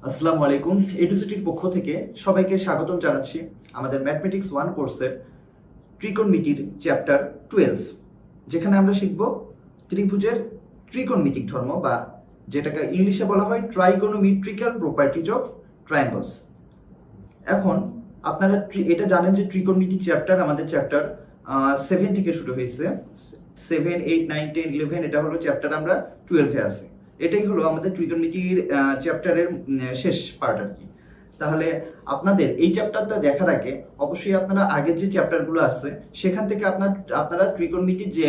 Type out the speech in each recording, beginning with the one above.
আসসালামু আলাইকুম। এডুসিটির পক্ষ থেকে সবাইকে স্বাগতম জানাচ্ছি আমাদের ম্যাথমেটিক্স 1 কোর্সের ত্রিকোণমিতির চ্যাপ্টার 12, যেখানে আমরা শিখব ত্রিভুজের ত্রিকোণমিতিক ধর্ম, বা যেটাকে ইংলিশে বলা হয় ট্রাইগোনোমেট্রিক্যাল প্রপার্টিজ অফ ট্রায়াঙ্গলস। এখন আপনারা এটা জানেন যে ত্রিকোণমিতিক চ্যাপ্টার আমাদের চ্যাপ্টার 7 থেকে শুরু হয়েছে। 7, 8, 9, 10, 11 এটা হলো চ্যাপ্টার আমরা 12-এ আছি। এটাই হলো আমাদের ত্রিকোণমিতির চ্যাপ্টারের শেষ পার্ট আর কি। তাহলে আপনাদের এই চ্যাপ্টারটা দেখার আগে অবশ্যই আপনারা আগের যে চ্যাপ্টারগুলো আছে সেখান থেকে আপনারা ত্রিকোণমিতির যে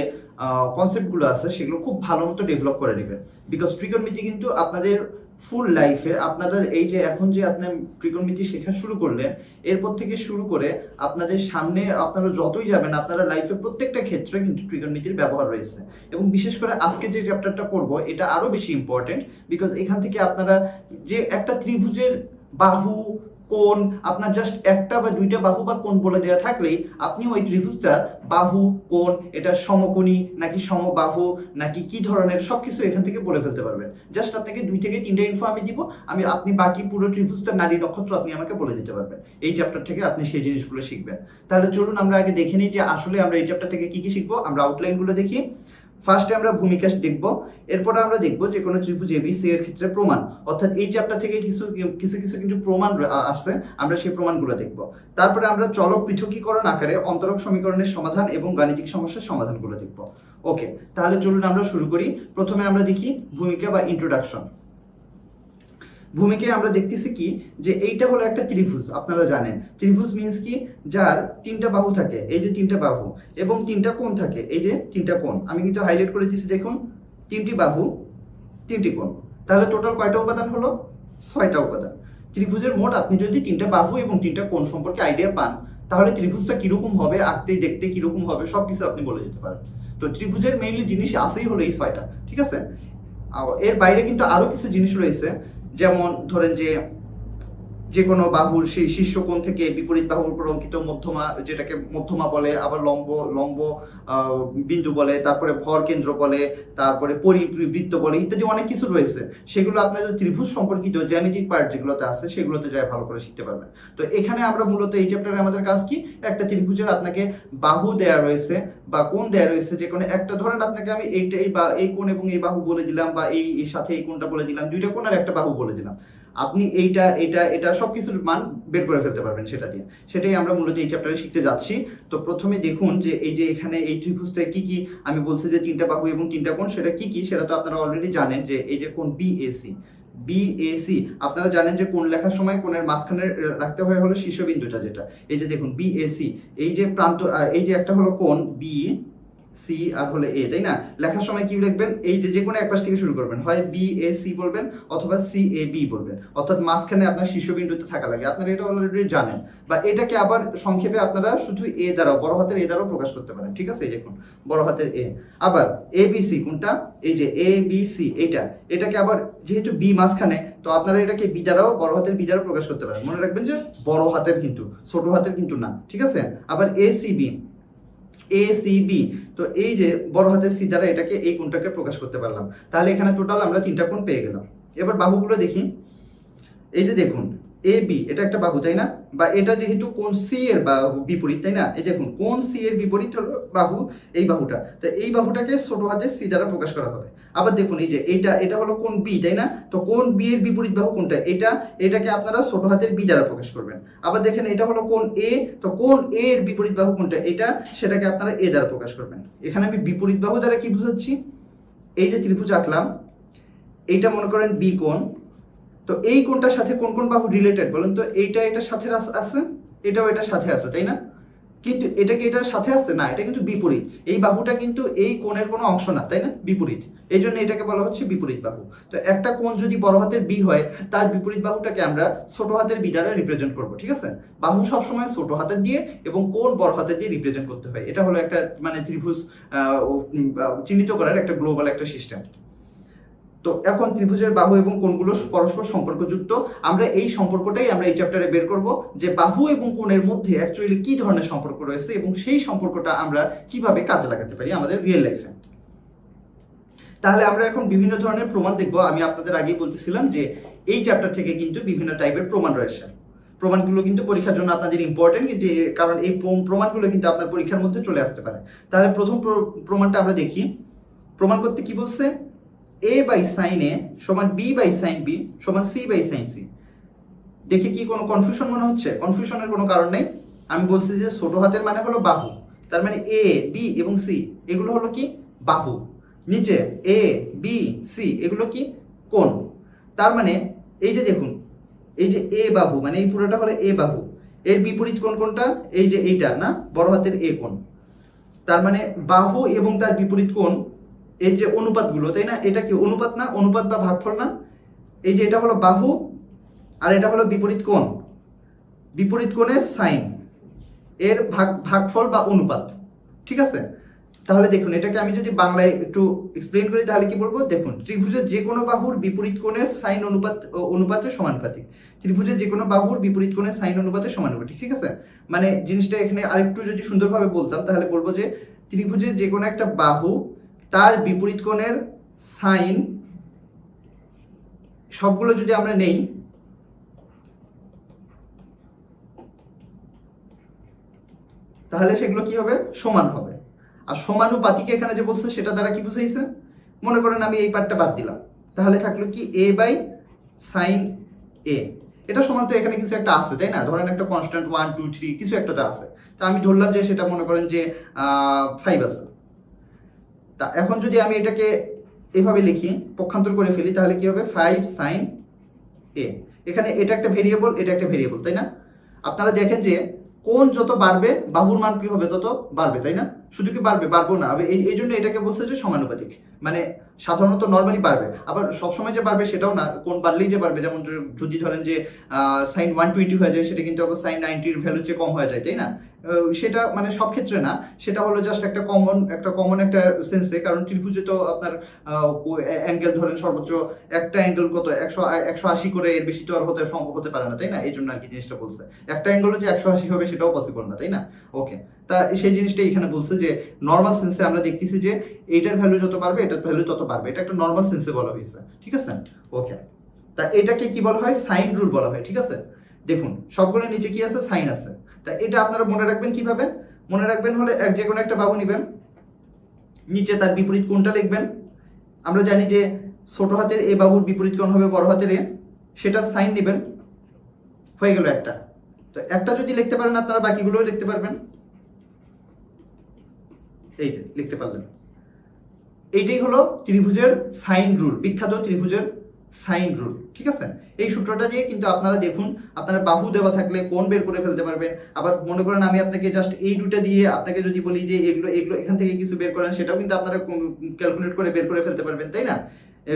কনসেপ্টগুলো আছে সেগুলো খুব ভালো মতো ডেভেলপ করে নেবেন। বিকজ ত্রিকোণমিতি কিন্তু আপনাদের ফুল লাইফে আপনাদের এই যে এখন যে আপনার ত্রিকোণমিতি শেখা শুরু করলেন, এরপর থেকে শুরু করে আপনাদের সামনে আপনারা যতই যাবেন আপনারা লাইফে প্রত্যেকটা ক্ষেত্রে কিন্তু ত্রিকোণমিতির ব্যবহার রয়েছে। এবং বিশেষ করে আজকে যে চ্যাপ্টারটা পড়বো এটা আরো বেশি ইম্পর্টেন্ট, বিকজ এখান থেকে আপনারা যে একটা ত্রিভুজের বাহু কোণ আপনার জাস্ট একটা বা দুইটা বাহু বা কোণ বলে দেওয়া থাকলেই আপনি ওই ত্রিভুজটার বাহু কোণ, এটা সমকোণী নাকি সমবাহু নাকি কি ধরনের সবকিছু এখান থেকে বলে ফেলতে পারবেন। জাস্ট আপনাকে 2 থেকে 3টা ইনফো আমি দিব, আপনি বাকি পুরো ত্রিভুজটার নারী নক্ষত্র আপনি আমাকে বলে দিতে পারবেন। এই চ্যাপ্টার থেকে আপনি সেই জিনিসগুলো শিখবেন। তাহলে চলুন আমরা আগে দেখে নিই যে আসলে আমরা এই চ্যাপ্টার থেকে কি কি শিখবো। আমরা আউটলাইনগুলো দেখি। ফার্স্টে আমরা ভূমিকা দেখব, এরপরে আমরা দেখব যে কোনো ত্রিভুজ এবিসি এর ক্ষেত্রে প্রমাণ, অর্থাৎ এই চ্যাপ্টার থেকে কিছু কিছু কিন্তু প্রমাণ আসছে, আমরা সেই প্রমাণগুলো দেখব। তারপরে আমরা চলক পৃথকীকরণ আকারে অন্তরক সমীকরণের সমাধান এবং গাণিতিক সমস্যার সমাধানগুলো দেখব। ওকে, তাহলে চলুন আমরা শুরু করি। প্রথমে আমরা দেখি ভূমিকা বা ইন্ট্রোডাকশন। ভূমিকায় আমরা দেখতেছি কি যে এইটা হলো একটা ত্রিভুজ। আপনারা জানেন ত্রিভুজ মিন্স কি, যার 3টা বাহু থাকে, এই যে 3টা বাহু, এবং 3টা কোণ থাকে, এই যে 3টা কোণ। আমি কিন্তু হাইলাইট করে দিচ্ছি, দেখুন 3টি বাহু 3টি কোণ। তাহলে টোটাল কয়টা উপাদান হলো? 6টা উপাদান। ত্রিভুজের মোট আপনি যদি 3টা বাহু এবং 3টা কোণ সম্পর্কে আইডিয়া পান, তাহলে ত্রিভুজটা কিরকম হবে, আঁকতে দেখতে কিরকম হবে সবকিছু আপনি বলে দিতে পারেন। তো ত্রিভুজের মেইনলি জিনিস আসেই হলো এই 6টা, ঠিক আছে? এর বাইরে কিন্তু আরো কিছু জিনিস রয়েছে, যেমন ধরেন যে কোনো বাহুর সেই শীর্ষ কোণ থেকে বিপরীত বাহুর উপর অঙ্কিত মধ্যমা, যেটাকে মধ্যমা বলে, আবার লম্ব বিন্দু বলে, তারপরে ভর কেন্দ্র বলে, তারপরে পরিবৃত্ত বলে, ইত্যাদি অনেক কিছু রয়েছে। সেগুলো আপনাদের ত্রিভুজ সম্পর্কিত জ্যামিতিক পার্ট যেগুলোতে আছে সেগুলোতে যাই ভালো করে শিখতে পারবেন। তো এখানে আমরা মূলত এই চ্যাপ্টারে আমাদের কাজ কি, একটা ত্রিভুজের আপনাকে বাহু দেয়া রয়েছে বা কোণ দেয়া রয়েছে, যে কোনো একটা, ধরেন আপনাকে আমি এই কোণ এবং এই বাহু বলে দিলাম, বা এই সাথে এই কোণটা বলে দিলাম, 2টা কোণ আর একটা বাহু বলে দিলাম। আপনি এইটা এটা এটা সবকিছুর মান বের করে ফেলতে পারবেন সেটা দিয়ে। সেটাই আমরা মূলত এই চ্যাপ্টারে শিখতে যাচ্ছি। তো প্রথমে দেখুন যে এই যে এখানে এই ত্রিভুজটায় কি কি আমি বলছি যে 3টা বাহু এবং 3টা কোণ, সেটা কি কি সেটা তো আপনারা অলরেডি জানেন। যে এই যে কোণ বিএসি, আপনারা জানেন যে কোণ লেখার সময় কোণের মাঝখানে রাখতে হয় হলো শীর্ষবিন্দুটা, যেটা এই যে দেখুন বিএসি, এই যে প্রান্ত, এই যে একটা হলো কোণ বি সি আর হলে এ, তাই না? লেখার সময় কি লিখবেন, এই যে কোনো এক পাশ থেকে শুরু করবেন, হয় বি এ সি বলবেন অথবা সি এ বি বলবেন, অর্থাৎ মাঝখানে আপনার শীর্ষবিন্দুতে থাকা লাগে। আপনারা এটা অলরেডি জানেন। বা এটাকে আবার সংক্ষেপে আপনারা শুধু এ দ্বারাও, বড় হাতের এ দ্বারাও প্রকাশ করতে পারেন, ঠিক আছে? এই দেখুন বড় হাতের এ। আবার এ বি সি কোনটা, এই যে এ বি সি, এটাকে আবার যেহেতু বি মাঝখানে, তো আপনারা এটাকে বি দ্বারাও, বড় হাতের বি দ্বারাও প্রকাশ করতে পারেন। মনে রাখবেন যে বড় হাতের কিন্তু, ছোট হাতের কিন্তু না, ঠিক আছে? আবার এ সি বি, তো এই যে বড় হাতের সি দ্বারা এটাকে, এই কোণটাকে প্রকাশ করতে পারলাম। তাহলে এখানে টোটাল আমরা 3টা কোণ পেয়ে গেলাম। এবার বাহুগুলো দেখি। এই যে দেখুন এ বি, এটা একটা বাহু, তাই না? বা এটা যেহেতু কোণ সি এর বিপরীত, তাই না? এই দেখুন কোণ সি এর বিপরীত হলো বাহু, এই বাহুটা। তো এই বাহুটাকে ছোট হাতের সি দ্বারা প্রকাশ করা হবে। আবার দেখুন এই যে এটা হলো কোণ বি, তাই না? তো কোণ বি এর বিপরীত বাহু কোনটা, এটাকে আপনারা ছোট হাতের বি দ্বারা প্রকাশ করবেন। আবার দেখেন এটা হলো কোণ এ, তো কোণ এ এর বিপরীত বাহু কোনটা, সেটাকে আপনারা এ দ্বারা প্রকাশ করবেন। এখানে আমি বিপরীত বাহু দ্বারা কি বুঝাচ্ছি, এই যে ত্রিভুজ আঁকলাম, এইটা মনে করেন বি কোণ, তো এই কোণটার সাথে কোন কোন বাহু রিলেটেড বলেন তো? এটার সাথে আছে, এটাও এটার সাথে আছে, তাই না? কিন্তু এটা কি এটার সাথে আছে না, এটা কিন্তু বিপরীত। এই বাহুটা কিন্তু এই কোণের কোনো অংশ না, তাই না? বিপরীত, এই জন্য এটাকে বলা হচ্ছে বিপরীত বাহু। তো একটা কোণ যদি বড় হাতের বি হয়, তার বিপরীত বাহুটাকে আমরা ছোট হাতের বি দ্বারা রিপ্রেজেন্ট করব, ঠিক আছে? বাহু সবসময় ছোট হাতের দিয়ে এবং কোণ বড় হাতের দিয়ে রিপ্রেজেন্ট করতে হয়। এটা হলো একটা মানে ত্রিভুজ চিহ্নিত করার একটা গ্লোবাল একটা সিস্টেম। তো এখন ত্রিভুজের বাহু এবং কোণগুলো পরস্পর সম্পর্কযুক্ত। আমরা এই সম্পর্কটাই আমরা এই চ্যাপ্টারে বের করব, যে বাহু এবং কোণের মধ্যে অ্যাকচুয়ালি কি ধরনের সম্পর্ক রয়েছে এবং সেই সম্পর্কটা আমরা কিভাবে কাজে লাগাতে পারি আমাদের রিয়েল লাইফে। তাহলে আমরা এখন বিভিন্ন ধরনের প্রমাণ দেখব। আমি আপনাদের আগেই বলতেছিলাম যে এই চ্যাপ্টার থেকে কিন্তু বিভিন্ন টাইপের প্রমাণ রয়েছে। প্রমাণগুলো কিন্তু পরীক্ষার জন্য আপনাদের ইম্পর্টেন্ট, কিন্তু কারণ এই প্রমাণগুলো কিন্তু আপনার পরীক্ষার মধ্যে চলে আসতে পারে। তাহলে প্রথম প্রমাণটা আমরা দেখি। প্রমাণ করতে কি বলছে, a বাই সাইন a সমান b বাই সাইন b সমান c বাই সাইন c। দেখে কি কোনো কনফিউশন মনে হচ্ছে? কনফিউশনের কোনো কারণ নেই। আমি বলছি যে ছোট হাতের মানে হলো বাহু, তার মানে a b এবং c এগুলো হলো কি বাহু, নিচে a b c এগুলো কি কোণ। তার মানে এই যে দেখুন, এই যে a বাহু মানে এই পুরোটা হলো a বাহু, এর বিপরীত কোণ কোনটা? এই যে এইটা না, বড় হাতের a কোণ। তার মানে বাহু এবং তার বিপরীত কোণ, এই যে অনুপাতগুলো, তাই না? এটা কি অনুপাত না? অনুপাত বা ভাগফল না? এই যে এটা হলো বাহু আর এটা হলো বিপরীত কোণ, বিপরীত কোণের সাইন এর ভাগফল বা অনুপাত, ঠিক আছে? তাহলে দেখুন, এটাকে আমি যদি বাংলায় একটু এক্সপ্লেন করি তাহলে কি বলবো? দেখুন, ত্রিভুজের যে কোনো বাহুর বিপরীত কোণের সাইন অনুপাতের সমানুপাতিক। ত্রিভুজের যে কোনো বাহুর বিপরীত কোণের সাইন অনুপাতের সমানুপাতিক, ঠিক আছে? মানে জিনিসটা এখানে আরেকটু যদি সুন্দরভাবে বলতাম তাহলে বলবো যে ত্রিভুজের যে কোনো একটা বাহু তার বিপরীত কোণের সাইন সবগুলো যদি আমরা নেই, তাহলে সেগুলো কি হবে? সমান হবে। আর সমানুপাতিক এখানে যে বলছে সেটা দ্বারা কি বুঝাইছে? মনে করেন আমি এই পার্টটা বাদ দিলাম, তাহলে থাকলো কি a বাই সাইন a। এটা সমান তো এখানে কিছু একটা আছে, তাই না? ধরেন একটা কনস্ট্যান্ট 1 2 3 কিছু একটা আছে, তা আমি ধরলাম যে সেটা মনে করেন যে 5 আছে। তা এখন যদি আমি এটাকে এভাবে লিখি, পক্ষান্তর করে ফেলি, তাহলে কি হবে? 5 সাইন a। এখানে এটা একটা ভেরিয়েবল, এটা একটা ভেরিয়েবল, তাই না? আপনারা দেখেন যে কোণ যত বাড়বে বাহুর মান কি হবে? তত বাড়বে, তাই না? শুধু কি বাড়বে? বাড়বো না। এই জন্য এটাকে বলছে যে সমানুপাতিক, মানে সাধারণত নর্মালি বাড়বে, আবার সবসময় যে বাড়বে সেটাও না, কোণ বাড়লেই যে বাড়বে। যেমন যদি ধরেন যে সাইন 120 হয়ে যায়, সেটা কিন্তু আবার সাইন 90-র ভ্যালুর চেয়ে কম হয়ে যায়, তাই না? সেটা মানে সব ক্ষেত্রে না, সেটা হলো জাস্ট একটা কমন একটা সেন্সে। কারণ ত্রিভুজে তো আপনার অ্যাঙ্গেল ধরেন সর্বোচ্চ একটা অ্যাঙ্গেল কত 180 করে, এর বেশি তো আর সম্ভব হতে পারে না, তাই না? এই জন্য আর কি জিনিসটা বলছে, একটা অ্যাঙ্গেল যে 180 হবে সেটাও পসিবল না, তাই না? ওকে, তা সেই জিনিসটা এখানে বলছে যে নর্মাল সেন্সে আমরা দেখতেছি যে এইটার ভ্যালু যত বাড়বে এটার ভ্যালু তত বাড়বে। এটা একটা নর্মাল সেন্সে বলা হয়েছে, ঠিক আছে? ওকে, তা এটাকে কি বলা হয়? সাইন রুল বলা হয়, ঠিক আছে? দেখুন সবগুলো নিচে কি আছে? সাইন আছে। তা এটা আপনারা মনে রাখবেন কিভাবে? মনে রাখবেন হলে যে কোনো একটা বাহু নেবেন, নিচে তার বিপরীত কোণটা লিখবেন। আমরা জানি যে ছোট হাতের এ বাহুর বিপরীত কোণ হবে বড় হাতের এ, সেটার সাইন নেবেন, হয়ে গেল একটা। তো একটা যদি লিখতে পারেন আপনারা বাকিগুলোও লিখতে পারবেন, এই যে লিখতে পারলেন। এইটাই হলো ত্রিভুজের সাইন রুল, বিখ্যাত ত্রিভুজের সাইন রুল, ঠিক আছে? এই সূত্রটা দিয়ে কিন্তু আপনারা দেখুন, আপনারা বাহু দেওয়া থাকলে কোণ বের করে ফেলতে পারবেন। আবার মনে করেন আমি আপনাকে জাস্ট এই দুটো দিয়ে আপনাকে যদি বলি যে এগুলো এগুলো এখান থেকে কিছু বের করেন, সেটাও কিন্তু আপনারা ক্যালকুলেট করে বের করে ফেলতে পারবেন, তাই না?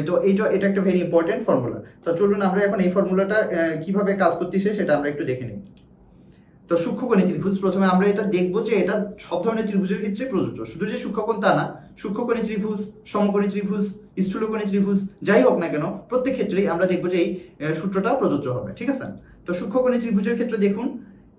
তো এটা একটা ভেরি ইম্পর্টেন্ট ফর্মুলা। তো চলুন আমরা এখন এই ফর্মুলাটা কিভাবে কাজ করতেছে সেটা আমরা একটু দেখে নিই। তো সূক্ষ্মকোণী ত্রিভুজ, প্রথমে আমরা এটা দেখবো যে এটা সব ধরনের ত্রিভুজের ক্ষেত্রে প্রযোজ্য, শুধু যে সূক্ষ্মকোণ তা না। সূক্ষ্মকোণী ত্রিভুজ, সমকোণী ত্রিভুজ, স্থূলকোণী ত্রিভুজ, যাই হোক না কেন প্রত্যেক ক্ষেত্রেই আমরা দেখবো যে এই সূত্রটা প্রযোজ্য হবে, ঠিক আছে? তো সূক্ষ্মকোণী ত্রিভুজের ক্ষেত্রে দেখুন,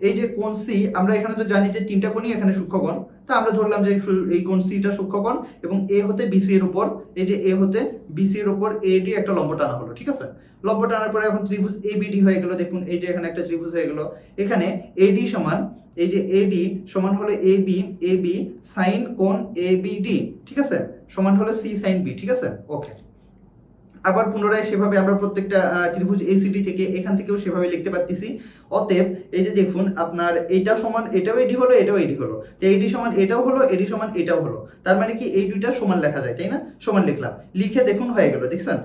এই যে কোণ সি, আমরা এখানে তো জানি যে তিনটা কোণই এখানে সূক্ষ্মকোণ, তা আমরা ধরলাম যে এই কোণ সিটা সূক্ষ্মকোণ এবং এ হতে বিসি এর উপর, এই যে এ হতে বিসি এর উপর এডি একটা লম্ব টানা হলো, ঠিক আছে? লম্ব টানার পরে এখন ত্রিভুজ এবিডি হয়ে গেল। দেখুন এই যে এখানে একটা ত্রিভুজ হয়ে গেল। এখানে এডি সমান, এই যে এডি সমান হলো এবি সাইন কোণ এবিডি, ঠিক আছে? সমান হলো সি সাইন বি, ঠিক আছে? ওকে, আবার পুনরায় সেভাবে আমরা প্রত্যেকটা ত্রিভুজ এসিডি থেকে এখান থেকেও সেভাবে লিখতে পারতেছি। অতএব এই যে দেখুন আপনার এটা সমান এটাও এডি হলো, এটাও এডি হলো, তো এডি সমান এটাও হলো, এডি সমান এটাও হলো। তার মানে কি এই দুইটা সমান লেখা যায়, তাই না? সমান লিখলাম, লিখে দেখুন হয়ে গেল। দেখছেন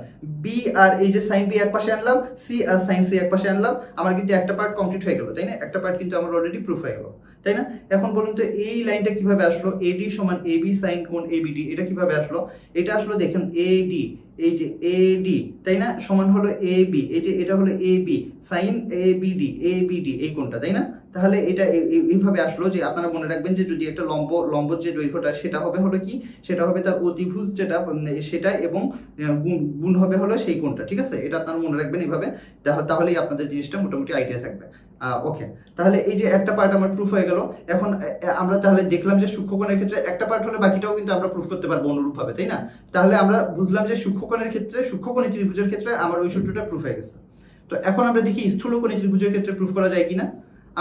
বি আর এই যে সাইন বি এক পাশে আনলাম, সি আর সাইন সি এক পাশে আনলাম, আমার কিন্তু একটা পার্ট কমপ্লিট হয়ে গেল, তাই না? একটা পার্ট কিন্তু আমার অলরেডি প্রুফ হয়ে গেল, তাই না? এখন বলুন তো এই লাইনটা কিভাবে আসলো? এডি সমান এবি সাইন কোণ এবিডি, এটা কিভাবে আসলো? এটা আসলো দেখেন এডি, এই যে এডি, তাই না, সমান হলো এবি, এই যে এটা হলো এবি সাইন এবিডি, এবিডি এই কোণটা, তাই না? তাহলে এটা এইভাবে আসলো যে আপনারা মনে রাখবেন যে যদি একটা লম্ব যে দৈর্ঘ্যটা সেটা হবে হলো কি, সেটা হবে তার অতিভুজ যেটা সেটা, এবং গুণ হবে হলো সেই কোণটা, ঠিক আছে? এটা আপনারা মনে রাখবেন এইভাবে, তাহলেই আপনাদের জিনিসটা মোটামুটি আইডিয়া থাকবে। ওকে, তাহলে এই যে একটা পার্ট আমার প্রুফ হয়ে গেল। এখন আমরা তাহলে দেখলাম যে সূক্ষ্মকোণের ক্ষেত্রে একটা পার্ট হলে বাকিটাও কিন্তু আমরা প্রুফ করতে পারবো অনুরূপভাবে, তাই না? তাহলে আমরা বুঝলাম যে সূক্ষ্মকোণের ক্ষেত্রে, সূক্ষ্মকোণী ত্রিভুজের ক্ষেত্রে আমার ওই সূত্রটা প্রুফ হয়ে গেছে। তো এখন আমরা দেখি স্থূলকোণী ত্রিভুজের ক্ষেত্রে প্রুফ করা যায় কিনা।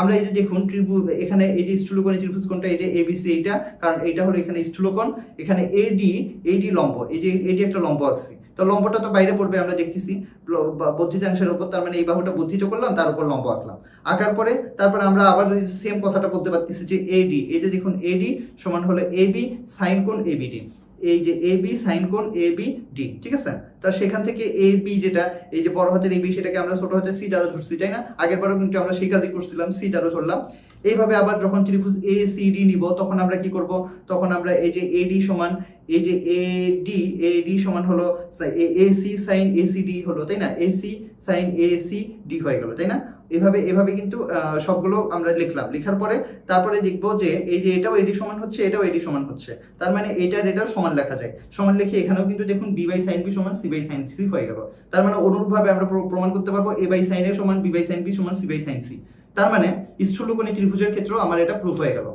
আমরা এই যে দেখুন ত্রিভুজ, এখানে এই যে স্থূলকোণী ত্রিভুজ কোণটা এই যে এবিসি, এইটা কারণ এইটা হলো এখানে স্থূলকোণ, এখানে এডি লম্ব, এই যে এডি একটা লম্ব আঁকছি, তো লম্বটা তো বাইরে পড়বে আমরা দেখতেছি বর্ধিতাংশের উপর, তার মানে এই বাহুটা বর্ধিত করলাম, তার উপর লম্ব আঁকলাম, আঁকার পরে তারপরে আমরা আবার সেম কথাটা বলতে পারতেছি যে এডি, এই যে দেখুন এডি সমান হলো এবি সাইন কোণ এবিডি, এই যে এবি সাইন কোণ এবিডি, ঠিক আছে। তা সেখান থেকে এবি যেটা এই যে বড় হাতের এবি, সেটাকে আমরা ছোট হাতের সি দ্বারা ধরছি, তাই না? আগের বারও কিন্তু আমরা সেই কাজই করছিলাম, সি দ্বারা ধরলাম। এইভাবে আবার যখন ত্রিভুজ এ সি ডি নিব, তখন আমরা কি করব, তখন আমরা এই যে এডি সমান, এই যে এডি সমান হলো এসি সাইন এসিডি হলো, তাই না? এসি সাইন এসিডি হয়ে গেল, তাই না? এভাবে কিন্তু সবগুলো আমরা লিখলাম, লেখার পরে তারপরে দেখবো যে এই যে এটাও এডি সমান হচ্ছে, এটাও এডি সমান হচ্ছে, তার মানে এটাও সমান লেখা যায়। সমান লিখে এখানেও কিন্তু দেখুন বি বাই সাইন বি সমান সি বাই সাইন সি হয়ে গেল। তার মানে অনুরূপভাবে আমরা প্রমাণ করতে পারবো এ বাই সাইন এ সমান বি বাই সাইন বি সমান সি বাই সাইন সি। তার মানে স্থূলকোণী ত্রিভুজের ক্ষেত্রেও আমার এটা প্রুফ হয়ে গেল।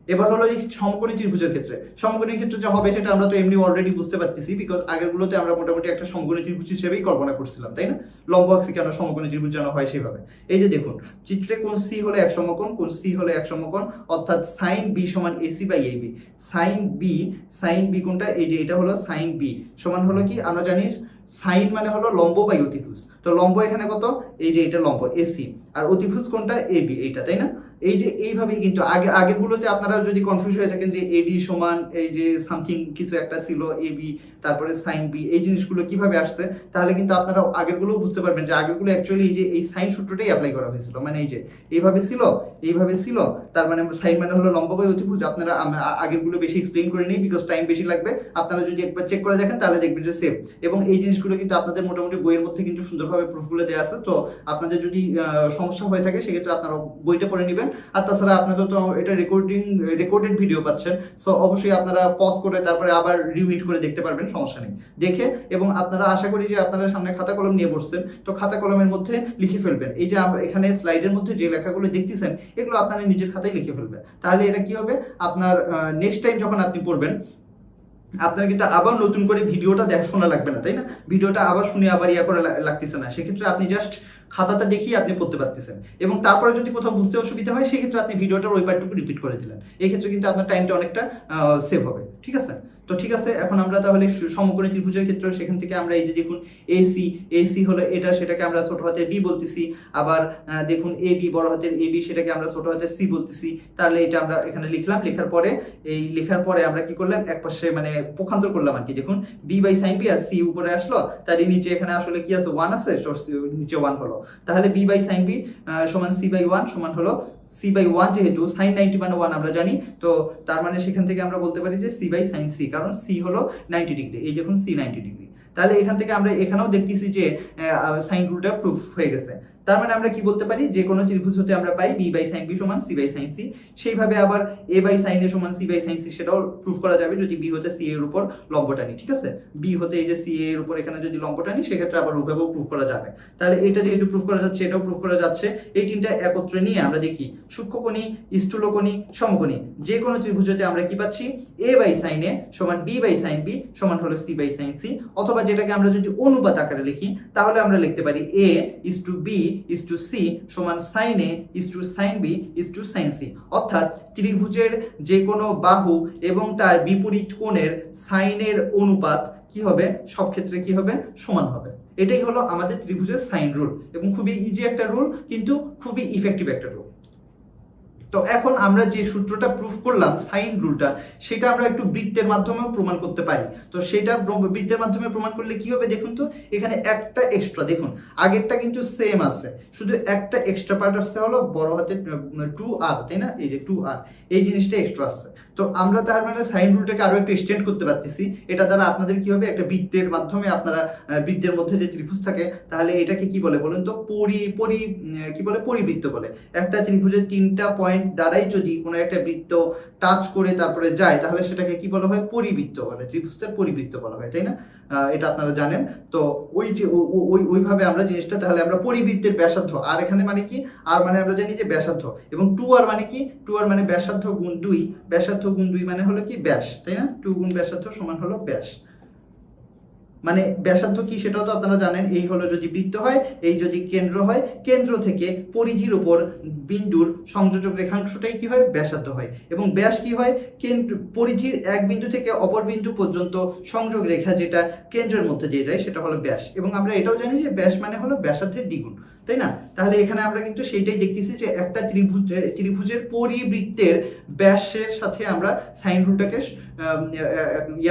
এবার হলো এই সমকোণী ত্রিভুজের ক্ষেত্রে, সমকোণীর ক্ষেত্রে যা হবে সেটা আমরা তো এমনি অলরেডি বুঝতে পারতেছি, বিকজ আগেরগুলোতে আমরা মোটামুটি একটা সমকোণী ত্রিভুজ হিসেবেই কল্পনা করছিলাম, তাই না? লম্ব আঁকছি কেন, সমকোণী ত্রিভুজ যেন হয় সেভাবে। এই যে দেখুন চিত্রে কোণ সি হলো এক সমকোণ, কোণ সি হলো এক সমকোণ, অর্থাৎ সাইন বি সমান AC by AB. Sine B কোণটা এই যে এটা হলো সাইন বি সমান হলো কি, আমরা জানি সাইন মানে হলো লম্ব বাই অতিভুজ, তো লম্ব এখানে কত, এই যে এটা লম্ব এসি, আর অতিভুজ কোণটা এবি, এইটা, তাই না? এই যে এইভাবেই কিন্তু আগেরগুলোতে আপনারা যদি কনফিউজ হয়ে থাকেন যে এডি সমান এই যে সামথিং কিছু একটা ছিল এবি তারপরে সাইন বি, এই জিনিসগুলো কিভাবে আসছে, তাহলে কিন্তু আপনারা আগেরগুলো বুঝতে পারবেন যে আগেরগুলো অ্যাকচুয়ালি এই যে এই সাইন সূত্রটাই অ্যাপ্লাই করা হয়েছিল, মানে এই যে এইভাবে ছিল, তার মানে সাইন মানে হলো লম্ব বাই অতিভুজ। আপনারা আগেরগুলো বেশি এক্সপ্লেইন করে নেই, বিকজ টাইম বেশি লাগবে, আপনারা যদি একবার চেক করে দেখেন তাহলে দেখবেন যে সেম। এবং এই জিনিসগুলো কিন্তু আপনাদের মোটামুটি বইয়ের মধ্যে কিন্তু সুন্দরভাবে প্রুফগুলো দেওয়া আছে, তো আপনাদের যদি সমস্যা হয়ে থাকে সেক্ষেত্রে আপনারা বইটা পড়ে নেবেন। আর তাছাড়া আপনারা তো এটা রেকর্ডেড ভিডিও পাচ্ছেন, সো অবশ্যই আপনারা পজ করে তারপরে আবার রিউইট করে দেখতে পারবেন, সমস্যা নেই দেখে। এবং আপনারা আশা করি যে আপনারা সামনে খাতা কলম নিয়ে বসছেন, তো খাতা কলমের মধ্যে লিখে ফেলবেন, এই যে এখানে স্লাইডের মধ্যে যে লেখাগুলো দেখতেছেন এগুলো আপনারা নিজের খাতায় লিখে ফেলবেন। তাহলে এটা কি হবে, আপনার নেক্সট টাইম যখন আপনি পড়বেন আপনার কিন্তু আবার নতুন করে ভিডিওটা শোনা লাগবে না, তাই না? ভিডিওটা আবার শুনে আবার করে লাগতেছে না, সেক্ষেত্রে আপনি জাস্ট খাতাটা দেখিয়ে আপনি পড়তে পারতেছেন। এবং তারপরে যদি কোথাও বুঝতে অসুবিধা হয় সেক্ষেত্রে আপনি ভিডিওটার ওই পার্টটুকু রিপিট করে দিলেন, এই ক্ষেত্রে কিন্তু আপনার টাইমটা অনেকটা সেভ হবে, ঠিক আছে? তো ঠিক আছে, এখন আমরা তাহলে সমকোণী ত্রিভুজের ক্ষেত্রে সেখান থেকে আমরা এই যে দেখুন এসি হলো এটা, সেটাকে আমরা ছোট হাতের বি বলতেছি, আবার দেখুন এবি বড় হাতের এবি, সেটাকে আমরা ছোট হাতের সি বলতেছি। তাহলে এটা আমরা এখানে লিখলাম, লেখার পরে আমরা কি করলাম, একপাশে মানে পক্ষান্তর করলাম আর কি। দেখুন বি বাই সাইন বি আর সি উপরে আসলো, তার নিচে এখানে আসলে কি আছে, 1 আছে, নিচে 1 হলো। তাহলে বি বাই সাইন বি সমান সি বাই 1 সমান হলো সি বাই 1, যেহেতু সাইন 90 মানে 1 আমরা জানি, তো তার মানে সেখান থেকে আমরা বলতে পারি যে সি বাই সাইন সি, কারণ সি হলো 90 ডিগ্রি, এই দেখুন সি 90 ডিগ্রি। তাহলে এখান থেকে আমরা এখানেও দেখতেছি যে সাইন রুলটা প্রুফ হয়ে গেছে। তার মানে আমরা কি বলতে পারি, যে কোনো ত্রিভুজ হতে আমরা পাই বি বাই সাইন বি সমান সি বাই সাইন সি। সেইভাবে আবার এ বাই সাইন এ সমান সি বাই সাইন সি, সেটাও প্রুফ করা যাবে যদি বি হতে সি এর উপর লম্ব টানি, ঠিক আছে? বি হতে এই যে সি এর উপর এখানে যদি লম্ব টানি, সেক্ষেত্রে আবার ওইভাবেও প্রুফ করা যাবে। তাহলে এটা যেহেতু প্রুফ করা যাচ্ছে, এটাও প্রুফ করা যাচ্ছে। এই তিনটা একত্রে নিয়ে আমরা দেখি সূক্ষ্মকোণী, স্থূলকোণী, সমকোণী যে কোনো ত্রিভুজ হতে আমরা কি পাচ্ছি, এ বাই সাইন এ সমান বি বাই সাইন বি সমান হলো সি বাই সাইন সি। অথবা যেটাকে আমরা যদি অনুপাত আকারে লিখি তাহলে আমরা লিখতে পারি a is to b is to c সমান sin a is to sin b is to sin c। অর্থাৎ ত্রিভুজের যে কোনো বাহু এবং তার বিপরীত কোণের সাইনের অনুপাত কি হবে, সব ক্ষেত্রে কি হবে, সমান হবে। এটাই হলো আমাদের ত্রিভুজের সাইন রুল, এবং খুবই ইজি একটা রুল, কিন্তু খুবই ইফেক্টিভ একটা রুল। তো এখন আমরা যে সূত্রটা প্রুফ করলাম সাইন রুলটা, সেটা আমরা একটু বৃত্তের মাধ্যমেও প্রমাণ করতে পারি। তো সেটা বৃত্তের মাধ্যমে প্রমাণ করলে কি হবে, দেখুন তো এখানে একটা এক্সট্রা, দেখুন আগেরটা কিন্তু সেম আছে, শুধু একটা এক্সট্রা পার্ট আসছে হলো বড় হাতের 2r, তাই না? এই যে 2r, এই জিনিসটা এক্সট্রা আসছে। তো আমরা তার মানে সাইন রুলটাকে আরো একটু এক্সটেন্ড করতে পারতেছি। এটা দ্বারা আপনাদের কি হবে, একটা বৃত্তের মাধ্যমে আপনারা বৃত্তের মধ্যে যে ত্রিভুজ থাকে, তাহলে এটাকে কি বলে বলুন তো, পরিবৃত্ত বলে। একটা ত্রিভুজের 3টা পয়েন্ট দ্বারাই যদি কোনো একটা বৃত্ত টাচ করে তারপরে যায়, তাহলে সেটাকে কি বলা হয়, পরিবৃত্ত বলে, ত্রিভুজের পরিবৃত্ত বলা হয়, তাই না? এটা আপনারা জানেন। তো ওই যে ওইভাবে আমরা জিনিসটা, তাহলে আমরা পরিবৃত্তের ব্যাসার্ধ, আর এখানে মানে কি, আর মানে আমরা জানি যে ব্যাসার্ধ, এবং 2r মানে কি, 2r মানে ব্যাসার্ধ গুণ 2, ব্যাসার্ধ গুণ 2 মানে হলো কি ব্যাস, তাই না? 2 গুণ ব্যাসার্ধ সমান হলো ব্যাস, মানে ব্যাসার্ধ কি সেটাও তো আপনারা জানেন, এই হলো যদি বৃত্ত হয়, এই যদি কেন্দ্র হয়, কেন্দ্র থেকে পরিধির উপর বিন্দুর সংযোজক রেখাংশটাই কি হয়, ব্যাসার্ধ হয়। এবং ব্যাস কি হয়, পরিধির এক বিন্দু থেকে অপর বিন্দু পর্যন্ত সংযোগ রেখা যেটা কেন্দ্রের মধ্যে দিয়ে যায় সেটা হলো ব্যাস। এবং আমরা এটাও জানি যে ব্যাস মানে হলো ব্যাসার্ধের দ্বিগুণ, তাই না? তাহলে এখানে আমরা কিন্তু সেইটাই দেখতেছি যে একটা ত্রিভুজের পরিবৃত্তের ব্যাসের সাথে আমরা সাইন রুলটাকে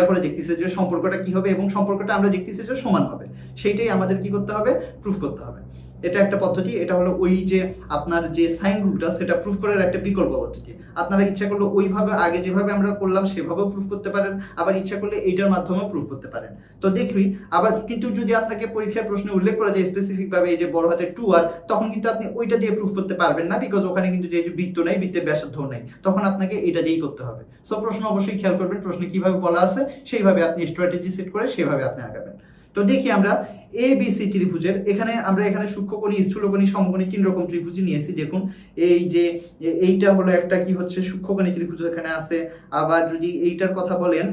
করে দেখতেছি যে সম্পর্কটা কি হবে, এবং সম্পর্কটা আমরা দেখতেছি যে সমান হবে। সেইটাই আমাদের কি করতে হবে, প্রুফ করতে হবে। এটা একটা পদ্ধতি, এটা হলো ওই যে আপনার যে সাইন রুলটা সেটা প্রুফ করার একটা বিকল্প পদ্ধতি। আপনারা ইচ্ছা করলে ওইভাবে আগে যেভাবে আমরা করলাম সেভাবেও প্রুফ করতে পারেন, আবার ইচ্ছা করলে এইটার মাধ্যমেও প্রুফ করতে পারেন। তো দেখবি আবার কিন্তু যদি আপনাকে পরীক্ষার প্রশ্নে উল্লেখ করা যায় স্পেসিফিক ভাবে এই যে বড় হাতের 2r, তখন কিন্তু আপনি ওইটা দিয়ে প্রুফ করতে পারবেন না, বিকজ ওখানে কিন্তু যে বৃত্ত নাই, বৃত্তের ব্যাসার্ধ নাই, তখন আপনাকে এটা দিয়েই করতে হবে। সো প্রশ্ন অবশ্যই খেয়াল করবেন, প্রশ্নে কিভাবে বলা আছে সেইভাবে আপনি স্ট্র্যাটেজি সেট করে সেভাবে আপনি আগাবেন। তো দেখি আমরা ABC ত্রিভুজের এখানে সূক্ষ্মকোণী, স্থূলকোণী, সমকোণী 3 রকম ত্রিভুজ নিয়েছি। দেখুন এই যে এইটা হলো একটা কি হচ্ছে সূক্ষ্মকোণী ত্রিভুজ এখানে আছে। আবার যদি এইটার কথা বলেন,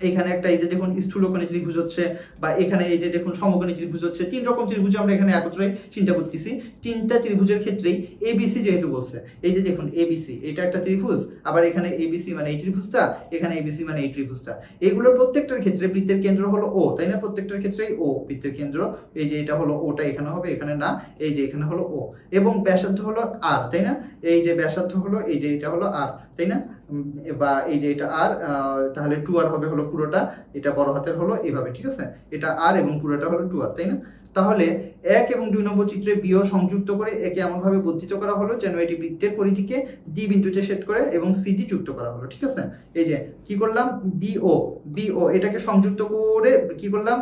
এখানে একটা এই যে দেখুন স্থূলকোণী ত্রিভুজ হচ্ছে, বা এখানে এই যে দেখুন সমকোণী ত্রিভুজ হচ্ছে। 3 রকম ত্রিভুজ আমরা এখানে একত্রে চিন্তা করতেছি। 3টা ত্রিভুজের ক্ষেত্রেই ABC যেহেতু বলছে, এই যে দেখুন ABC এটা একটা ত্রিভুজ, আবার এখানে ABC মানে এই ত্রিভুজটা, এখানে ABC মানে এই ত্রিভুজটা। এগুলোর প্রত্যেকটার ক্ষেত্রে বৃত্তের কেন্দ্র হলো O, তাই না? প্রত্যেকটার ক্ষেত্রেই O বৃত্তের কেন্দ্র। এই যে এটা হলো ওটা এখানে হবে, এখানে না, এই যে এখানে হলো O, এবং ব্যাসার্ধ হলো R, তাই না? এই যে ব্যাসার্ধ হলো এই যে এটা হলো R, তাই না? বা এই যে এটা R, তাহলে 2r হবে হলো পুরোটা, এটা বড় হাতের হলো এভাবে, ঠিক আছে? এটা R এবং পুরোটা হলো 2r, তাই না? তাহলে 1 এবং 2 নম্বর চিত্রে B ও সংযুক্ত করে একে এমন ভাবে বর্ধিত করা হলো যেন এটি বৃত্তের পরিধিকে D বিন্দুতে ছেদ করে এবং CD যুক্ত করা হলো, ঠিক আছে? এই যে কি করলাম, BO এটাকে সংযুক্ত করে কি করলাম,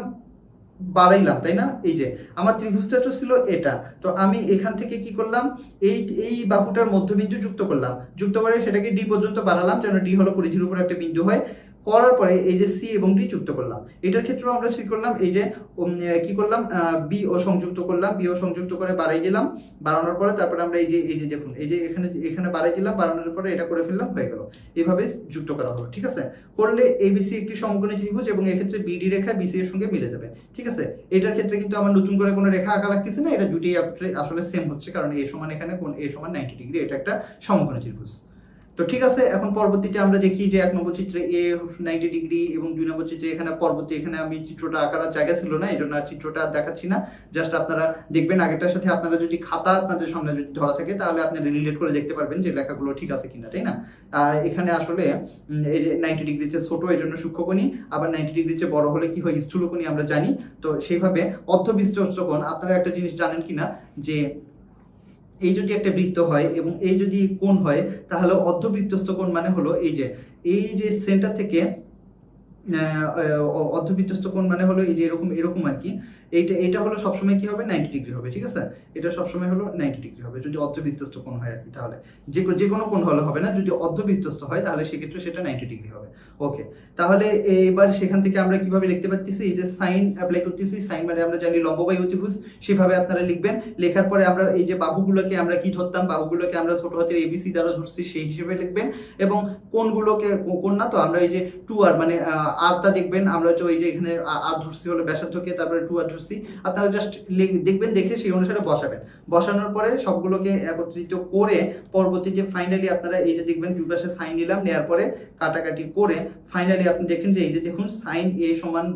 বাড়াইলাম, তাই না? এই যে আমার ত্রিভুজটা তো ছিল এটা, তো আমি এখান থেকে কি করলাম, এই বাহুটার মধ্যবিন্দু যুক্ত করলাম, যুক্ত করে সেটাকে D পর্যন্ত বাড়ালাম যেন D হলো পরিধির উপর একটা বিন্দু হয়। করার পরে এই যে C এবং D যুক্ত করলাম। এটার ক্ষেত্রেও আমরা কি করলাম, এই যে কি করলাম, BO সংযুক্ত করলাম, BO সংযুক্ত করে বাড়াই দিলাম, বাড়ানোর পরে তারপরে আমরা এই যে দেখুন এই যে এখানে বাড়াই দিলাম, বাড়ানোর পরে এটা করে ফেললাম, হয়ে গেল। এইভাবে যুক্ত করা হলো, ঠিক আছে? করলে ABC একটি সমকোণী ত্রিভুজ এবং এক্ষেত্রে BD রেখা BC এর সঙ্গে মিলে যাবে, ঠিক আছে? এটার ক্ষেত্রে কিন্তু আমার নতুন করে কোনো রেখা আঁকা লাগতেছে না, এটা দুটোই আসলে সেম হচ্ছে, কারণ A সমান এখানে কোণ A সমান 90 ডিগ্রি, এটা একটা সমকোণী ত্রিভুজ। তো ঠিক আছে, এখন পরবর্তীতে আমরা দেখি যে 1 নম্বর চিত্রে A 90 ডিগ্রি এবং 2 নম্বর চিত্রে এখানে পরবর্তী, এখানে আমি চিত্রটা আঁকার জায়গা ছিল না, এই জন্য আর চিত্রটা দেখাচ্ছি না, জাস্ট আপনারা দেখবেন আগেরটার সাথে। আপনারা যদি খাতা আপনাদের সামনে যদি ধরা থাকে তাহলে আপনি রিলেট করে দেখতে পারবেন যে লেখাগুলো ঠিক আছে কিনা, তাই না? এখানে আসলে এই যে 90 ডিগ্রির চেয়ে ছোট এই জন্য সূক্ষ্মকোণী, আবার 90 ডিগ্রির চেয়ে বড় হলে কি হয়, স্থূলকোণী আমরা জানি। তো সেইভাবে অর্ধবৃত্তস্থ কোণ, আপনারা একটা জিনিস জানেন কিনা যে এই যদি একটা বৃত্ত হয় এবং এই যদি কোণ হয়, তাহলে অর্ধবৃত্তস্থ কোণ মানে হলো এই যে সেন্টার থেকে অর্ধবৃত্তস্থ কোণ মানে হলো এই যে এরকম আর কি। এটা হলো সবসময় কি হবে, 90 ডিগ্রি হবে, ঠিক আছে? এটা সবসময় হলো 90 ডিগ্রি হবে যদি অর্ধবৃত্তস্থ কোণ হয় আর কি। তাহলে যে কোনো কোণ হলে হবে না, যদি অর্ধবৃত্তস্থ হয় তাহলে সেক্ষেত্রে সেটা 90 ডিগ্রি হবে। ওকে, তাহলে এবার সেখান থেকে আমরা কিভাবে লিখতে পারতেছি, এই যে সাইন অ্যাপ্লাই করতেছি, সাইন মানে আমরা জানি লম্ববাহু ত্রিভুজ, সেভাবে আপনারা লিখবেন। লেখার পরে আমরা এই যে বাহুগুলোকে আমরা কি ধরতাম, বাহুগুলোকে আমরা ছোট হাতের ABC দ্বারা ধরছি, সেই হিসেবে লিখবেন। এবং কোণগুলোকে, কোণ না তো আমরা এই যে 2r মানে আরটা দেখবেন, আমরা তো এই যে এখানে আর ধরছি হলো ব্যাসার্ধকে, তারপরে 2r ধরছি, আপনারা জাস্ট দেখবেন, দেখে সেই অনুসারে বসাবেন। বসানোর পরে সবগুলোকে একত্রিত করে পরবর্তীতে ফাইনালি আপনারা এই যে দেখবেন দুই পাশে সাইন নিলাম, নেওয়ার পরে কাটাকাটি করে ফাইনালি আপনি দেখেন যে এই যে দেখুন সাইন A সমান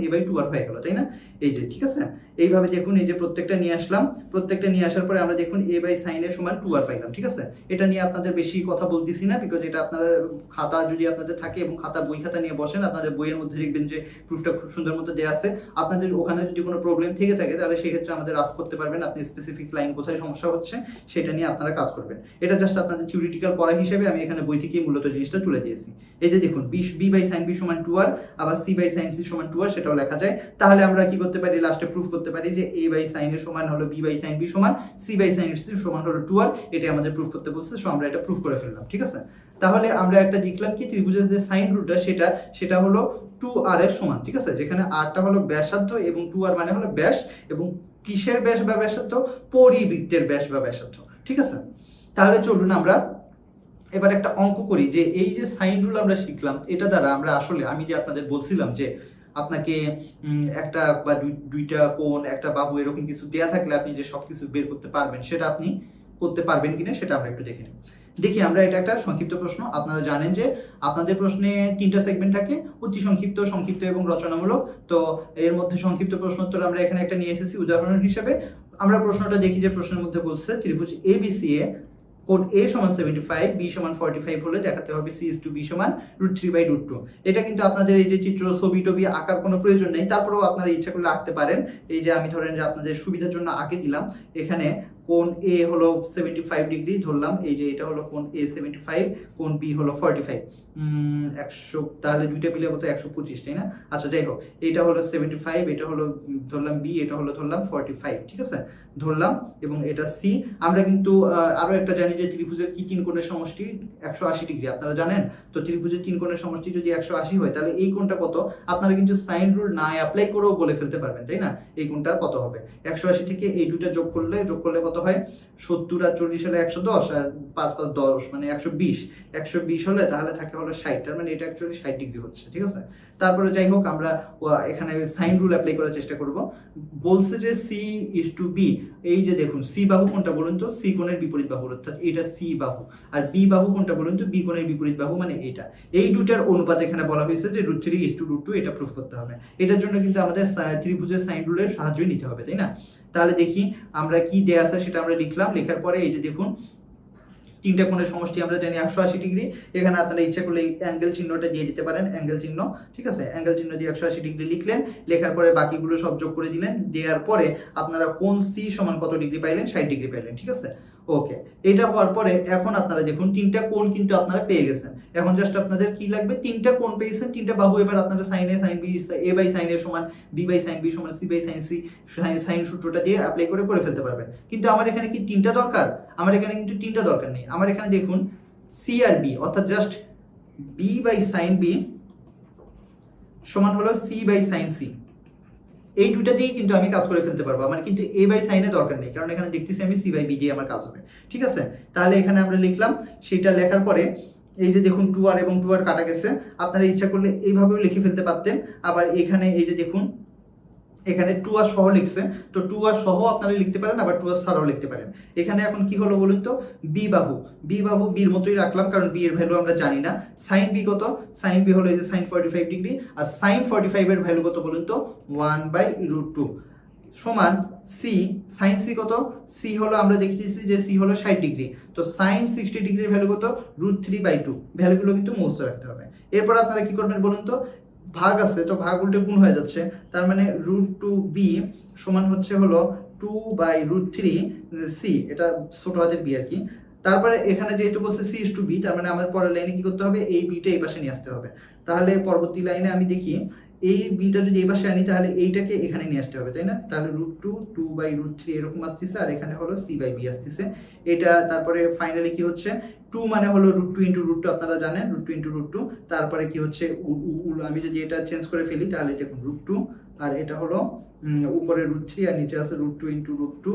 A/2r হয়ে গেল, তাই না? এই যে ঠিক আছে, এইভাবে দেখুন এই যে প্রত্যেকটা নিয়ে আসলাম, প্রত্যেকটা নিয়ে আসার পরে আমরা দেখুন A/sin A সমান 2r পাইলাম, ঠিক আছে? এটা নিয়ে আপনাদের বেশি কথা বলতেছি না, বিকজ এটা আপনারা খাতা যদি আপনাদের থাকে এবং বই খাতা নিয়ে বসেন, আপনাদের বইয়ের মধ্যে দেখবেন যে প্রুফটা খুব সুন্দর মতো দেওয়া আছে। আপনাদের ওখানে যদি কোনো প্রবলেম থেকে থাকে তাহলে সেক্ষেত্রে আমাদের আস্ক করতে পারবেন, আপনি স্পেসিফিক লাইন কোথায় সমস্যা হচ্ছে সেটা নিয়ে আপনারা কাজ করবেন। এটা জাস্ট আপনাদের থিওরিটিক্যাল পড়া হিসেবে আমি এখানে বই থেকে মূলত জিনিসটা তুলে দিয়েছি। এই যে দেখুন B/sin B সমান 2r, আবার C/sin C সমান 2r, সেটাও লেখা যায়। তাহলে আমরা কি করতে পারি, লাস্টে প্রুফ করতে পারি যে A/sin A সমান হলো B/sin B সমান C/sin C সমান হলো 2r, এটা আমাদের প্রুফ করতে বলছে। সো আমরা এটা প্রুফ করে ফেললাম, ঠিক আছে? তাহলে আমরা একটা দেখলাম কি ত্রিভুজের যে সাইন রুলটা সেটা হলো 2r এর সমান, ঠিক আছে? যেখানে r টা হলো ব্যাসার্ধ এবং 2r মানে হলো ব্যাস, এবং কিসের ব্যাস বা ব্যাসার্ধ, পরিবৃত্তের ব্যাস বা ব্যাসার্ধ, ঠিক আছে? তাহলে চলুন আমরা এবার একটা অঙ্ক করি যে এই যে সাইন রুল আমরা শিখলাম, এটা দ্বারা আমরা আসলে, আমি যে আপনাদের বলছিলাম যে আপনাকে একটা বা দুইটা কোণ, একটা বাহু এরকম কিছু দেয়া থাকলে আপনি যে সবকিছু বের করতে পারবেন, সেটা আপনি করতে পারবেন কিনা সেটা আমরা একটু দেখে নিই। দেখি আমরা, এটা একটা সংক্ষিপ্ত প্রশ্ন। আপনারা জানেন যে আপনাদের প্রশ্নে 3টা সেগমেন্ট থাকে, অতি সংক্ষিপ্ত, সংক্ষিপ্ত এবং রচনামূলক। তো এর মধ্যে সংক্ষিপ্ত প্রশ্ন উত্তর আমরা এখানে একটা নিয়ে এসেছি উদাহরণ হিসেবে। আমরা প্রশ্নটা দেখি যে প্রশ্নের মধ্যে বলছে ত্রিভুজ ABCA কোণ A সমান 75, B সমান 45 হলে দেখাতে হবে C/B সমান √3/√2। এটা কিন্তু আপনাদের এই যে চিত্র, ছবি টবি আঁকার কোনো প্রয়োজন নেই, তারপরেও আপনারা ইচ্ছা করলে আঁকতে পারেন। এই যে আমি ধরেন যে আপনাদের সুবিধার জন্য আঁকে দিলাম। এখানে কোণ A হলো 75 ডিগ্রি ধরলাম, এই যে এটা হলো কোণ A 75, কোণ B হলো 45। 100, তাহলে দুইটা মিলে কত 125, তাই না? আচ্ছা যাই হোক, এটা হলো 75, এটা হলো ধরলাম B, এটা হলো ধরলাম 45, ঠিক আছে ধরলাম, এবং এটা C। আমরা কিন্তু আরো একটা জানি যে ত্রিভুজের কি তিন কোণের সমষ্টি 180 ডিগ্রি, আপনারা জানেন। তো ত্রিভুজের তিন কোণের সমষ্টি যদি 180 হয়, তাহলে এই কোণটা কত আপনারা কিন্তু সাইন রুল না অ্যাপ্লাই করেও বলে ফেলতে পারবেন, তাই না? এই কোণটা কত হবে? 180 থেকে এই দুইটা যোগ করলে কত হয়? 70 আর 40 হলে 110, আর 5 5 10 মানে 120। 120 হলে তাহলে থাকে হলো 60, তার মানে এটা অ্যাকচুয়ালি 60 ডিগ্রি হচ্ছে, ঠিক আছে? তারপরে যাই হোক, আমরা এখানে সাইন রুল অ্যাপ্লাই করার চেষ্টা করব। বলছে যে C/B, এই যে দেখুন C বাহু কোনটা বলুন তো? C কোণের বিপরীত বাহু, অর্থাৎ এটা C বাহু। আর B বাহু কোনটা বলুন তো? B কোণের বিপরীত বাহু, মানে এটা। এই দুটার অনুপাত এখানে বলা হয়েছে যে √3:√2, এটা প্রুফ করতে হবে। এটার জন্য কিন্তু আমাদের ত্রিভুজের সাইন রুলের সাহায্য নিতে হবে, তাই না? তাহলে দেখি আমরা কি দেয়া আছে সেটা আমরা লিখলাম। লেখার পরে এই যে দেখুন, তিনটা কোণের সমষ্টি আমরা জানি 180 ডিগ্রি। এখানে আপনারা ইচ্ছা করলে অ্যাঙ্গেল চিহ্নটা দিয়ে দিতে পারেন, অ্যাঙ্গেল চিহ্ন, ঠিক আছে? অ্যাঙ্গেল চিহ্ন দিয়ে 180 ডিগ্রি লিখলেন। লেখার পরে বাকিগুলো সব যোগ করে দিলেন। দেওয়ার পরে আপনারা কোণ C সমান কত ডিগ্রি পাইলেন? 60 ডিগ্রি পাইলেন, ঠিক আছে? ওকে, এটা হওয়ার পরে এখন আপনারা দেখুন তিনটা কোণ কিন্তু আপনারা পেয়ে গেছেন। এখন জাস্ট আপনাদের কি লাগবে? তিনটা কোণ পেয়েছেন, তিনটা বাহু। এবার আপনারা sin A sin B, A/sin A সমান B/sin B সমান C/sin C, সাইন সূত্রটা দিয়ে অ্যাপ্লাই করে ফেলতে পারবেন। কিন্তু আমার এখানে কি তিনটা দরকার? আমার এখানে কিন্তু তিনটা দরকার নেই। আমার এখানে দেখুন C আর B, অর্থাৎ জাস্ট B/sin B সমান হলো C/sin C। এই দুইটা দিয়েই কিন্তু আমি কাজ করে ফেলতে পারবো। আমার কিন্তু A/sin এ দরকার নেই, কারণ এখানে দেখতেছি আমি C/B দিয়ে আমার কাজ হবে, ঠিক আছে? তাহলে এখানে আমরা লিখলাম। সেটা লেখার পরে এই যে দেখুন 2r এবং 2r কাটা গেছে। আপনারা ইচ্ছা করলে এইভাবেও লিখে ফেলতে পারতেন। আবার এখানে এই যে দেখুন, এখানে 2r সহ লিখছে, তো 2r সহ আপনারা লিখতে পারেন, আবার 2r ছাড়াও লিখতে পারেন। এখানে এখন কি হলো বলুন তো? B বাহু, B এর মতোই রাখলাম, কারণ B এর ভ্যালু আমরা জানি না। sin B কত? sin B হলো এই যে sin 45 ডিগ্রি, আর sin 45 এর ভ্যালু কত বলুন তো? 1/√2 সমান C, sin C কত? C হলো, আমরা দেখতেছি যে C হলো 60 ডিগ্রি, তো sin 60 ডিগ্রির ভ্যালু কত? √3/2। ভ্যালুগুলো কিন্তু মুখস্থ রাখতে হবে। এরপর আপনারা কি করবেন বলুন তো? ভাগ আছে, তো ভাগ উল্টে গুণ হয়ে যাচ্ছে, তার মানে √2b সমান হচ্ছে হলো 2/√3C, এটা ছোট হাতের b আর কি। তারপরে এখানে যেহেতু বলছে C/B, তার মানে আমার পরের লাইনে কি করতে হবে? এই বিটা এই পাশে নিয়ে আসতে হবে। তাহলে পরবর্তী লাইনে আমি দেখি, এই বিটা যদি এই পাশে আনি, তাহলে এইটাকে এখানে নিয়ে আসতে হবে, তাই না? তাহলে √2 2/√3 এরকম আসতেছে, আর এখানে হলো C/B আসতেছে এটা। তারপরে ফাইনালি কি হচ্ছে? 2 মানে হলো √2 × আপনারা জানেন, √2 × তারপরে কি হচ্ছে? আমি যদি এটা চেঞ্জ করে ফেলি, তাহলে দেখুন √2, আর এটা হলো উপরে √3, আর নিচে আছে √2 × √2।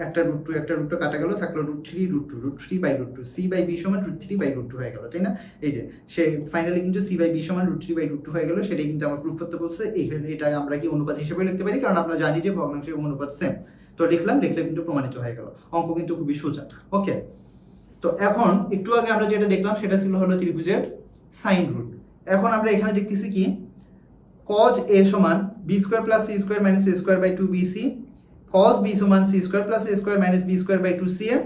একটা √2 কাটা গেল, থাকলো √3/√2 C/B সমান √3/√2 হয়ে গেল, তাই না? এই যে সে ফাইনালি কিন্তু C/B সমান √3/√2 হয়ে গেল। সেটাই কিন্তু আমার প্রুফ করতে বলছে। এখানে এটা আমরা কি অনুপাত হিসেবে লিখতে পারি, কারণ আমরা জানি যে ভগ্নাংশ এবং অনুপাত সেম। তো লিখলে কিন্তু প্রমাণিত হয়ে গেল। অঙ্ক কিন্তু খুবই সোজা। ওকে, তো এখন একটু আগে আমরা যেটা দেখলাম সেটা ছিল হলো ত্রিভুজের সাইন রুল। এখন আমরা এখানে দেখতেছি কি? cos A সমান B² + C² - A²/2BC, cos B সমান C² + A² - B²/2CA,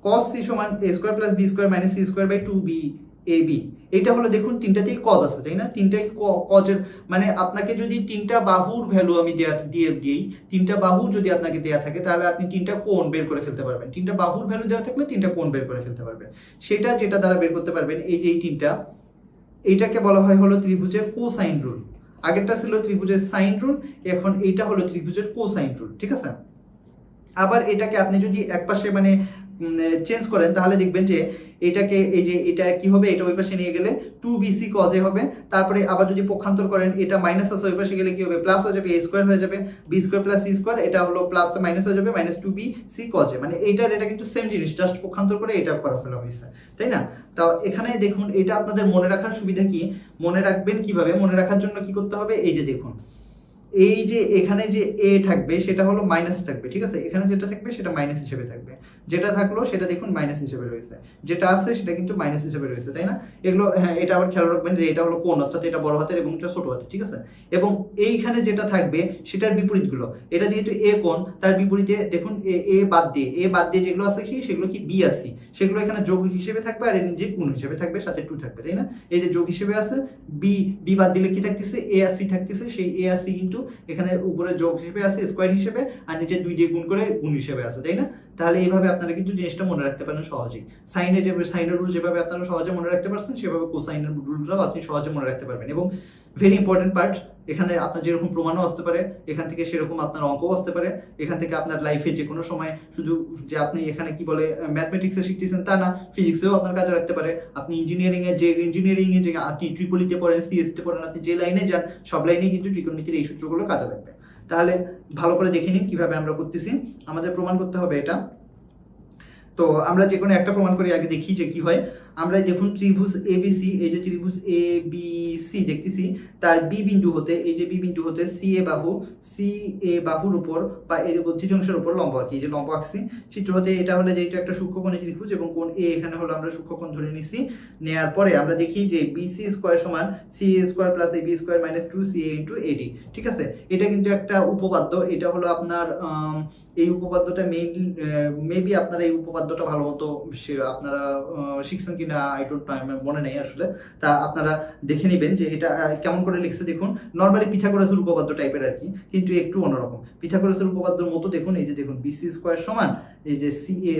cos C সমান A² + B² - C²/2BAB। এটা হলো দেখুন তিনটাতেই cos আছে, তাই না? তিনটাই cos এর, মানে আপনাকে যদি তিনটা বাহুর ভ্যালু আমি দিই, তিনটা বাহু যদি আপনাকে দেয়া থাকে, তাহলে আপনি তিনটা কোণ বের করে ফেলতে পারবেন। তিনটা বাহুর ভ্যালু দেওয়া থাকলে তিনটা কোণ বের করে ফেলতে পারবেন। সেটা যেটা দ্বারা বের করতে পারবেন, এই যে এই তিনটা, এইটাকে বলা হয় হলো ত্রিভুজের কোসাইন রুল। আগেরটা ছিল ত্রিভুজের সাইন রুল, এখন এইটা হলো ত্রিভুজের কোসাইন রুল, ঠিক আছে? আবার এটাকে আপনি যদি একপাশে মানে চেঞ্জ করেন তাহলে দেখবেন যে এটাকে এই যে এটা কি হবে, এটা ওই পাশে নিয়ে গেলে 2bc cos a হবে। তারপরে আবার যদি পক্ষান্তর করেন এটা মাইনাস আছে ওই পাশে গেলে কি হবে, প্লাস হয়ে যাবে, a স্কয়ার হয়ে যাবে, b square plus c square, এটা হলো প্লাস তো মাইনাস হয়ে যাবে, মাইনাস 2bc cos a। মানে এটা কিন্তু সেম জিনিস, জাস্ট পক্ষান্তর করে এটা করা ফেলা হয়েছে, তাই না? তো এখানে দেখুন এটা আপনাদের মনে রাখার সুবিধা কি, মনে রাখবেন কিভাবে, মনে রাখার জন্য কি করতে হবে, এই যে দেখুন এই যে এখানে যে a থাকবে সেটা হলো মাইনাস থাকবে, ঠিক আছে, এখানে যেটা থাকবে সেটা মাইনাস হিসেবে থাকবে, যেটা থাকলো সেটা দেখুন মাইনাস হিসেবে রয়েছে, যেটা আছে সেটা কিন্তু মাইনাস হিসেবে রয়েছে, তাই না? এগুলো হ্যাঁ, এটা আবার খেয়াল রাখবেন যে এটা হলো কোণ, অর্থাৎ এটা বড় হাতের এবং এটা ছোট হাতের, ঠিক আছে। এবং এইখানে যেটা থাকবে সেটার বিপরীত গুলো, এটা যেহেতু a কোণ তার বিপরীতে দেখুন a বাদ দিয়ে যেগুলো আছে কি সেগুলো কি b আছে, সেগুলো এখানে যোগ হিসেবে থাকবে আর এর নিচে গুণ হিসেবে থাকবে, সাথে 2 থাকবে, তাই না? এই যে যোগ হিসেবে আছে b বাদ দিলে কি থাকতেছে, a আর c থাকতেছে, সেই a আর c কিন্তু এখানে উপরে যোগ হিসেবে আছে স্কয়ার হিসেবে আর নিচে 2 দিয়ে গুণ করে গুণ হিসেবে আছে, তাই না? তাহলে এইভাবে আপনারা কিন্তু জিনিসটা মনে রাখতে পারেন সহজেই। সাইনের রুল যেভাবে আপনারা সহজে মনে রাখতে পারছেন সেভাবে কোসাইনের রুলটাও আপনি সহজে মনে রাখতে পারবেন। এবং ভেরি ইম্পর্টেন্ট পার্ট, এখানে আপনার যেরকম প্রমাণও আসতে পারে, এখান থেকে সেরকম আপনার অঙ্কও আসতে পারে, এখান থেকে আপনার লাইফে যে কোনো সময় শুধু যে আপনি এখানে কি বলে ম্যাথমেটিক্সে শিখতেছেন তা না, ফিজিক্সেও আপনার কাজে রাখতে পারে। আপনি ইঞ্জিনিয়ারিং এ যে আপনি ট্রিপলিতে পড়েন, সিএসতে পড়েন, আপনি যে লাইনে যান সব লাইনেই কিন্তু ত্রিকোণমিতির এই সূত্রগুলো কাজে লাগবে। তাহলে ভালো করে দেখে নিন কিভাবে আমরা করতেছি। আমাদের প্রমাণ করতে হবে এটা, তো আমরা যে কোনো একটা প্রমাণ করে আগে দেখি যে কি হয়। আমরা দেখুন ত্রিভুজ এবিসি, এই যে ত্রিভুজ এবিসি দেখতেছি, তার বি বিন্দু হতে, এই যে বি বিন্দু হতে সি এ বাহুর উপর বা এই যে বদ্ধি উপর লম্ব আঁকি, এই যে লম্ব আঁকছি চিত্র হতে। এটা হলে যেহেতু একটা সূক্ষ্মকোণী ত্রিভুজ এবং কোণ এ এখানে হলো আমরা সূক্ষ্মকোণ ধরে নিছি। নেয়ার পরে আমরা দেখি যে বিসি স্কয়ার সমান C A square plus AB square minus 2ca into AD, ঠিক আছে। এটা কিন্তু একটা উপপাদ্য, এটা হলো আপনার এই উপপাদ্যটা মেবি আপনারা এই উপপাদ্যটা ভালো মতো আপনারা শিখছেন কিনা আই ডোন্ট নো, আমার মনে নেই আসলে। তা আপনারা দেখে নেবেন যে এটা কেমন করে লিখছে। দেখুন নরমালি পিথাগোরাসের উপপাদ্য টাইপের আর কি, কিন্তু একটু অন্যরকম। পিথাগোরাসের উপপাদ্যের মতো দেখুন, এই যে দেখুন বিসি স্কয়ার সমান এই যে সি এ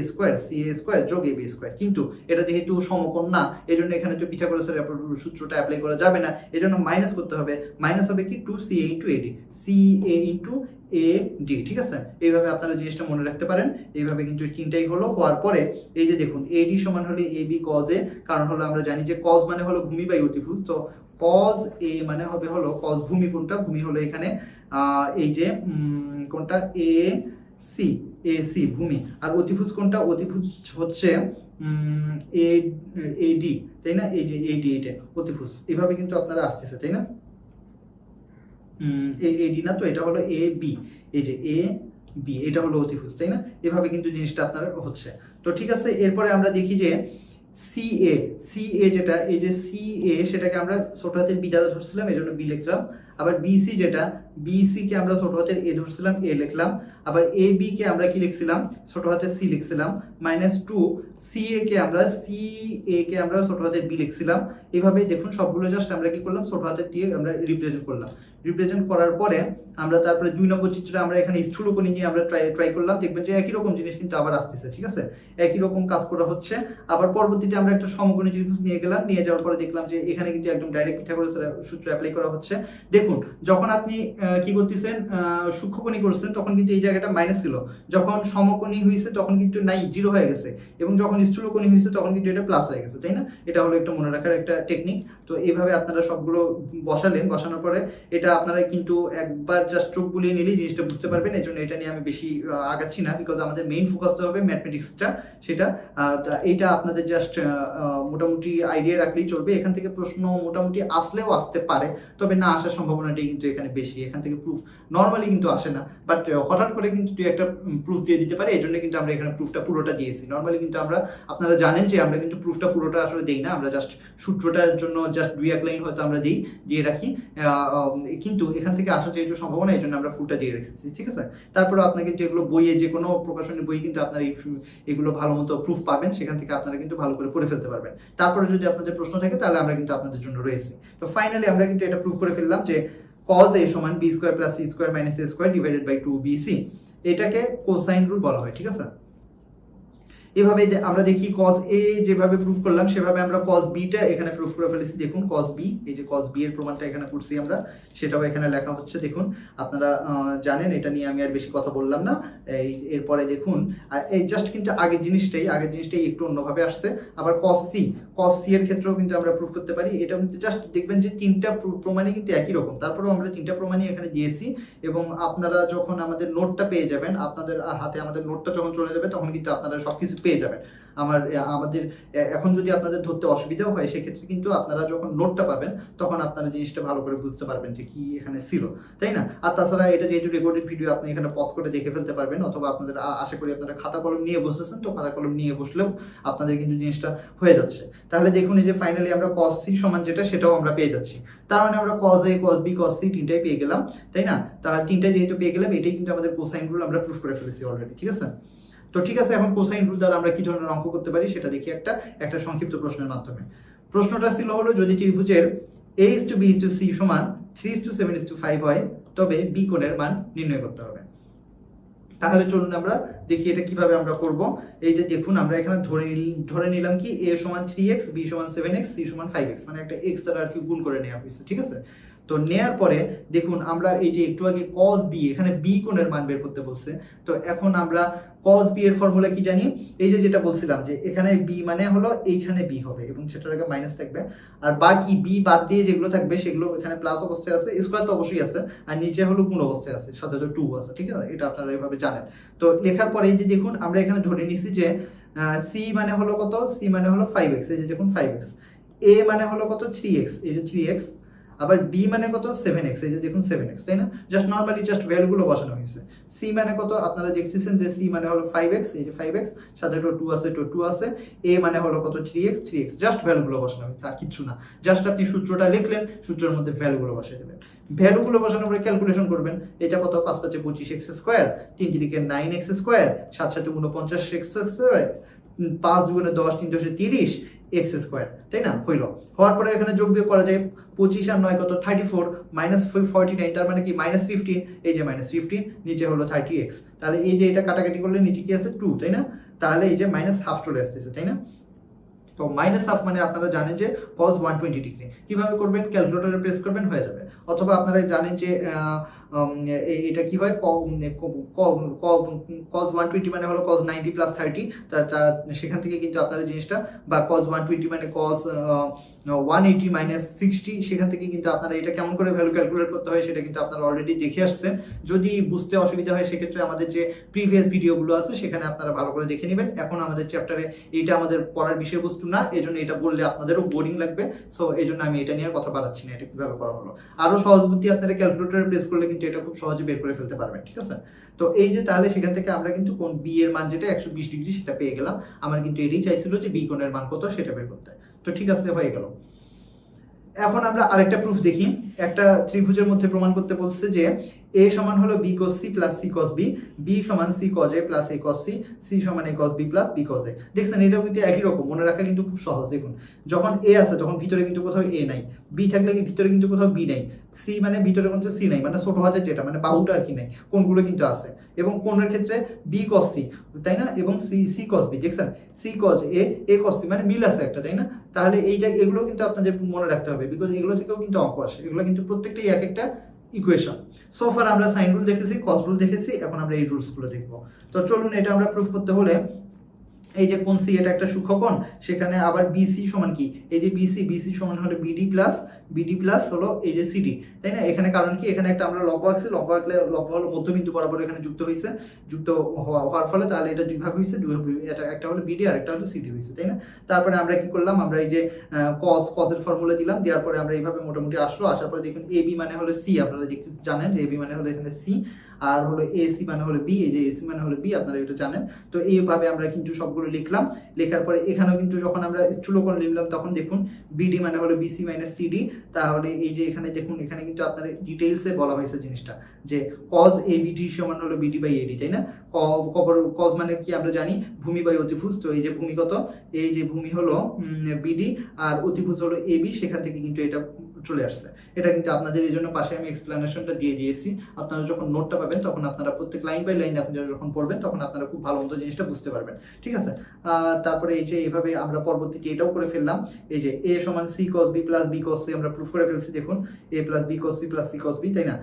স্কয়ার যোগ এবি স্কয়ার, কিন্তু এটা যেহেতু সমকোণ না এজন্য এখানে তো পিথাগোরাসের সূত্রটা অ্যাপ্লাই করা যাবে না, এজন্য মাইনাস করতে হবে। মাইনাস হবে কি 2ca ইনটু এডি, ca ইনটু AD, ঠিক আছে। এইভাবে আপনারা জিনিসটা মনে রাখতে পারেন। এইভাবে কিন্তু তিনটাই হলো। হওয়ার পরে এই যে দেখুন AD সমান হলে AB cos A, কারণ হলো আমরা জানি যে cos মানে হলো ভূমি বাই অতিভুজ, তো cos A মানে হবে হলো cos ভূমি, কোনটা ভূমি হলো এখানে এই যে কোনটা AC ভূমি, আর অতিভুজ কোনটা, অতিভুজ হচ্ছে AD, তাই না? এই যে AD এটা অতিভুজ, এভাবে কিন্তু আপনারা আসতেছে, তাই না? এডি না, তো এটা হলো এ বি, এই যে এ বি এটা হলো অতিভুজ, তাই না? এভাবে কিন্তু জিনিসটা আপনার হচ্ছে। তো ঠিক আছে, এরপরে আমরা দেখি যে সিএ যেটা, এই যে সিএ সেটাকে আমরা ছোট হাতের বি দ্বারা ধরছিলাম, এই জন্য বি লিখলাম। আবার বিসি যেটা, বিসি কে আমরা ছোট হাতের এ ধরছিলাম, এ লিখলাম। আবার এ বি কে আমরা কি লিখছিলাম, ছোট হাতের সি লিখছিলাম। -2 সিএ কে আমরা ছোট হাতের বি লিখছিলাম। এভাবে দেখুন সবগুলো জাস্ট আমরা কি করলাম, ছোট হাতের দিয়ে আমরা রিপ্রেজেন্ট করলাম। রিপ্রেজেন্ট করার পরে আমরা তারপরে 2 নম্বর চিত্রে আমরা এখানে স্থূলকোণী নিয়ে আমরা ট্রাই করলাম। দেখবেন যে একই রকম জিনিস কিন্তু আবার আসতেছে, ঠিক আছে, একই রকম কাজ করা হচ্ছে। আবার পরবর্তীতে আমরা একটা সমকোণী ত্রিভুজ নিয়ে গেলাম, নিয়ে যাওয়ার পরে দেখলাম যে এখানে কিন্তু একদম ডাইরেক্ট পিথাগোরাসের সূত্র অ্যাপ্লাই করা হচ্ছে। দেখুন যখন আপনি কি করতেছেন, সূক্ষ্মকোণী করছেন তখন কিন্তু এই জায়গাটা মাইনাস ছিল, যখন সমকোণী হয়েছে তখন কিন্তু নাই, জিরো হয়ে গেছে, এবং যখন স্থূলকোণী হয়েছে তখন কিন্তু এটা প্লাস হয়ে গেছে, তাই না? এটা হলো একটা মনে রাখার একটা টেকনিক। তো এইভাবে আপনারা সবগুলো বসালেন, বসানোর পরে এটা আপনারা কিন্তু একবার জাস্ট চোখ বুলিয়ে নিলেই জিনিসটা বুঝতে পারবেন। এই জন্য এটা নিয়ে আমি বেশি আগাচ্ছি না, বিকজ আমাদের মেইন ফোকাসটা হবে ম্যাথমেটিক্সটা, সেটা এইটা আপনাদের জাস্ট মোটামুটি আইডিয়া রাখলেই চলবে। এখান থেকে প্রশ্ন মোটামুটি আসলেও আসতে পারে, তবে না আসার সম্ভাবনাটাই কিন্তু এখানে বেশি। এখান থেকে প্রুফ নর্মালি কিন্তু আসে না, বাট হঠাৎ করে কিন্তু তুই একটা প্রুফ দিয়ে দিতে পারে, এই জন্য কিন্তু আমরা এখানে প্রুফটা পুরোটা দিয়েছি। নর্মালি কিন্তু আপনারা জানেন যে আমরা কিন্তু প্রুফটা পুরোটা আসলে দেই না, আমরা জাস্ট সূত্রটার জন্য জাস্ট 2-1 লাইন হয়তো আমরা দিয়ে রাখি, কিন্তু এখান থেকে আসার যেহেতু সম্ভাবনা এই জন্য আমরা ফুলটা দিয়ে রেখেছি, ঠিক আছে। তারপরে আপনার কিন্তু এগুলো বইয়ে, যে কোনো প্রকাশনের বই কিন্তু আপনারা এগুলো ভালো মতো প্রুফ পাবেন, সেখান থেকে আপনারা কিন্তু ভালো করে পড়ে ফেলতে পারবেন। তারপরে যদি আপনাদের প্রশ্ন থাকে তাহলে আমরা কিন্তু আপনাদের জন্য রয়েছি। তো ফাইনালি আমরা কিন্তু এটা প্রুফ করে ফেললাম যে cos A সমান b square plus c square minus a square divided by 2bc, এটাকে কোসাইন রুল বলা হয়, ঠিক আছে। এভাবে আমরা দেখি cos a যেভাবে প্রুফ করলাম সেভাবে আমরা cos b টা এখানে প্রুফ করে ফেলেছি। দেখুন cos b, এই যে cos b এর প্রমাণটা এখানে করছি আমরা, সেটাও এখানে লেখা হচ্ছে। দেখুন আপনারা জানেন, এটা নিয়ে আমি আর বেশি কথা বললাম না। এরপরে দেখুন এই জাস্ট কিন্তু আগের জিনিসটাই একটু অন্যভাবে আসছে। আবার cos c এর ক্ষেত্রেও কিন্তু আমরা প্রুফ করতে পারি। এটা কিন্তু জাস্ট দেখবেন যে তিনটা প্রমাণই কিন্তু একই রকম, তারপরেও আমরা তিনটা প্রমাণই এখানে দিয়েছি। এবং আপনারা যখন আমাদের নোটটা পেয়ে যাবেন, আপনাদের হাতে আমাদের নোটটা যখন চলে যাবে তখন কিন্তু আপনারা সবকিছু পেয়ে যাবেন। আমাদের এখন যদি আপনাদের ধরতে অসুবিধাও হয় সেক্ষেত্রে কিন্তু আপনারা যখন নোটটা পাবেন তখন আপনারা জিনিসটা ভালো করে বুঝতে পারবেন যে কি এখানে ছিল, তাই না? আর তাছাড়া এটা যেহেতু রেকর্ডেড ভিডিও, আপনি এখানে পজ করে দেখে ফেলতে পারবেন, অথবা আপনাদের আশা করি আপনারা খাতা কলম নিয়ে বসেছেন, তো খাতা কলম নিয়ে বসলেও আপনাদের কিন্তু জিনিসটা হয়ে যাচ্ছে। তাহলে দেখুন এই যে ফাইনালি আমরা cos c সমান যেটা সেটাও আমরা পেয়ে যাচ্ছি। তার মানে আমরা cos a, cos b, cos c তিনটাই পেয়ে গেলাম, তাই না? তার তিনটা যেহেতু পেয়ে গেলাম, এটাই কিন্তু আমাদের কোসাইন রুল আমরা প্রুফ করে ফেলেছি অলরেডি, ঠিক আছে? তো ঠিক আছে, এখন কোসাইন রুল দ্বারা আমরা কি ধরনের অঙ্ক করতে পারি সেটা দেখি একটা সংক্ষিপ্ত প্রশ্নের মাধ্যমে। প্রশ্নটা ছিল হলো, যদি ত্রিভুজের a:b:c সমান 3:7:5 হয় তবে b কোণের মান নির্ণয় করতে হবে। তাহলে চলুন আমরা দেখি এটা কিভাবে আমরা করব। এই যে দেখুন আমরা এখানে ধরে নিলাম কি a সমান 3x, b সমান 7x, c সমান 5x, মানে একটা x দ্বারা আর কি গুণ করে নেওয়া হয়েছে, ঠিক আছে? তো নেয়ার পরে দেখুন আমরা এই যে একটু আগে cos b, এখানে b কোণের মান বের করতে বলছে। তো এখন আমরা cos b এর ফর্মুলা কি জানি? এই যে যেটা বলছিলাম যে এখানে b মানে হলো এইখানে b হবে এবং সেটার আগে মাইনাস থাকবে, আর বাকি b বাদ দিয়ে যেগুলো থাকবে সেগুলো এখানে প্লাস অবস্থায় আছে, স্কয়ার তো অবশ্যই আছে, আর নিচে হলো গুণ অবস্থায় আছে, সাথে 2 আছে, ঠিক আছে? এটা আপনারা এইভাবে জানেন। তো লেখার পরে এই যে দেখুন আমরা এখানে ধরে নিছি যে c মানে হলো কত? c মানে হলো 5x, এই যে দেখুন 5x, a মানে হলো কত? 3x, এই যে 3x, আবার b মানে কত? 7x, এই যে দেখুন 7x, তাই না? জাস্ট নরমালি জাস্ট ভ্যালুগুলো বসানো হয়েছে। c মানে কত? আপনারা দেখছেন যে c মানে হলো 5x, এই যে 5x, সাথে 2 আছে, 2 আছে, a মানে হলো কত? 3x, জাস্ট ভ্যালুগুলো বসানো হয়েছে, আর কিছু না। জাস্ট আপনি সূত্রটা লিখলেন, সূত্রের মধ্যে ভ্যালুগুলো বসাই দেবেন। ভ্যালুগুলো বসানোর পরে ক্যালকুলেশন করবেন। এটা কত? 5 5 25x square, 3 3 9x square, 7 7 49x square, 5 2 10, 3 10 30 x square, তাই না? হইলো। হওয়ার পরে এখানে যোগ বিয়োগ করা যায়, 25 আর 9 কত? 34, মাইনাস 49, তার মানে কি মাইনাস 15, এই যে মাইনাস 15, নিচে হলো 30x। তাহলে এই যে এটা কাটাকাটি করলে নিচে কি আছে? 2, তাই না? তাহলে এই যে মাইনাস হাফ চলে আসতেছে, তাই না? তো মাইনাস হাফ মানে আপনারা জানেন যে cos 120 ডিগ্রি। কিভাবে করবেন? ক্যালকুলেটরে প্রেস করবেন, হয়ে যাবে। অথবা আপনারা জানেন যে এটা কি হয়, cos 120 মানে হলো cos 90 প্লাস 30, সেখান থেকে কিন্তু আপনারা জিনিসটা, বা cos 120 মানে cos 180 মাইনাস 60, সেখান থেকে কিন্তু আপনারা এটা কেমন করে ভ্যালু ক্যালকুলেট করতে হয় সেটা কিন্তু আপনারা অলরেডি দেখে আসছেন। যদি বুঝতে অসুবিধা হয় সেক্ষেত্রে আমাদের যে প্রিভিয়াস ভিডিওগুলো আছে সেখানে আপনারা ভালো করে দেখে নেবেন। এখন আমাদের চ্যাপ্টারে এটা আমাদের পড়ার বিষয়বস্তু না, এজন্য এটা বললে আপনাদেরও বোরিং লাগবে, সো এজন্য আমি এটা নিয়ে কথা বাড়াচ্ছি না, এটা কিভাবে করা হলো। আরো সহজ বুদ্ধি, আপনারা ক্যালকুলেটরে প্রেস করলে কিন্তু এটা খুব সহজে বের করে ফেলতে পারবেন, ঠিক আছে? তো এই যে তাহলে সেখান থেকে আমরা কিন্তু কোন বি এর মান যেটা 120 ডিগ্রি সেটা পেয়ে গেলাম। আমার কিন্তু এটাই চাইছিল যে বি কোণের মান কত সেটা বের করতে। তো ঠিক আছে, হয়ে গেল। এখন আমরা আরেকটা প্রুফ দেখি। একটা ত্রিভুজের মধ্যে প্রমাণ করতে বলছে যে a সমান হলো b cos c plus c cos b, b সমান c cos a plus a cos c, c সমান a cos b plus b cos a। দেখছেন এটাও কিন্তু একই রকম, মনে রাখা কিন্তু খুব সহজ। দেখুন যখন a আছে তখন ভিতরে কিন্তু কোথাও a নাই, b থাকলে ভিতরে কিন্তু কোথাও b নাই, c মানে ভিতরে কিন্তু c নাই, মানে ছোট হাতের যেটা মানে বাহুটা আর কি নাই, কোণগুলো কিন্তু আছে। এবং কোণের ক্ষেত্রে b cos c, তাই না? এবং c cos b, দেখছেন c cos a cos c, মানে মিল আছে একটা, তাই না? তাহলে এগুলো কিন্তু আপনাদের মনে রাখতে হবে, বিকজ এগুলো থেকেও কিন্তু অঙ্ক আসে। এগুলো কিন্তু প্রত্যেকটাই এক একটা ইকুয়েশন। সো ফার আমরা সাইন রুল দেখেছি, কস রুল দেখেছি, এখন আমরা এই রুলস গুলো দেখবো। তো চলুন, এটা আমরা প্রুফ করতে হলে এই যে কোণ সি এটা একটা সূক্ষ্মকোণ, সেখানে আবার বিসি সমান কি? এই যে বিসি সমান হলো বিডি প্লাস হলো এই যে সিডি, তাই না? এখানে কারণ কি, এখানে একটা আমরা লম্ব আঁকছি, লম্ব আঁকলে লম্ব হলো মধ্যবিন্দু বরাবর এখানে যুক্ত হয়েছে, যুক্ত হওয়ার ফলে তাহলে এটা দুই ভাগ হয়েছে, এটা একটা হলো বিডি আর একটা হলো সিডি হয়েছে, তাই না? তারপরে আমরা কি করলাম, আমরা এই যে কস এর ফর্মুলা দিলাম, দেওয়ার পরে আমরা এইভাবে মোটামুটি আসলো। আসার পরে দেখুন এবি মানে হলো সি, আপনারা দেখতে জানেন এবি মানে হলো এখানে সি, আর হলো এসি মানে হলো বি, এই যে এসি মানে হলো বি, আপনারা এটা জানেন। তো এইভাবে আমরা কিন্তু সবগুলো লিখলাম। লেখার পরে এখানেও কিন্তু যখন আমরা স্থূলকোণ লিখলাম তখন দেখুন বিডি মানে হলো বিসি মাইনাস সিডি। তাহলে এই যে এখানে দেখুন, এখানে কিন্তু আপনার ডিটেইলসে বলা হয়েছে জিনিসটা যে cos ABD সমান হলো BD বাই AD, তাই না? cos মানে কি আমরা জানি, ভূমি বাই অতিভুজ। তো এই যে ভূমি কত, এই যে ভূমি হলো BD আর অতিভুজ হলো AB, সেখান থেকে কিন্তু এটা চলে আসছে। এটা কিন্তু আপনাদের এই জন্য পাশে আমি এক্সপ্লেনেশনটা দিয়ে দিয়েছি। আপনারা যখন নোটটা পাবেন তখন আপনারা প্রত্যেক লাইন বাই লাইন আপনারা যখন পড়বেন তখন আপনারা খুব ভালো মতো জিনিসটা বুঝতে পারবেন, ঠিক আছে। তারপরে এই যে এইভাবে আমরা পরবর্তীতে এটাও করে ফেললাম, এই যে a সমান c cos b plus b cos c আমরা প্রুফ করে ফেলছি। দেখুন a plus b cos c plus c cos b, তাই না?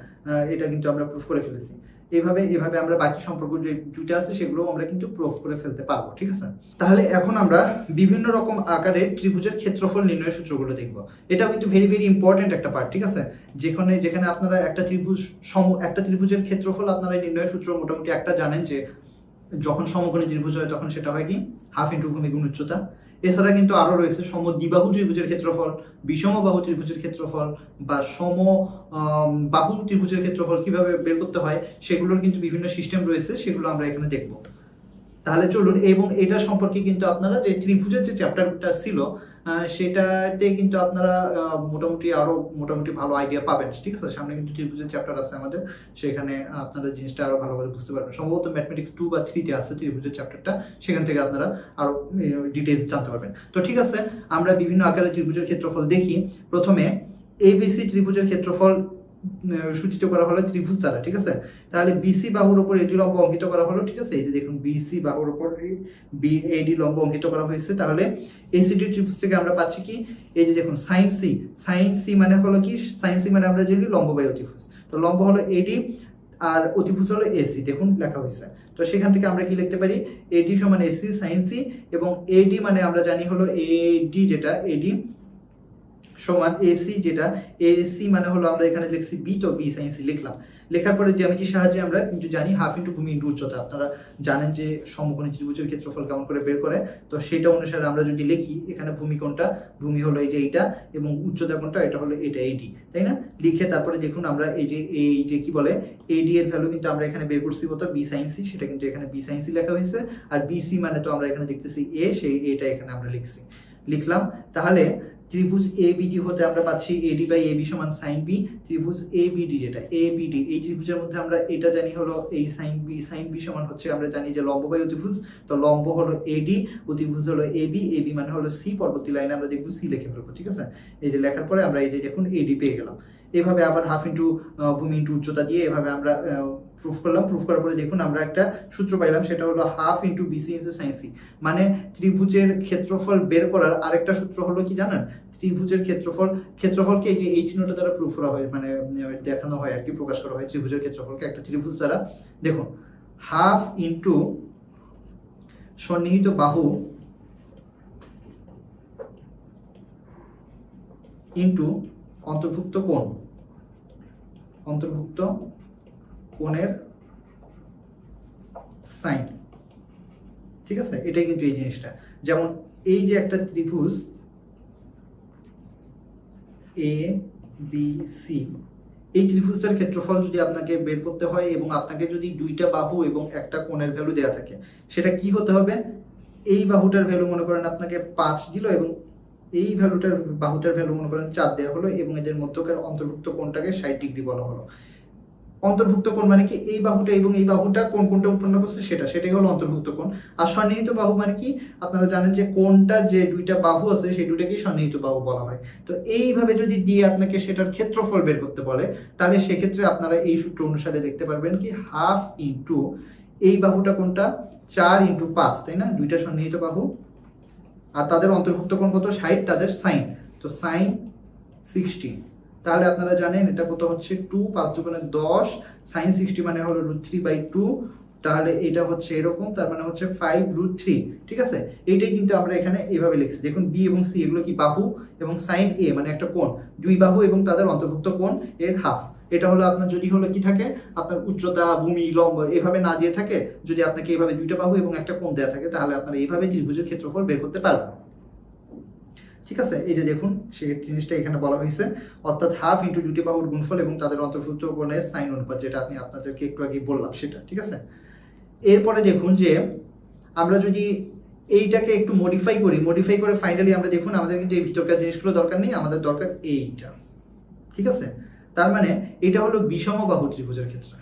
এটা কিন্তু আমরা প্রুফ করে ফেলেছি। এভাবে আমরা বাকি সম্পর্ক যে দুইটা আছে সেগুলো আমরা কিন্তু প্রুফ করে ফেলতে পারবো, ঠিক আছে। তাহলে এখন আমরা বিভিন্ন রকম আকারের ত্রিভুজের ক্ষেত্রফল নির্ণয়ের সূত্রগুলো দেখব। এটাও কিন্তু ভেরি ভেরি ইম্পর্টেন্ট একটা পার্ট, ঠিক আছে। যেখানে আপনারা একটা ত্রিভুজের ক্ষেত্রফল আপনারা নির্ণয়ের সূত্র মোটামুটি একটা জানেন যে যখন সমকোণী ত্রিভুজ হয় তখন সেটা হয় কি হাফ ইন্টু ভূমি গুণ উচ্চতা। এছাড়া কিন্তু আরো রয়েছে সমদ্বিবাহু ত্রিভুজের ক্ষেত্রফল, বিষমবাহু ত্রিভুজের ক্ষেত্রফল বা বাহু ত্রিভুজের ক্ষেত্রফল কিভাবে বের করতে হয় সেগুলোর কিন্তু বিভিন্ন সিস্টেম রয়েছে, সেগুলো আমরা এখানে দেখব। তাহলে চলুন, এবং এটা সম্পর্কে কিন্তু আপনারা যে ত্রিভুজের যে চ্যাপ্টারটা ছিল সেটাতে কিন্তু আপনারা মোটামুটি ভালো আইডিয়া পাবেন, ঠিক আছে। সামনে কিন্তু ত্রিভুজের চ্যাপ্টার আছে আমাদের, সেখানে আপনারা জিনিসটা আরো ভালোভাবে বুঝতে পারবেন। সম্ভবত ম্যাথমেটিক্স 2 বা 3 তে আছে ত্রিভুজের চ্যাপ্টারটা, সেখান থেকে আপনারা আরো ডিটেইলস জানতে পারবেন। তো ঠিক আছে, আমরা বিভিন্ন আকারের ত্রিভুজের ক্ষেত্রফল দেখি। প্রথমে এবিসি ত্রিভুজের ক্ষেত্রফল সূচিত করা হলো ত্রিভুজ দ্বারা, ঠিক আছে। তাহলে বিসি বাহুর উপর এডি লম্ব অঙ্কিত করা হলো, ঠিক আছে। এই যে দেখুন বিসি বাহুর উপর এডি লম্ব অঙ্কিত করা হয়েছে। তাহলে এসিডি ত্রিভুজ থেকে আমরা পাচ্ছি কি, এই যে দেখুন সাইন সি মানে হলো কি, সাইন সি মানে আমরা জানি লম্ব বাই অতিভুজ। তো লম্ব হলো এডি আর অতিভুজ হলো এসি, দেখুন লেখা হয়েছে। তো সেখান থেকে আমরা কি লিখতে পারি, এডি সমান এসি সাইন সি, এবং এডি মানে আমরা জানি হলো এডি, যেটা এডি সমান এসি, যেটা এসি মানে হলো আমরা এখানে লিখছি বি, তো বি সাইন সি লিখলাম। লেখার পরে জ্যামিতির সাহায্যে আমরা কিন্তু জানি হাফ ইন্টু ভূমি ইন্টু উচ্চতা। আপনারা জানেন যে সমকোণী ত্রিভুজের ক্ষেত্রফল কেমন করে বের করে, তো সেটা অনুসারে আমরা যদি লিখি, এখানে ভূমি কোণটা, ভূমি হলো এই যে এইটা, এবং উচ্চতা কোণটা এটা হলো এটা এডি, তাই না। লিখে তারপরে দেখুন আমরা এই যে কি বলে এডি এর ভ্যালু কিন্তু আমরা এখানে বের করছি কত, বি সাইন সি, সেটা কিন্তু এখানে বি সাইন সি লেখা হয়েছে। আর বিসি মানে তো আমরা এখানে দেখতেছি এ, সেই এটা এখানে আমরা লিখলাম। তাহলে ত্রিভুজ এবিডি হতে আমরা পাচ্ছি এডি বাই এবি সমান সাইন বি। ত্রিভুজ এবিডি, যেটা এবিডি, এই ত্রিভুজের মধ্যে আমরা এটা জানি হলো এই সাইন বি সমান হচ্ছে আমরা জানি যে লম্ব বাই অতিভুজ। তো লম্ব হলো এডি, অতিভুজ হলো এবি, এবি মানে হলো সি। পরবর্তী লাইনে আমরা দেখব সি লিখে ফেলবো, ঠিক আছে। এই যে লেখার পরে আমরা এই যে দেখুন এডি পেয়ে গেলাম। এভাবে আবার হাফ ইন্টু ভূমি ইন্টু উচ্চতা দিয়ে এভাবে আমরা প্রুফ করলাম। প্রুফ করার পরে দেখুন আমরা একটা সূত্র পাইলাম, সেটা হলো half into BC into sine C. মানে ত্রিভুজের ক্ষেত্রফল বের করার আরেকটা সূত্র হলো কি জানেন, ত্রিভুজের ক্ষেত্রফলকে এই যে এই চিহ্নটা দ্বারা প্রুফ করা হয়, মানে দেখানো হয় আর কি, প্রকাশ করা হয় ত্রিভুজের ক্ষেত্রফলকে একটা ত্রিভুজ দ্বারা। দেখুন হাফ ইন্টু সন্নিহিত বাহু ইন্টু অন্তর্ভুক্ত কোণের সাইন, ঠিক আছে। এটাই কিন্তু এই জিনিসটা, যেমন এই যে একটা ত্রিভুজ এ বি সি, এই ত্রিভুজটার ক্ষেত্রফল যদি আপনাকে বের করতে হয় এবং আপনাকে যদি দুইটা বাহু এবং একটা কোণের ভ্যালু দেওয়া থাকে, সেটা কি হতে হবে, এই বাহুটার ভ্যালু মনে করেন আপনাকে 5 দিল, এবং এই বাহুটার ভ্যালু মনে করেন 4 দেওয়া হলো, এবং এদের মধ্যকার অন্তর্ভুক্ত কোণটাকে 60 ডিগ্রি বলা হলো। অন্তর্ভুক্ত কোণ মানে কি, এই বাহুটা এবং এই বাহুটা কোণটা উৎপন্ন করছে সেটাই হলো অন্তর্ভুক্ত কোণ। আর সন্নিহিত বাহু মানে কি, আপনারা জানেন যে কোণটার যে দুইটা বাহু আছে সেই দুইটাকেই সন্নিহিত বাহু বলা হয়। তো এইভাবে যদি দিয়ে আপনাকে সেটার ক্ষেত্রফল বের করতে বলে, তাহলে সেক্ষেত্রে আপনারা এই সূত্র অনুসারে দেখতে পারবেন কি, হাফ ইন্টু এই বাহুটা কোনটা 4 ইন্টু 5, তাই না, দুইটা সন্নিহিত বাহু, আর তাদের অন্তর্ভুক্ত কোণ কত 60, তাদের সাইন, তো সাইন 60। তাহলে আপনারা জানেন এটা কত হচ্ছে 2, 5 দুগুণে 10, সাইন 60 মানে হলো √3/2। তাহলে এটা হচ্ছে এরকম, তার মানে হচ্ছে 5√3, ঠিক আছে। এইটাই কিন্তু আমরা এখানে এইভাবে লিখছি। দেখুন বি এবং সি এগুলো কি বাহু, এবং সাইন এ মানে একটা কোণ, দুই বাহু এবং তাদের অন্তর্ভুক্ত কোণ এর হাফ। এটা হলো আপনার যদি হলো কি থাকে, আপনার উচ্চতা, ভূমি, লম্ব এভাবে না দিয়ে থাকে, যদি আপনাকে এইভাবে দুইটা বাহু এবং একটা কোণ দেওয়া থাকে, তাহলে আপনারা এইভাবে ত্রিভুজের ক্ষেত্রফল বের করতে পারবেন, ঠিক আছে। এই যে দেখুন সেই জিনিসটা এখানে বলা হয়েছে, অর্থাৎ হাফ ইন্টু দুটি বাহুর গুণফল এবং তাদের অন্তর্ভুক্ত কোণের সাইন অনুপাত, যেটা আমি আপনাদেরকে একটু আগে বললাম সেটা, ঠিক আছে। এরপরে দেখুন যে আমরা যদি এইটাকে একটু মডিফাই করে ফাইনালি আমরা দেখুন আমাদের কিন্তু এই ভিতরকার জিনিসগুলো দরকার নেই, আমাদের দরকার এইটা, ঠিক আছে। তার মানে এটা হলো বিষমবাহু ত্রিভুজের ক্ষেত্রে।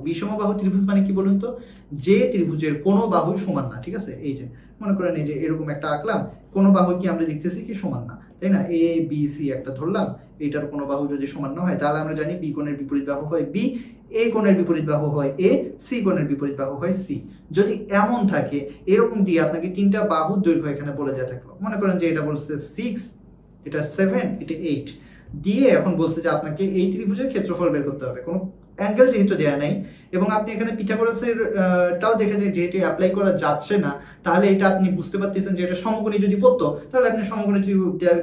বিষমবাহু ত্রিভুজ মানে কি বলুন তো, যে ত্রিভুজের কোনো বাহু সমান না, ঠিক আছে। এই যে মনে করেন এই যে এরকম একটা আঁকলাম, কোনো বাহু কি আমরা দেখতেছি কি সমান না, তাই না? এ বি সি একটা ধরলাম, এইটার কোনো বাহু যদি সমান না হয় তাহলে আমরা জানি বি কোণের বিপরীত বাহু হয় বি, এ কোণের বিপরীত বাহু হয় এ, সি কোণের বিপরীত বাহু হয় সি। যদি এমন থাকে, এরকম দিয়ে আপনাকে তিনটা বাহুর দৈর্ঘ্য এখানে বলে দেওয়া থাকলো, মনে করেন যে এটা বলছে 6, এটা 7, এটা 8 দিয়ে এখন বলছে যে আপনাকে এই ত্রিভুজের ক্ষেত্রফল বের করতে হবে। কোনো অ্যাঙ্গেল যেহেতু দেয়া নাই এবং আপনি এখানে পিথাগোরাসের টাও দেখে যেহেতু অ্যাপ্লাই করা যাচ্ছে না, তাহলে এটা আপনি বুঝতে পারতেছেন যে এটা সমকোণী যদি পড়তো তাহলে আপনি সমকোণী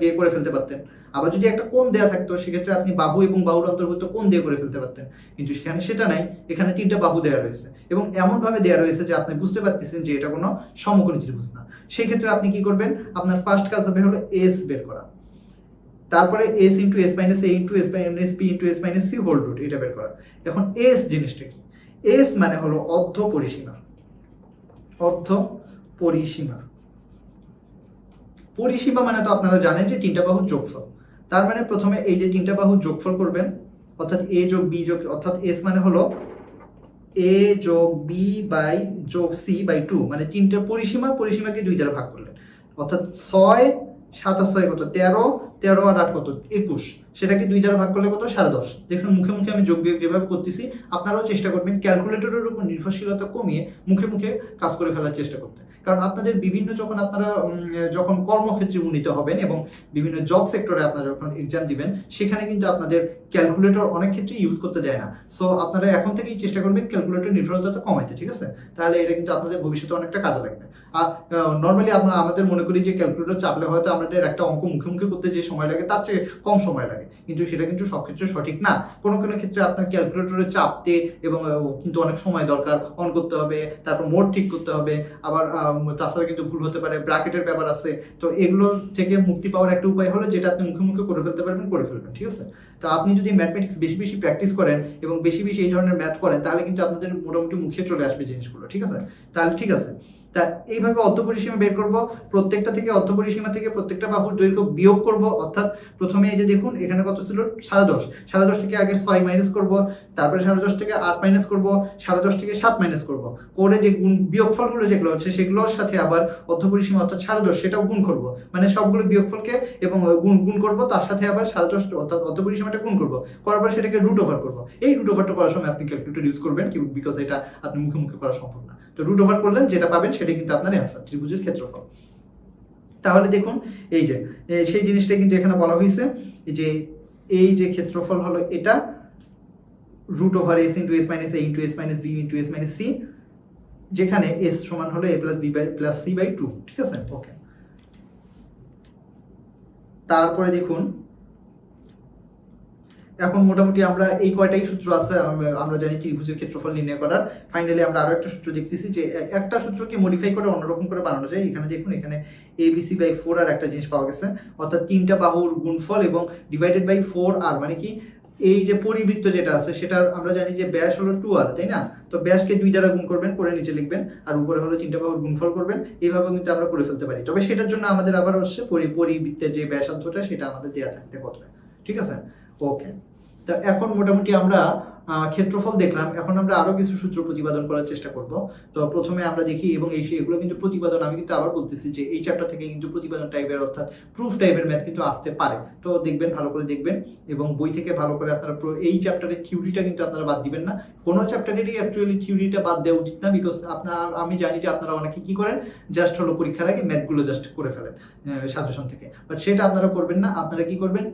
দিয়ে করে ফেলতে পারতেন। আবার যদি একটা কোণ দেয়া থাকতো সেক্ষেত্রে আপনি বাহু এবং বাহুর অন্তর্ভুক্ত কোণ দিয়ে করে ফেলতে পারতেন, কিন্তু সেখানে সেটা নাই, এখানে তিনটা বাহু দেওয়া রয়েছে এবং এমন ভাবে দেওয়া রয়েছে যে আপনি বুঝতে পারতেছেন যে এটা কোনো সমকোণী ত্রিভুজ না। সেই ক্ষেত্রে আপনি কি করবেন, আপনার ফার্স্ট কাজ হবে হলো এস বের করা, তারপরে S into S minus A into S minus B into S minus C whole root, এটা বের করা। এখন এস জিনিসটা কি? এস মানে হলো অর্ধ পরিসীমা। অর্ধ পরিসীমা, পরিসীমা মানে তো আপনারা জানেন যে তিনটা বাহুর যোগফল। তার মানে প্রথমে এই যে তিনটা বাহুর যোগফল করবেন, অর্থাৎ এ যোগ বি যোগ, অর্থাৎ এস মানে হলো এ যোগ বি বাই যোগ সি বাই 2, মানে তিনটা পরিসীমা, পরিসীমাকে 2 দ্বারা ভাগ করলেন, অর্থাৎ 6 7 আর 6 কত 13, 13 আর 8 কত 21, সেটাকে 2 দ্বারা ভাগ করলে কত 10.5। দেখছেন মুখে মুখে আমি যোগ বিয়োগ যেভাবে করতেছি, আপনারাও চেষ্টা করবেন ক্যালকুলেটরের উপর নির্ভরশীলতা কমিয়ে মুখে মুখে কাজ করে ফেলার চেষ্টা করতে। কারণ আপনাদের বিভিন্ন যখন আপনারা যখন কর্মক্ষেত্রে উন্নীত হবেন এবং বিভিন্ন জব সেক্টরে আপনারা যখন এক্সাম দিবেন, সেখানে কিন্তু আপনাদের ক্যালকুলেটর অনেক ক্ষেত্রে ইউজ করতে দেয় না। সো আপনারা এখন থেকেই চেষ্টা করবেন ক্যালকুলেটর নির্ভরতাটা কমাইতে, ঠিক আছে? তাহলে এটা কিন্তু আপনাদের ভবিষ্যতে অনেকটা কাজে লাগবে। আর নর্মালি আমরা আমাদের মনে করি যে ক্যালকুলেটর চাপলে হয়তো আমাদের একটা অঙ্ক মুখে মুখে করতে যে সময় লাগে তার চেয়ে কম সময় লাগে, কিন্তু সেটা কিন্তু সব ক্ষেত্রে সঠিক না। কোনো কোনো ক্ষেত্রে আপনার ক্যালকুলেটরে চাপতে এবং কিন্তু অনেক সময় দরকার, অন করতে হবে, তারপর মোড ঠিক করতে হবে, আবার তাছাড়া কিন্তু ভুল হতে পারে, ব্র্যাকেটের ব্যাপার আছে। তো এগুলো থেকে মুক্তি পাওয়ার একটা উপায় হলো যেটা আপনি মুখে মুখে করে ফেলতে পারবেন, করে ফেলবেন, ঠিক আছে? তো আপনি যদি ম্যাথমেটিক্স বেশি বেশি প্র্যাকটিস করেন এবং বেশি বেশি এই ধরনের ম্যাথ করেন, তাহলে কিন্তু আপনাদের মোটামুটি মুখে চলে আসবে জিনিসগুলো, ঠিক আছে? তাহলে ঠিক আছে, তা এইভাবে অর্ধপরিসীমা বের করব। প্রত্যেকটা থেকে অর্ধপরিসীমা থেকে প্রত্যেকটা বাহুর দৈর্ঘ্য বিয়োগ করব, অর্থাৎ প্রথমে এই যে দেখুন এখানে কত ছিল 10.5, 10.5 থেকে আগে 6 মাইনাস করব, তারপরে 10.5 থেকে 8 মাইনাস করব, 10.5 থেকে 7 মাইনাস করব, করে যে গুণ বিয়োগফলগুলো যেগুলো হচ্ছে সেগুলোর সাথে আবার অর্ধপরিসীমা অর্থাৎ 10.5 সেটাও গুণ করব, মানে সবগুলো বিয়োগফলকে এবং গুণ করব, তার সাথে আবার 10.5 অর্থাৎ অর্ধপরিসীমাটা গুণ করব, করার পর সেটাকে রুট ওভার করব। এই রুট ওভারটা করার সময় আপনি ক্যালকুলেটর ইউজ করবেন, বিকজ এটা আপনি মুখে মুখে করা সম্ভব না। তো রুট ওভার করলেন, যেটা পাবেন সেটাই কিন্তু আপনার অ্যান্সার, ত্রিভুজের ক্ষেত্রফল। তাহলে দেখুন এই যে সেই জিনিসটা কিন্তু এখানে বলা হয়েছে যে এই যে ক্ষেত্রফল হলো এটা root over S into S minus A into S minus B into S minus C, যেখানে এস সমান হলো A plus B by plus C by 2, ঠিক আছে? ওকে, তারপরে দেখুন এখন মোটামুটি আমরা এই কয়টাই সূত্র আছে আমরা জানি ত্রিভুজের ক্ষেত্রফল নির্ণয় করার। ফাইনালি আমরা আরো একটা সূত্র দেখতেছি যে একটা সূত্রকে মডিফাই করে অন্যরকম করে বানানো যায়। এখানে দেখুন এখানে ABC বাই 4 আর একটা জিনিস পাওয়া গেছে, অর্থাৎ তিনটা বাহুর গুণফল এবং ডিভাইডেড বাই 4r, মানে কি এই যে পরিবৃত্ত যেটা আছে সেটা আমরা জানি যে ব্যাস হলো 2r, তাই না? তো ব্যাসকে 2 দ্বারা গুণ করবেন, করে নিচে লিখবেন, আর উপরে হলো তিনটা বাহুর গুণফল করবেন। এইভাবে কিন্তু আমরা করে ফেলতে পারি, তবে সেটার জন্য আমাদের আবার হচ্ছে পরিবৃত্তের যে ব্যাসার্ধটা সেটা আমাদের দেওয়া থাকতে হবে, ঠিক আছে? ওকে, তা এখন মোটামুটি আমরা ক্ষেত্রফল দেখলাম, এখন আমরা আরো কিছু সূত্র প্রতিপাদন করার চেষ্টা করব। তো প্রথমে আমরা দেখি, এবং এগুলো কিন্তু প্রতিপাদন, আমি কিন্তু আবার বলতেছি যে এই চ্যাপ্টার থেকে কিন্তু প্রতিপাদন টাইপের অর্থাৎ প্রুফ টাইপের ম্যাথ কিন্তু আসতে পারে। তো দেখবেন, ভালো করে দেখবেন এবং বই থেকে ভালো করে আপনারা এই চ্যাপ্টারের থিওরিটা কিন্তু আপনারা বাদ দিবেন না। কোনো চ্যাপ্টারেরই অ্যাকচুয়ালি থিওরিটা বাদ দেওয়া উচিত না, বিকজ আমি জানি যে আপনারা অনেকে কি করেন, জাস্ট হলো পরীক্ষার আগে ম্যাথগুলো জাস্ট করে ফেলেন সাজেশন থেকে, বাট সেটা আপনারা করবেন না। আপনারা কি করবেন,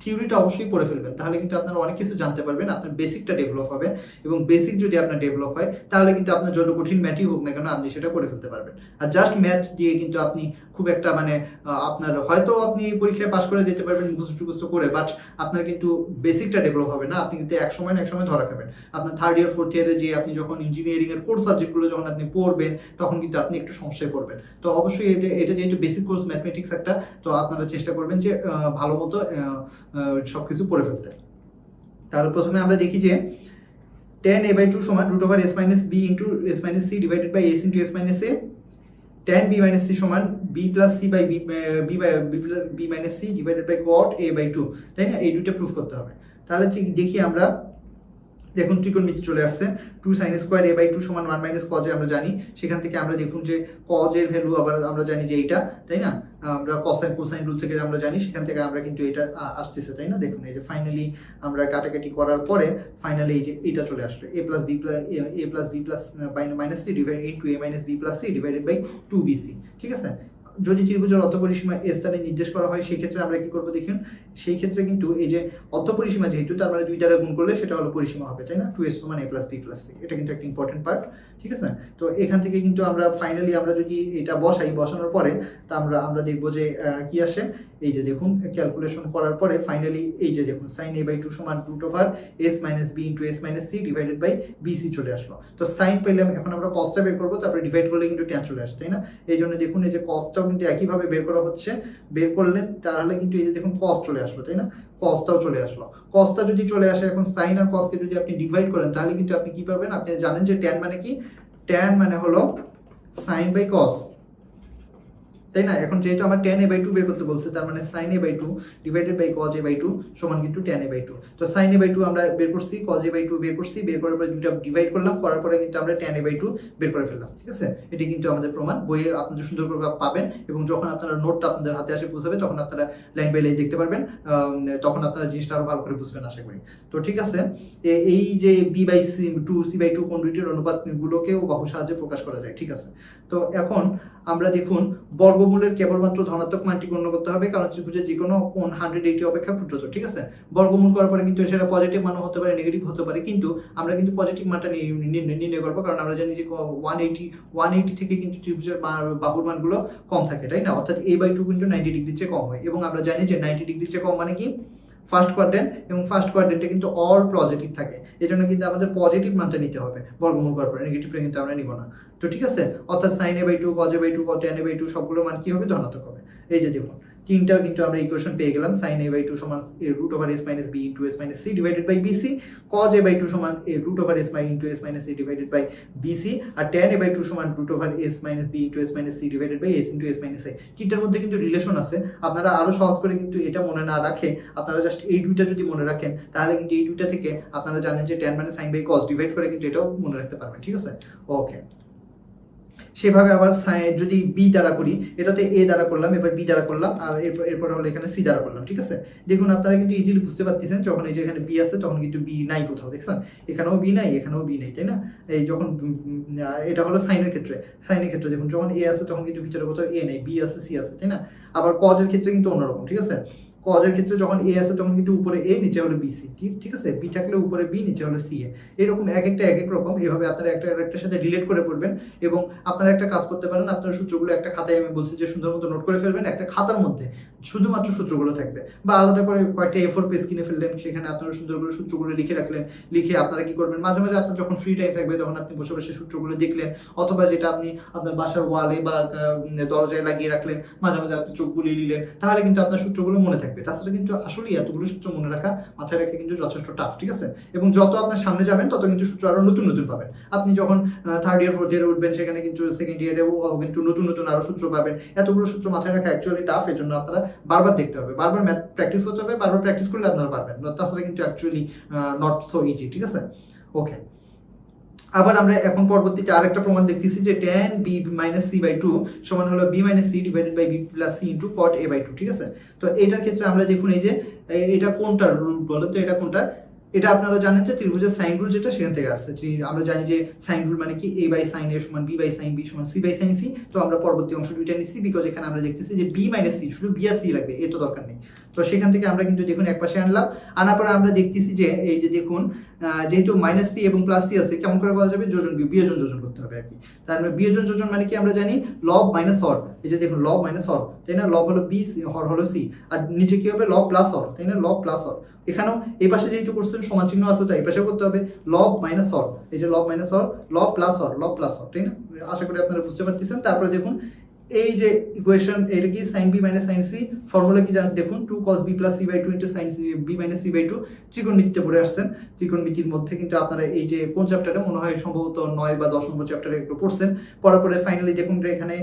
থিওরিটা অবশ্যই পড়ে ফেলবেন, তাহলে কিন্তু আপনারা অনেক কিছু জানতে পারবেন, আপনার বেসিকটা ডেভেলপ হবে, এবং বেসিক যদি আপনার ডেভেলপ হয় তাহলে কিন্তু আপনার যত কঠিন ম্যাথই হোক না কেন আপনি সেটা করে ফেলতে পারবেন। আর জাস্ট ম্যাথ দিয়ে কিন্তু আপনি খুব একটা মানে আপনার হয়তো আপনি পরীক্ষায় পাস করে দিতে পারবেন মুখস্থ করে, বাট আপনার কিন্তু বেসিকটা ডেভেলপ হবে না। আপনি কিন্তু এক সময় না এক সময় ধরা খাবেন। আপনার থার্ড ইয়ার ফোর্থ ইয়ারে যে আপনি যখন ইঞ্জিনিয়ারিং এর কোর্স সাবজেক্টগুলো যখন আপনি পড়বেন তখন কিন্তু আপনি একটু সমস্যায় পড়বেন। তো অবশ্যই এটা যেহেতু বেসিক কোর্স ম্যাথমেটিক্স একটা, তো আপনারা চেষ্টা করবেন যে ভালো মতো সবকিছু পড়ে ফেলতে। তাহলে প্রথমে আমরা দেখি যে tan a by 2 সমান root over s minus b into s minus c divided by s into s minus a, tan b minus c সমান b plus c by b minus c divided by cot a by 2, তাই না? এই দুটো proof করতে হবে। তাহলে দেখি আমরা দেখুন ত্রিকোণমিতি চলে আসছে, 2 sin স্কয়ার a বাই 2 সমান 1 মাইনাস কজ এ আমরা জানি। সেখান থেকে আমরা দেখুন যে কজ এর ভ্যালু আবার আমরা জানি যে এইটা, তাই না? আমরা কোসাইন কোসাইন রুল থেকে আমরা জানি, সেখান থেকে আমরা কিন্তু এটা আসতেছে, তাই না? দেখুন এই যে ফাইনালি আমরা কাটাকাটি করার পরে ফাইনালি এই যে এটা চলে আসলো, a plus b plus minus c divide into a minus b plus c divided by 2bc। ঠিক আছে? যদি ত্রিভুজের অর্ধপরিসীমা এ স্থানে নির্দেশ করা হয়, সেই ক্ষেত্রে আমরা কি করব দেখুন, সেই ক্ষেত্রে কিন্তু এই যে অর্ধপরিসীমা যেহেতু, তার মানে 2 দ্বারা গুণ করলে সেটা হলো পরিসীমা হবে, তাই না? 2s সমান a plus b plus c, এটা কিন্তু একটা ইম্পর্টেন্ট পার্ট। ঠিক আছে? তো এখান থেকে কিন্তু আমরা ফাইনালি আমরা যদি এটা বসানোর পরে তা আমরা দেখব যে কি আসে। এই যে দেখুন ক্যালকুলেশন করার পরে ফাইনালি এই যে দেখুন sin a বাই 2 সমান √s minus b into s minus c divided by bc চলে আসলো। তো sin পেলাম, এখন আমরা cosটা বের করব, তারপরে ডিভাইড করলে কিন্তু tan চলে আসে, তাই না? এই জন্য দেখুন এই যে cosটাও কিন্তু একইভাবে বের করা হচ্ছে, বের করলে তাহলে কিন্তু এই যে দেখুন cos চলে আসলো, তাই না? cosটাও চলে আসলো। cosটা যদি চলে আসে, এখন sin আর cos কে যদি আপনি ডিভাইড করেন তাহলে কিন্তু আপনি কি পাবেন? আপনি জানেন যে tan মানে কি? tan মানে হলো sin বাই cos, তাই না? এখন যেহেতু আমার tan a বাই 2 বের করতে বলছে, তার মানে sin a by 2 divided by cos a by 2 সমান কিন্তু tan a বাই 2। তো sin a বাই 2 আমরা বের করছি, cos a বাই 2 বের করছি, বের করার পরে দুটো ডিভাইড করলাম, করার পরে কিন্তু আমরা tan a বাই 2 বের করে ফেললাম। ঠিক আছে? এটি কিন্তু আমাদের প্রমাণ, বইয়ে আপনাদের সুন্দর করে পাবেন, এবং যখন আপনারা নোটটা আপনাদের হাতে আসে বুঝাবে তখন আপনারা লাইন বাই লাইন দেখতে পারবেন, তখন আপনারা জিনিসটা আরো ভালো করে বুঝবেন আশা করি। তো ঠিক আছে, এই যে b by c 2 c by 2 কোণ দুইটির অনুপাতগুলোকেও বাহু সাহায্যে প্রকাশ করা যায়। ঠিক আছে? তো এখন আমরা দেখুন বর্গমূলের কেবলমাত্র ধনাত্মক মানটি গণ্য করতে হবে, কারণ ত্রিভুজের যে কোনো কোণ 180 অপেক্ষা ক্ষুদ্রতর। ঠিক আছে? বর্গমূল করার পরে কিন্তু সেটা পজিটিভ মানও হতে পারে, নেগেটিভ হতে পারে, কিন্তু আমরা কিন্তু পজিটিভ মানটা নির্ণয় করবো, কারণ আমরা জানি যে 180 থেকে কিন্তু ত্রিভুজের বাহুর মানগুলো কম থাকে, তাই না? অর্থাৎ a বাই 2 কিন্তু 90 ডিগ্রির চেয়ে কম হয়, এবং আমরা জানি যে 90 ডিগ্রির চেয়ে কম মানে কি? ফার্স্ট কোয়াড্রেন্ট, এবং ফার্স্ট কোয়াড্রেন্টে কিন্তু অল পজিটিভ থাকে, এজন্য কিন্তু আমাদের পজিটিভ মানটা নিতে হবে বর্গমূল করার পরে, নেগেটিভটা কিন্তু আমরা নিব না। তো ঠিক আছে, অর্থাৎ sin a by 2 cos a by 2 tan a by 2 সবগুলো মান কি হবে? ধনাত্মক হবে। এই যে দেখুন তিনটাও কিন্তু আমরা ইকুয়েশন পেয়ে গেলাম, sin a বাই 2 সমান √s minus b into s minus c divided by bc, cos a by 2 সমান √s into s minus c divided by bc, আর tan a বাই 2 সমান √s minus b into s minus c divided by s into s minus a। তিনটার মধ্যে কিন্তু relation আছে, আপনারা আরো সহজ করে কিন্তু এটা মনে না রাখে, আপনারা জাস্ট এই দুইটা যদি মনে রাখেন তাহলে কিন্তু এই দুইটা থেকে আপনারা জানেন যে tan মানে sin বাই cos ডিভাইড করে কিন্তু এটাও মনে রাখতে পারবেন। ঠিক আছে? ওকে, সেভাবে আবার যদি বি দ্বারা করি, এটাতে এ দ্বারা করলাম, এবার বি দ্বারা করলাম, আর এরপর হলো এখানে সি দ্বারা করলাম। ঠিক আছে? দেখুন আপনারা কিন্তু ইজিলি বুঝতে পারতেছেন, যখন এই যে এখানে বি আছে তখন কিন্তু বি নাই কোথাও, দেখছেন? এখানেও বি নাই, এখানেও বি নাই, তাই না? এই যখন এটা হলো সাইনের ক্ষেত্রে দেখুন যখন এ আছে তখন কিন্তু ভিতরে কোথাও এ নেই, বি আছে, সি আছে, তাই না? আবার কজের ক্ষেত্রে কিন্তু অন্যরকম। ঠিক আছে? কজের ক্ষেত্রে যখন এ আছে তখন কিন্তু উপরে এ, নিচে হলো বিসি। ঠিক আছে? বি থাকলে উপরে বি, নিচে হলো সি এ। এরকম এক এক রকম, এভাবে আপনারা একটার সাথে রিলেট করে পড়বেন, এবং আপনারা একটা কাজ করতে পারেন, আপনার সূত্রগুলো একটা খাতায়, আমি বলছি যে সুন্দর মতো নোট করে ফেলবেন, একটা খাতার মধ্যে শুধুমাত্র সূত্রগুলো থাকবে, বা আলাদা করে কয়েকটা A4 পেজ কিনে ফেললেন, সেখানে আপনারা সুন্দর করে সূত্রগুলো লিখে রাখলেন। লিখে আপনারা কি করবেন, মাঝে মাঝে আপনার যখন ফ্রি টাইম থাকবে তখন আপনি বসে বসে সূত্রগুলো দেখলেন, অথবা যেটা আপনি আপনার বাসার ওয়ালে বা দরজায় লাগিয়ে রাখলেন, মাঝে মাঝে আপনি চোখ বুলিয়ে নিলেন, তাহলে কিন্তু আপনার সূত্রগুলো মনে থাকবে। তাছাড়া কিন্তু আসলে এতগুলো সূত্র মনে রাখা, মাথায় রাখা কিন্তু যথেষ্ট টাফ। ঠিক আছে? এবং যত আপনার সামনে যাবেন তত কিন্তু সূত্র আরো নতুন নতুন পাবেন। আপনি যখন থার্ড ইয়ার ফোর্থ ইয়ারে উঠবেন, সেখানে কিন্তু সেকেন্ড ইয়ারেও কিন্তু নতুন নতুন আরো সূত্র পাবেন। এতগুলো সূত্র মাথায় রাখা অ্যাকচুয়ালি টাফ, এর জন্য আপনারা বারবার দেখতে হবে, বারবার ম্যাথ প্র্যাকটিস করতে হবে, বারবার প্র্যাকটিস করলে আপনারা পারবেন, তাছাড়া কিন্তু অ্যাকচুয়ালি নট সো ইজি। ঠিক আছে? ওকে, আবার আমরা এখন পরবর্তীতে আরেকটা প্রমাণ দেখতেছি যে tan b minus c by 2 সমান হলো b minus c divided by b plus c into cot a by 2। ঠিক আছে? তো এটার ক্ষেত্রে আমরা দেখুন এই যে এটা কোনটা রুল বলো তো, এটা কোনটা? এটা আপনারা জানেন যে ত্রিভুজের সাইন রুল যেটা, সেখান থেকে আসছে। আমরা জানি যে সাইন রুল মানে কি a বাই sin a সমান b বাই sin b সমান c বাই sin c। তো আমরা পরবর্তী অংশ দুইটা নিচ্ছি, বিকজ এখানে আমরা দেখতেছি যে b মাইনাস c, শুধু b আর c লাগবে, এ তো দরকার নেই। তো সেখান থেকে আমরা কিন্তু দেখুন একপাশে আনলাম, আনার পরে আমরা দেখতেছি যে এই যে দেখুন যেহেতু মাইনাস সি এবং প্লাস সি আছে, কেমন করে বলা যাবে? বিয়োজন যোজন করতে হবে আর কি। তার মানে বিয়োজন যোজন মানে কি আমরা জানি লব মাইনাস হর, এই যে দেখুন লব মাইনাস হর, তাই না? লব হলো বি, হর হলো সি, আর নিচে কি হবে? লব প্লাস হর, তাই না? লব প্লাস হর। এখানেও এই পাশে যেহেতু কোশ্চেন সমান চিহ্ন আছে, তাই এই পাশে করতে হবে লব মাইনাস হর, এই যে লব মাইনাস হর, লব প্লাস হর, লব প্লাস হর, তাই না? আশা করি আপনারা বুঝতে পারতেছেন। তারপরে দেখুন এই যে ইকুয়েশন, এটা কি sin b minus sin c, formula কি জানেন? দেখুন 2 cos b plus c by 2 into sin b minus c by 2। ত্রিকোণমিতিতে পড়ে আসছেন, ত্রিকোণমিতির মধ্যে কিন্তু আপনারা এই যে কোন চ্যাপ্টারে মনে হয় সম্ভবত 9 বা 10 নম্বর চ্যাপ্টারে একটু পড়ছেন। পড়ার পরে ফাইনালি দেখুন যে এখানে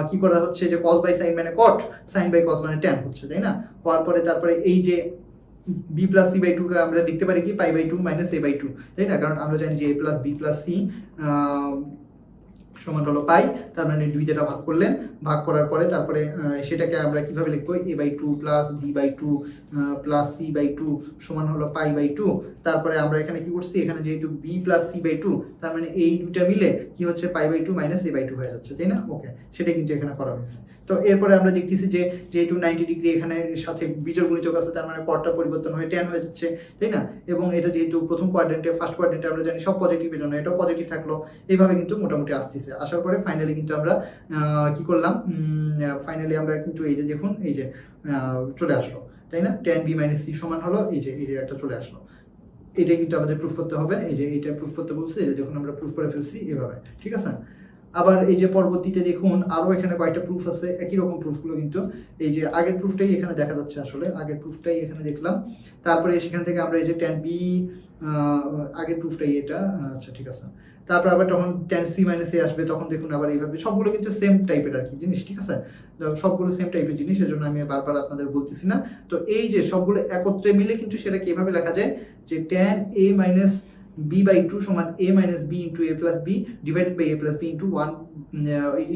কি করা হচ্ছে যে cos বাই sin মানে cot, sin বাই cos মানে tan হচ্ছে, তাই না? পরে তারপরে এই যে B plus C by two আমরা লিখতে পারি কি pi by two minus A by two, তাই না? কারণ আমরা জানি যে A plus B plus C সমান হলো পাই, তার মানে 2 দ্বারা ভাগ করলেন, ভাগ করার পরে তারপরে সেটাকে আমরা কিভাবে লিখবো, A by two plus B by two plus C by two সমান হলো পাই বাই টু। তারপরে আমরা এখানে কি করছি, এখানে যেহেতু B plus C by two, তার মানে এই দুইটা মিলে কি হচ্ছে pi by two minus A by two হয়ে যাচ্ছে, তাই না? ওকে, সেটা কিন্তু এখানে করা হয়েছে। তো এরপরে আমরা দেখতেছি যে যেহেতু 90 ডিগ্রি এখানে সাথে বিজোড় গুণিতক আছে, তার মানে কর্ডটা পরিবর্তন হয়ে ট্যান হয়ে যাচ্ছে, তাই না? এবং এটা যেহেতু প্রথম কোয়াড্রেন্টে, ফার্স্ট কোয়াড্রেন্টে আমরা জানি সব পজিটিভ, এর জন্য এটাও পজিটিভ থাকলো। এইভাবে কিন্তু মোটামুটি আসতেছে, আসার পরে ফাইনালি কিন্তু আমরা কি করলাম, ফাইনালি আমরা কিন্তু এই যে দেখুন এই যে চলে আসলো, তাই না? tan b মাইনাস সি সমান হলো এই যে একটা চলে আসলো। এটাই কিন্তু আমাদের প্রুফ করতে হবে, এই যে এটা প্রুফ করতে বলছে, এই যে যখন আমরা প্রুফ করে ফেলছি এভাবে, ঠিক আছে? আবার এই যে পরবর্তীতে দেখুন আরো এখানে কয়েকটা প্রুফ আছে, একই রকম প্রুফগুলো কিন্তু এই যে আগের প্রুফটাই এখানে দেখা যাচ্ছে, আসলে আগের প্রুফটাই এখানে দেখলাম। তারপরে সেখান থেকে আমরা এই যে tan b আগের প্রুফটাই এটা, আচ্ছা ঠিক আছে। তারপর আবার যখন tan c মাইনাস a আসবে তখন দেখুন আবার এইভাবে সবগুলো কিন্তু সেম টাইপের আর কি জিনিস, ঠিক আছে? সবগুলো সেম টাইপের জিনিস, এজন্য আমি বারবার আপনাদের বলতেছি না। তো এই যে সবগুলো একত্রে মিলে কিন্তু সেটা কিভাবে লেখা যায়, যে tan a minus b by 2 সমান a minus b into a plus b divided by a plus b into 1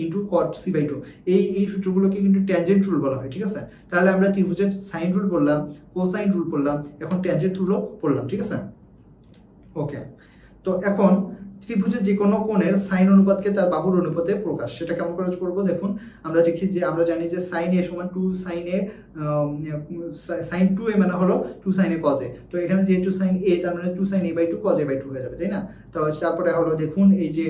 into cot c by 2। এই সূত্রগুলোকে কিন্তু ট্যানজেন্ট রুল বলা হয়, ঠিক আছে? তাহলে আমরা ত্রিভুজের সাইন রুল পড়লাম, কোসাইন রুল পড়লাম, এখন ট্যানজেন্ট রুলও পড়লাম, ঠিক আছে? ওকে, তো এখন ত্রিভুজের যে কোনো কোণের সাইন অনুপাতকে তার বাহুর অনুপাতে প্রকাশ, সেটা কেমন করে করবো দেখুন। আমরা দেখি যে আমরা জানি যে সাইন এ সমান 2 সাইন এ, সাইন 2a মানে হলো 2 সাইন এ কজ এ। তো এখানে যেহেতু সাইন এ, তার মানে 2 sine A by 2 cos A by 2 হয়ে যাবে, তাই না? তো তারপরে হলো দেখুন এই যে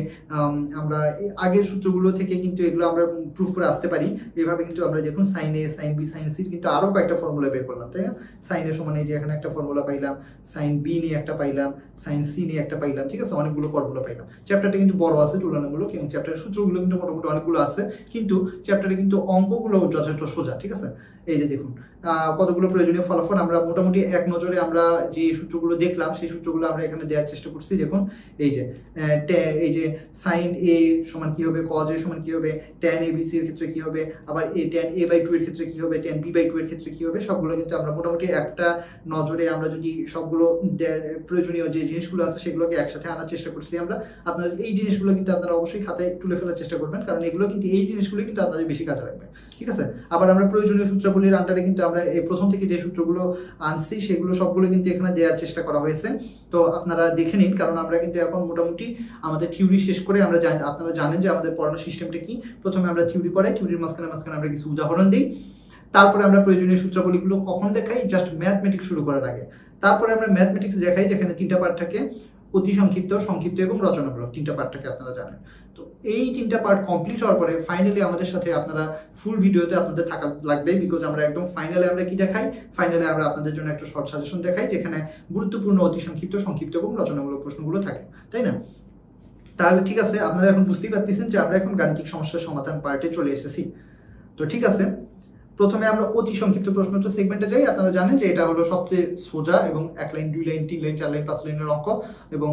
আমরা আগের সূত্রগুলো থেকে কিন্তু এগুলো আমরা প্রুফ করে আসতে পারি। এভাবে কিন্তু আমরা দেখুন সাইন এ, সাইন বি, সাইন সি কিন্তু আরো কয়েকটা ফর্মুলা বের করলাম, তাই না? সাইন এ সমান এই যে এখানে একটা ফর্মুলা পাইলাম, সাইন বি নিয়ে একটা পাইলাম, সাইন সি নিয়ে একটা পাইলাম, ঠিক আছে? অনেকগুলো ফর্মুলা পাইলাম। চ্যাপ্টারটা কিন্তু বড় আছে তুলনামূলক, এবং চ্যাপ্টারের সূত্রগুলো কিন্তু মোটামুটি অনেকগুলো আছে, কিন্তু চ্যাপ্টারে কিন্তু অঙ্কগুলো যথেষ্ট সোজা, ঠিক আছে? এই যে দেখুন কতগুলো প্রয়োজনীয় ফলাফল আমরা মোটামুটি এক নজরে আমরা যে সূত্রগুলো দেখলাম সেই সূত্রগুলো আমরা এখানে দেওয়ার চেষ্টা করছি। দেখুন এই যে সাইন এ সমান কি হবে, কজ এ সমান কি হবে, ট্যান এ বি সি এর ক্ষেত্রে কি হবে, আবার ট্যান এ বাই 2 এর ক্ষেত্রে কি হবে, ট্যান বি বাই 2 এর ক্ষেত্রে কি হবে, সবগুলো কিন্তু আমরা মোটামুটি একটা নজরে আমরা যদি সবগুলো প্রয়োজনীয় যে জিনিসগুলো আছে সেগুলোকে একসাথে আনার চেষ্টা করছি আমরা। আপনারা এই জিনিসগুলো কিন্তু আপনারা অবশ্যই খাতায় তুলে ফেলার চেষ্টা করবেন, কারণ এগুলো কিন্তু এই জিনিসগুলো কিন্তু আপনাদের বেশি কাজে লাগবে, ঠিক আছে? আবার আমরা প্রয়োজনীয় সূত্রাবলীর আন্ডারে কিন্তু আমরা এই প্রথম থেকে যে সূত্রগুলো আনছি সেগুলো সবগুলো কিন্তু এখানে দেওয়ার চেষ্টা করা হয়েছে। তো আপনারা দেখে নিন, কারণ আমরা কিন্তু এখন মোটামুটি আমাদের থিওরি শেষ করে আমরা আপনারা জানেন যে আমাদের পড়ানোর সিস্টেমটা কি। প্রথমে আমরা থিওরি পড়াই, থিওরির মাঝখানে আমরা কিছু উদাহরণ দিই, তারপরে আমরা প্রয়োজনীয় সূত্রাবলীগুলো কখন দেখাই, জাস্ট ম্যাথমেটিক্স শুরু করার আগে। তারপরে আমরা ম্যাথমেটিক্স দেখাই, যেখানে 3টা পার্ট থাকে, অতি সংক্ষিপ্ত, সংক্ষিপ্ত এবং রচনামূলক, 3টা পার্ট থাকে, আপনারা জানেন। তো এই 3টা পার্ট কমপ্লিট হওয়ার পরে ফাইনালি আমাদের সাথে আপনারা ফুল ভিডিওতে আপনাদের থাকা লাগবে, বিকজ আমরা একদম ফাইনালে আমরা কি দেখাই, ফাইনালে আমরা আপনাদের জন্য একটা শর্ট সাজেশন দেখাই, যেখানে গুরুত্বপূর্ণ, অতি সংক্ষিপ্ত, সংক্ষিপ্ত এবং রচনামূলক প্রশ্নগুলো থাকে, তাই না? তাহলে ঠিক আছে, আপনারা এখন বুঝতেই পারতেছেন যে আমরা এখন গাণিতিক সমস্যার সমাধান পার্টে চলে এসেছি। তো ঠিক আছে, প্রথমে আমরা অতি সংক্ষিপ্ত প্রশ্ন সেগমেন্টে যাই। আপনারা জানেন যে এটা হলো সবচেয়ে সোজা এবং 1 লাইন, 2 লাইন, 3 লাইন, 4 লাইন, 5 লাইনের অঙ্ক, এবং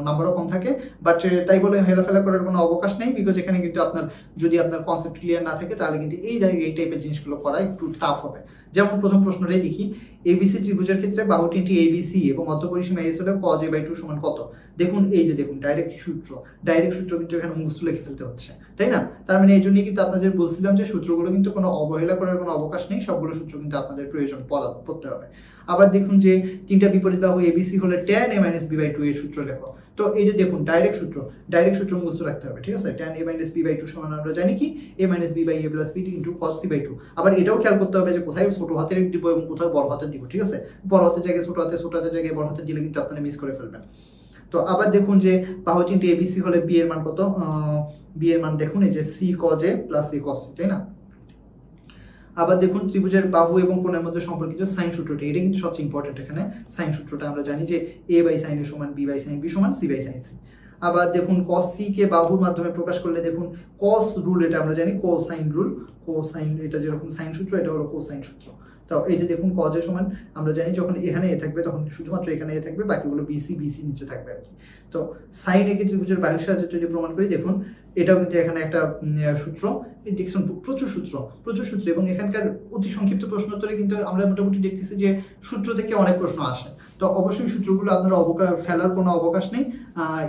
নাম্বারও কম থাকে, বাট তাই বলে হেলাফেলা করার কোনো অবকাশ নেই, বিকজ এখানে কিন্তু যদি আপনার কনসেপ্ট ক্লিয়ার না থাকে তাহলে কিন্তু এই টাইপের জিনিসগুলো করা একটু টাফ হবে। যেমন প্রথম প্রশ্নটাই দেখি, এবিসি ত্রিভুজের ক্ষেত্রে বাহু তিনটি এবিসি এবং অন্তঃপরিসীমা এস হলে কজ এ বাই 2 সমান কত? দেখুন এই যে দেখুন ডাইরেক্ট সূত্র কিন্তু এখানে মুখস্থ লিখে ফেলতে হচ্ছে, তাই না? তার মানে এই জন্যই কিন্তু আপনাদের বলছিলাম যে সূত্রগুলো কিন্তু কোনো অবহেলা করার কোনো অবকাশ নেই, সবগুলো সূত্র কিন্তু আপনাদের প্রয়োজন পড়তে হবে। আবার দেখুন যে 3টা বিপরীত বাহু এবিসি হলে tan a - b বাই 2 এর সূত্র লেখো। তো এই যে দেখুন ডাইরেক্ট সূত্র মুখস্থ রাখতে হবে, ঠিক আছে? tan a - b বাই 2 সমান আমরা জানি কি a - b by a plus b into cos c by 2। আবার এটাও খেয়াল করতে হবে যে কোথায় ছোট হাতের দিব এবং কোথায় বড় হাতের দিব, ঠিক আছে? বড় হাতের জায়গায় ছোট হাতের জায়গায় বড় হাতের দিলে কিন্তু আপনারা মিস করে ফেলবেন। তো আবার দেখুন যে বাহু তিনটি এবিসি হলে b এর মান কত? b এর মান দেখুন এই যে c cos a plus a cos c, তাই না? আবার দেখুন ত্রিভুজের বাহু এবং কোণের মধ্যে সম্পর্কিত সাইন সূত্রটি, এটা কিন্তু সবচেয়ে ইম্পর্টেন্ট। এখানে সাইন সূত্রটা আমরা জানি যে a বাই সাইন a সমান b বাই সাইন b সমান c বাই সাইন c। আবার দেখুন cos c কে বাহুর মাধ্যমে প্রকাশ করলে দেখুন cos রুল, এটা আমরা জানি কোসাইন রুল, কোসাইন, এটা যেরকম সাইন সূত্র এটা হলো কোসাইন সূত্র। তো এই যে দেখুন cos a সমান আমরা জানি যখন এখানে a থাকবে তখন শুধুমাত্র এখানে a থাকবে, বাকিগুলো bc নিচে থাকবে আর কি। তো সাইন এ কে ত্রিভুজের বাহুর সাহায্যে যদি প্রমাণ করি, দেখুন এটাও কিন্তু এখানে একটা সূত্র, দেখছেন প্রচুর সূত্র এবং এখানকার অতি সংক্ষিপ্ত প্রশ্নোত্তরে কিন্তু আমরা মোটামুটি দেখতেছি যে সূত্র থেকে অনেক প্রশ্ন আসে। তো অবশ্যই সূত্রগুলো আপনারা ফেলার কোনো অবকাশ নেই,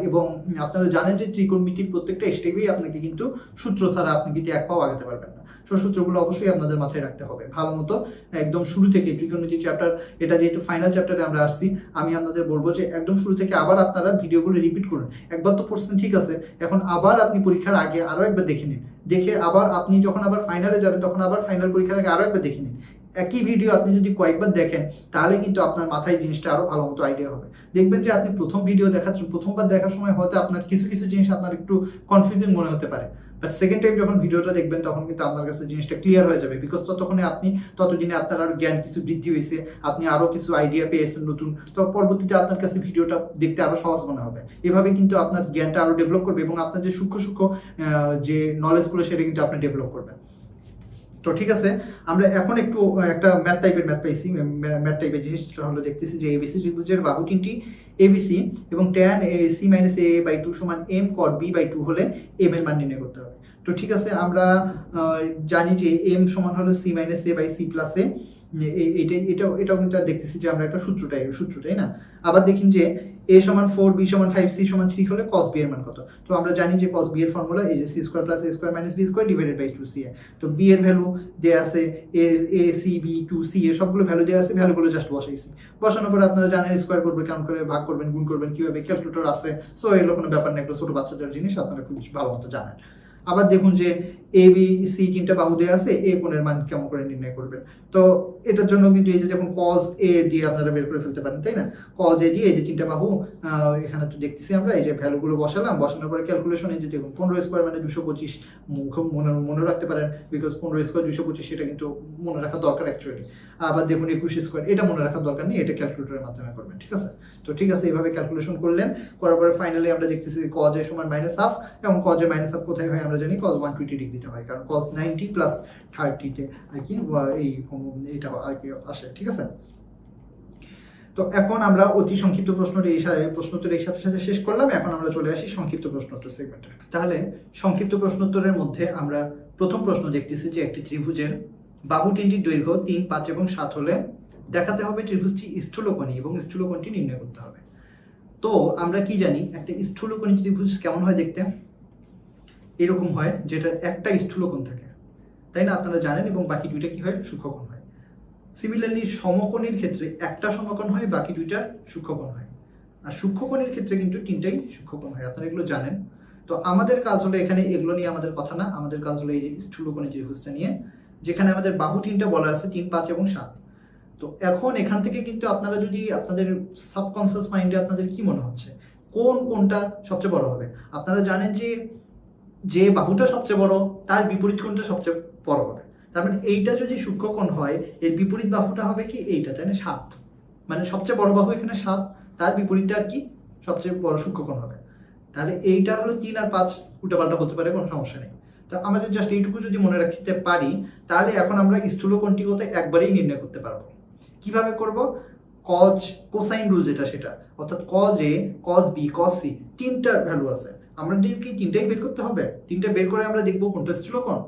এবং আপনারা জানেন যে ত্রিকোণমিতির প্রত্যেকটা স্টেপেই আপনাকে কিন্তু সূত্র ছাড়া আপনি কিন্তু এক পাও আগাতে পারবেন না। সূত্রগুলো অবশ্যই আপনাদের মাথায় রাখতে হবে ভালো মতো একদম শুরু থেকে। ত্রিকোণমিতি চ্যাপ্টার এটা যেহেতু ফাইনাল চ্যাপ্টারে আমরা আসছি, আমি আপনাদের বলবো যে একদম শুরু থেকে আবার আপনারা ভিডিওগুলো রিপিট করুন। একবার তো পড়ছেন ঠিক আছে, এখন আবার আপনি পরীক্ষার আগে আরো একবার দেখে নিন, দেখে আবার আপনি যখন আবার ফাইনালে যাবেন তখন আবার ফাইনাল পরীক্ষার আগে আরো একবার দেখে নিন। একই ভিডিও আপনি যদি কয়েকবার দেখেন তাহলে কিন্তু আপনার মাথায় জিনিসটা আরো ভালো মতো আইডিয়া হবে। দেখবেন যে আপনি প্রথমবার দেখার সময় হয়তো আপনার কিছু জিনিস আপনার একটু কনফিউজিং মনে হতে পারে, বাট সেকেন্ড টাইম যখন ভিডিওটা দেখবেন তখন কিন্তু আপনার কাছে জিনিসটা ক্লিয়ার হয়ে যাবে, বিকজ ততদিনে আপনার আরো জ্ঞান কিছু বৃদ্ধি হয়েছে, আপনি আরো কিছু আইডিয়া পেয়েছেন নতুন, তো পরবর্তীতে আপনার কাছে ভিডিওটা দেখতে আরো সহজ মনে হবে। এভাবে কিন্তু আপনার জ্ঞানটা আরো ডেভেলপ করবে এবং আপনার যে সূক্ষ্ম যে নলেজগুলো সেটা কিন্তু আপনি ডেভেলপ করবেন। তো ঠিক আছে, আমরা এখন একটু একটা ম্যাথ টাইপের জিনিসটা হলো দেখতেছি যে এবিসি ত্রিভুজের বাহু তিনটি এবিসি এবং tan AC - a/2 সমান m cot b/2 হলে m এর মান নির্ণয় করতে হবে। তো ঠিক আছে, আমরা জানি যে m সমান হলো c - a/c + a, এটাও কিন্তু দেখতেছি যে আমরা একটা সূত্রটাই না। আবার দেখুন যে a সমান 4 b সমান 5 c সমান 3 হলে cos b এর মান কত। তো আমরা জানি যে cos b এর ফর্মুলা এই যে c² + a² - b² divided by 2ca। তো b এর ভ্যালু দেয়া আছে, a c b 2c এর সবগুলো ভ্যালু দেয়া আছে, ভ্যালুগুলো জাস্ট বসাইছি। বসানোর পর আপনারা জানেন স্কয়ার করবে, কাউন্ট করে ভাগ করবেন, গুণ করবেন কিভাবে, ক্যালকুলেটর আছে। সো এগুলো কোনো ব্যাপার না, এগুলো ছোট বাচ্চাদের জিনিস, আপনারা খুব ভালো মতো জানেন। আবার দেখুন যে এ বি সি তিনটা বাহু দেওয়া আছে, এ কোণের মান কেমন করে নির্ণয় করবেন। তো এটার জন্য কিন্তু এই যে যখন cos a দিয়ে আপনারা বের করে ফেলতে পারেন, তাই না? cos a দিয়ে এই যে তিনটা বাহু এখানে তো দেখতেছি আমরা, এই যে ভ্যালুগুলো বসানোর পরে ক্যালকুলেশন, এই যে দেখুন 15 স্কয়ার মানে 225, মনে রাখতে পারেন, বিকজ 15 স্কয়ার 225 সেটা কিন্তু মনে রাখা দরকার অ্যাকচুয়ালি। আবার দেখুন 21 স্কয়ার, এটা মনে রাখার দরকার নেই, এটা ক্যালকুলেটরের মাধ্যমে করবেন, ঠিক আছে? তো ঠিক আছে, এইভাবে ক্যালকুলেশন করলেন, করার পরে ফাইনালি আমরা দেখতেছি cos a সমান -1/2, এবং cos a -1/2 কোথায় হয় আমরা জানি cos 120 ডিগ্রিতে হয়, কারণ cos 90 + 30 তে আর কি এই এটা আর কি আসে, ঠিক আছে? তো এখন আমরা অতি সংক্ষিপ্ত প্রশ্নোত্তর এই সাথে শেষ করলাম। এখন আমরা চলে আসি সংক্ষিপ্ত প্রশ্নোত্তর সেগমেন্টে। তাহলে সংক্ষিপ্ত প্রশ্নোত্তরের মধ্যে আমরা প্রথম প্রশ্ন দেখতেছি যে একটি ত্রিভুজের বাহু তিনটির দৈর্ঘ্য 3, 5 এবং 7 হলে দেখাতে হবে ত্রিভুজটি স্থূলকোণী এবং স্থূলকোণটি নির্ণয় করতে হবে। তো আমরা কি জানি, একটা স্থূলকোণী ত্রিভুজ কেমন হয় দেখতে? এরকম হয়, যেটার একটা স্থূলকোণ থাকে, তাই না? আপনারা জানেন, এবং বাকি দুইটা কি হয়? সূক্ষ্মকোণ হয়। সিমিলারলি সমকোণীর ক্ষেত্রে একটা সমকোণ হয়, বাকি দুইটা সূক্ষ্মকোণ হয়। আর সূক্ষ্মকোণের ক্ষেত্রে কিন্তু তিনটাই সূক্ষ্মকোণ হয়, আপনারা এগুলো জানেন। তো আমাদের কাজ হলো এখানে এগুলো নিয়ে আমাদের কথা না, আমাদের কাজ হলো এই যে স্থূলকোণী ত্রিভুজটা নিয়ে, যেখানে আমাদের বাহু তিনটা বলা আছে 3, 5 এবং 7। তো এখন এখান থেকে কিন্তু আপনারা যদি আপনাদের সাবকনসিয়াস মাইন্ডে আপনাদের কি মনে হচ্ছে কোনটা সবচেয়ে বড় হবে? আপনারা জানেন যে বাহুটা সবচেয়ে বড় তার বিপরীত কোণটা সবচেয়ে বড় হবে। তার মানে এইটা যদি সূক্ষ্মকোণ হয়, এর বিপরীত বাহুটা হবে কি? এইটা, তাই না? 7, মানে সবচেয়ে বড় বাহু এখানে 7, তার বিপরীতটা আর কি? সবচেয়ে বড় সূক্ষ্মকোণ হবে। তাহলে এইটা হলো 3 আর 5 উল্টাপাল্টা হতে পারে, কোনো সমস্যা নেই। তা আমাদের জাস্ট এইটুকু যদি মনে রাখতে পারি, তাহলে এখন আমরা স্থূলকোণটি হতে একবারেই নির্ণয় করতে পারবো। কিভাবে করব? কোসাইন রুল যেটা, সেটা অর্থাৎ cos a, cos b, cos c তিনটার ভ্যালু আছে, আমরা কি তিনটাই বের করতে হবে? তিনটা বের করে আমরা দেখবো কোনটা স্থূলকোণ।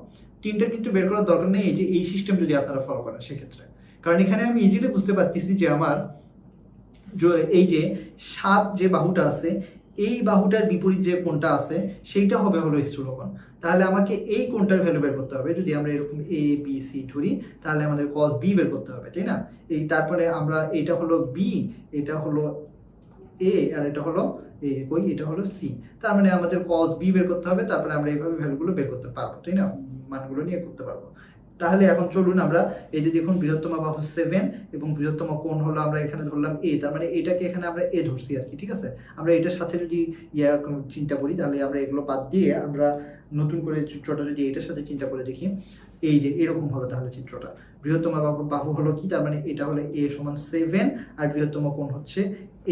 তিনটা কিন্তু বের করার দরকার নেই, এই সিস্টেম যদি আপনারা ফলো করেন সেক্ষেত্রে, কারণ এখানে আমি ইজিলি বুঝতে পারতেছি যে আমার এই যে 7 যে বাহুটা আছে, এই বাহুটার বিপরীত যে কোণটা আছে সেইটা হলো স্থূলকোণ। তাহলে আমাকে এই কোণটার ভ্যালু বের করতে হবে। যদি আমরা এরকম a b c ধরি, তাহলে আমাদের cos b বের করতে হবে, তাই না? তারপরে আমরা এটা হলো b, এটা হলো a, আর এটা হলো এটা হলো c। তার মানে আমাদের cos b বের করতে হবে, তারপরে আমরা এইভাবে ভ্যালুগুলো বের করতে পারবো, তাই না? মানগুলো নিয়ে করতে পারবো। তাহলে এখন চলুন আমরা এই যে দেখুন বৃহত্তম বাহু 7 এবং বৃহত্তম কোণ হলো আমরা এখানে ধরলাম a, তার মানে এটাকে এখানে আমরা a ধরছি আর কি, ঠিক আছে? আমরা এটার সাথে যদি চিন্তা করি, তাহলে আমরা এগুলো বাদ দিয়ে আমরা নতুন করে চিত্রটা যদি এটার সাথে চিন্তা করে দেখি, এই যে এরকম হলো তাহলে চিত্রটা। বৃহত্তম বাহু হলো কি? তার মানে এটা হলো a সমান 7, আর বৃহত্তম কোণ হচ্ছে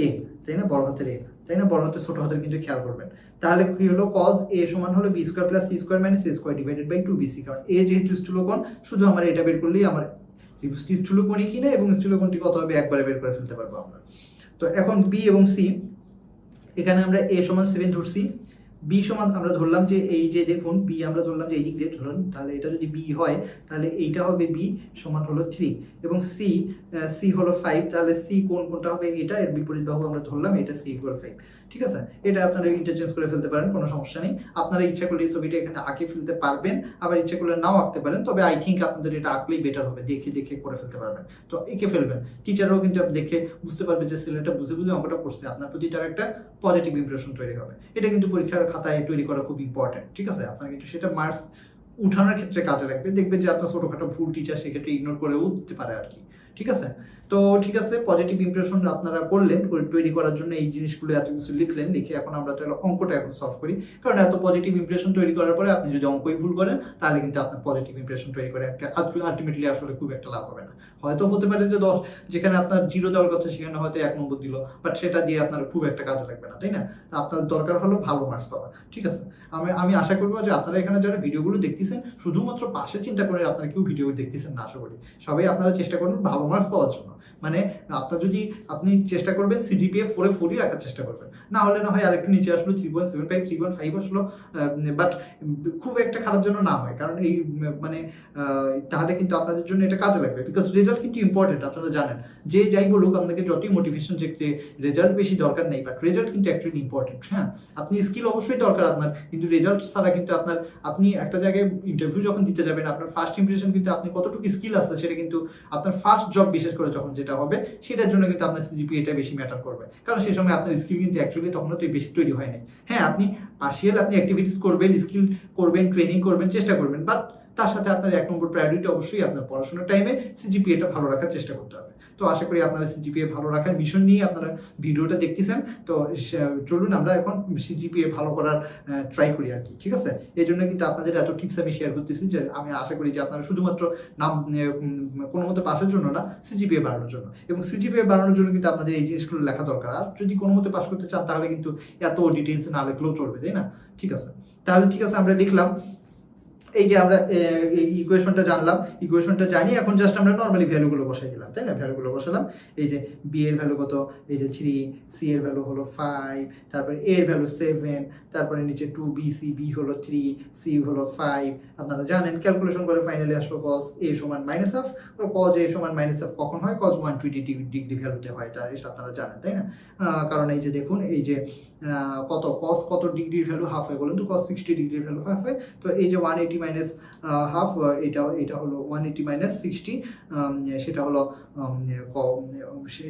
a, তাই না? বড় হাতের a, তাই না? বড় হাতের ছোট হাতের কিন্তু খেয়াল করবেন। তাহলে কি হলো? cos a সমান হলো b² + c² - a² divided by 2bc, কারণ a যেহেতু স্থূলকোণ, শুধু আমার এটা বের করলেই আমার ত্রিভুজটি স্থূলকোণী কিনা এবং স্থূলকোণটি কত হবে একবারে বের করে ফেলতে পারবো আমরা। তো এখন b এবং c, এখানে আমরা a সমান 7 ধরছি, b বি সমান আমরা ধরলাম যে এই যে দেখুন বি আমরা ধরলাম যে এই দিক দিয়ে ধরুন, তাহলে এটা যদি বি হয় তাহলে এইটা হবে বি সমান হলো 3 এবং সি সি হলো 5, তাহলে সি কোনটা হবে এটা, এর বিপরীত বাহু আমরা ধরলাম এটা সি ইকুয়াল 5। ঠিক আছে, এটা আপনারা ইন্টারচেঞ্জ করে ফেলতে পারেন, কোনো সমস্যা নেই। আপনারা ইচ্ছা করলে এই ছবিটা এখানে আঁকে ফেলতে পারবেন, আবার ইচ্ছা করলে নাও আঁকতে পারেন, তবে আই থিঙ্ক আপনাদের এটা আঁকলেই বেটার হবে, দেখে দেখে করে ফেলতে পারবেন। তো এঁকে ফেলবেন, টিচাররাও কিন্তু দেখে বুঝতে পারবে যে ছেলেটা বুঝে বুঝে অঙ্কটা করছে, আপনার প্রতি তার একটা পজিটিভ ইমপ্রেশন তৈরি হবে। এটা কিন্তু পরীক্ষার খাতায় তৈরি করা খুব ইম্পর্টেন্ট। ঠিক আছে, আপনার কিন্তু সেটা মার্কস উঠানোর ক্ষেত্রে কাজে লাগবে। দেখবেন যে আপনার ছোটখাটো ভুল টিচার সেক্ষেত্রে ইগনোর করেও দিতে পারে আর কি। ঠিক আছে, তো ঠিক আছে, পজিটিভ ইমপ্রেশন আপনারা করলেন, তৈরি করার জন্য এই জিনিসগুলো এত কিছু লিখলেন, লিখে এখন আমরা তাহলে অঙ্কটা এখন সলভ করি। কারণ এত পজিটিভ ইমপ্রেশন তৈরি করার পরে আপনি যদি অঙ্কই ভুল করেন তাহলে কিন্তু আপনার পজিটিভ ইমপ্রেশন তৈরি করে একটা আলটিমেটলি আসলে খুব একটা লাভ হবে না। হয়তো হতে পারে যে 10 যেখানে আপনার 0 দেওয়ার কথা সেখানে হয়তো 1 নম্বর দিল, বাট সেটা দিয়ে আপনার খুব একটা কাজে লাগবে না, তাই না? আপনার দরকার হলো ভালো মার্কস পাওয়া। ঠিক আছে, আমি আশা করবো যে আপনারা এখানে যারা ভিডিওগুলো দেখতেছেন শুধুমাত্র পাশে চিন্তা করে আপনারা কেউ ভিডিও দেখতেছেন না, আশা করি সবাই আপনারা চেষ্টা করবেন ভালো মার্কস পাওয়ার জন্য। মানে আপনার যদি আপনি চেষ্টা করবেন সিজিপিএ 4 রাখার চেষ্টা করবেন, না হলে না হয় আর একটু নিচে আসলো 3.75 3.5 আসলো, বাট খুব একটা খারাপ যেন না হয়, কারণ এই মানে তাহলে কিন্তু আপনাদের জন্য এটা কাজে লাগবে। বিকজ রেজাল্ট কিন্তু ইম্পর্টেন্ট, আপনারা জানেন। যে যাই বলুক আপনাকে যতই মোটিভেশন যে রেজাল্ট বেশি দরকার নেই, বাট রেজাল্ট কিন্তু অ্যাকচুয়ালি ইম্পর্টেন্ট। হ্যাঁ, আপনি স্কিল অবশ্যই দরকার আপনার, কিন্তু রেজাল্ট ছাড়া কিন্তু আপনি একটা জায়গায় ইন্টারভিউ যখন দিতে যাবেন আপনার ফার্স্ট ইমপ্রেশন কিন্তু আপনি কতটুকু স্কিল আছে সেটা কিন্তু আপনার ফার্স্ট জব বিশেষ করে যখন যেটা হবে সেটার জন্য কিন্তু আপনার সিজিপিএটা বেশি ম্যাটার করবে, কারণ সেই সময় আপনার স্কিল কিন্তু অ্যাকচুয়ালি তখন তো বেশি তৈরি হয় নাই। হ্যাঁ, আপনি পার্শিয়াল আপনি অ্যাক্টিভিটিস করবেন, স্কিল করবেন, ট্রেনিং করবেন, চেষ্টা করবেন, বাট তার সাথে আপনার 1 নম্বর প্রায়োরিটি অবশ্যই আপনার পড়াশোনার টাইমে সিজিপিএটা ভালো রাখার চেষ্টা করতে হবে। তো আশা করি আপনারা সিজিপিএ ভালো রাখার মিশন নিয়ে আপনারা ভিডিওটা দেখতেছেন। তো চলুন আমরা এখন সিজিপিএ ভালো করার ট্রাই করি আর কি। ঠিক আছে, এই জন্য কিন্তু আপনাদের এত টিপস আমি শেয়ার করতেছি, যে আমি আশা করি যে আপনারা শুধুমাত্র নাম কোনো মতো পাসের জন্য না, সিজিপিএ বাড়ানোর জন্য, এবং সিজিপিএ বাড়ানোর জন্য কিন্তু আপনাদের এই জিনিসগুলো লেখা দরকার। আর যদি কোনো মতো পাস করতে চান তাহলে কিন্তু এত ডিটেলস না লিখলেও চলবে, তাই না? ঠিক আছে, তাহলে ঠিক আছে, আমরা লিখলাম এই যে আমরা ইকুয়েশনটা জানলাম, ইকুয়েশনটা জানি, এখন জাস্ট আমরা নর্মালি ভ্যালুগুলো বসাই দিলাম, তাই না? ভ্যালুগুলো বসালাম, এই যে বি এর ভ্যালু কত, এই যে 3, সি এর ভ্যালু হলো 5, তারপরে এর ভ্যালু 7, তারপরে নিচে 2 বি সি, বি হলো 3, সি হলো 5। আপনারা জানেন ক্যালকুলেশন করে ফাইনালি আসলো cos a সমান -হাফ। cos a সমান -হাফ কখন হয়? cos 120 ডিগ্রি ভ্যালুতে হয়, তা এটা আপনারা জানেন, তাই না? কারণ এই যে দেখুন, এই যে কত cos কত ডিগ্রির ভ্যালু হাফ হয় বলুন তো? cos 60 ডিগ্রির ভ্যালু হাফ হয়। তো এই যে 180 মাইনাস হাফ, এটা হলো 180 মাইনাস 60,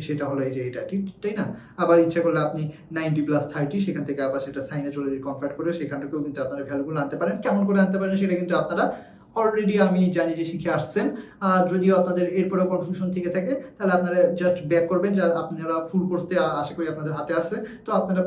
সেটা হলো এই যে এটা, ঠিক তাই না? আবার ইচ্ছা করলে আপনি 90 প্লাস 30 সেখান থেকে আবার সেটা সাইনে চলে কনভার্ট করে সেখান থেকেও কিন্তু আপনারা ভ্যালুগুলো আনতে পারেন। কেমন করে আনতে পারেন সেটা কিন্তু আপনারা অলরেডি আমি জানি যে শিখে আসছেন। আর যদিও আপনাদের এরপরে কনফিউশন থেকে থাকে তাহলে আপনারা জাস্ট ব্যাক করবেন, যা আপনারা ফুল কোর্সে আশা করি আপনাদের হাতে আছে। তো আপনারা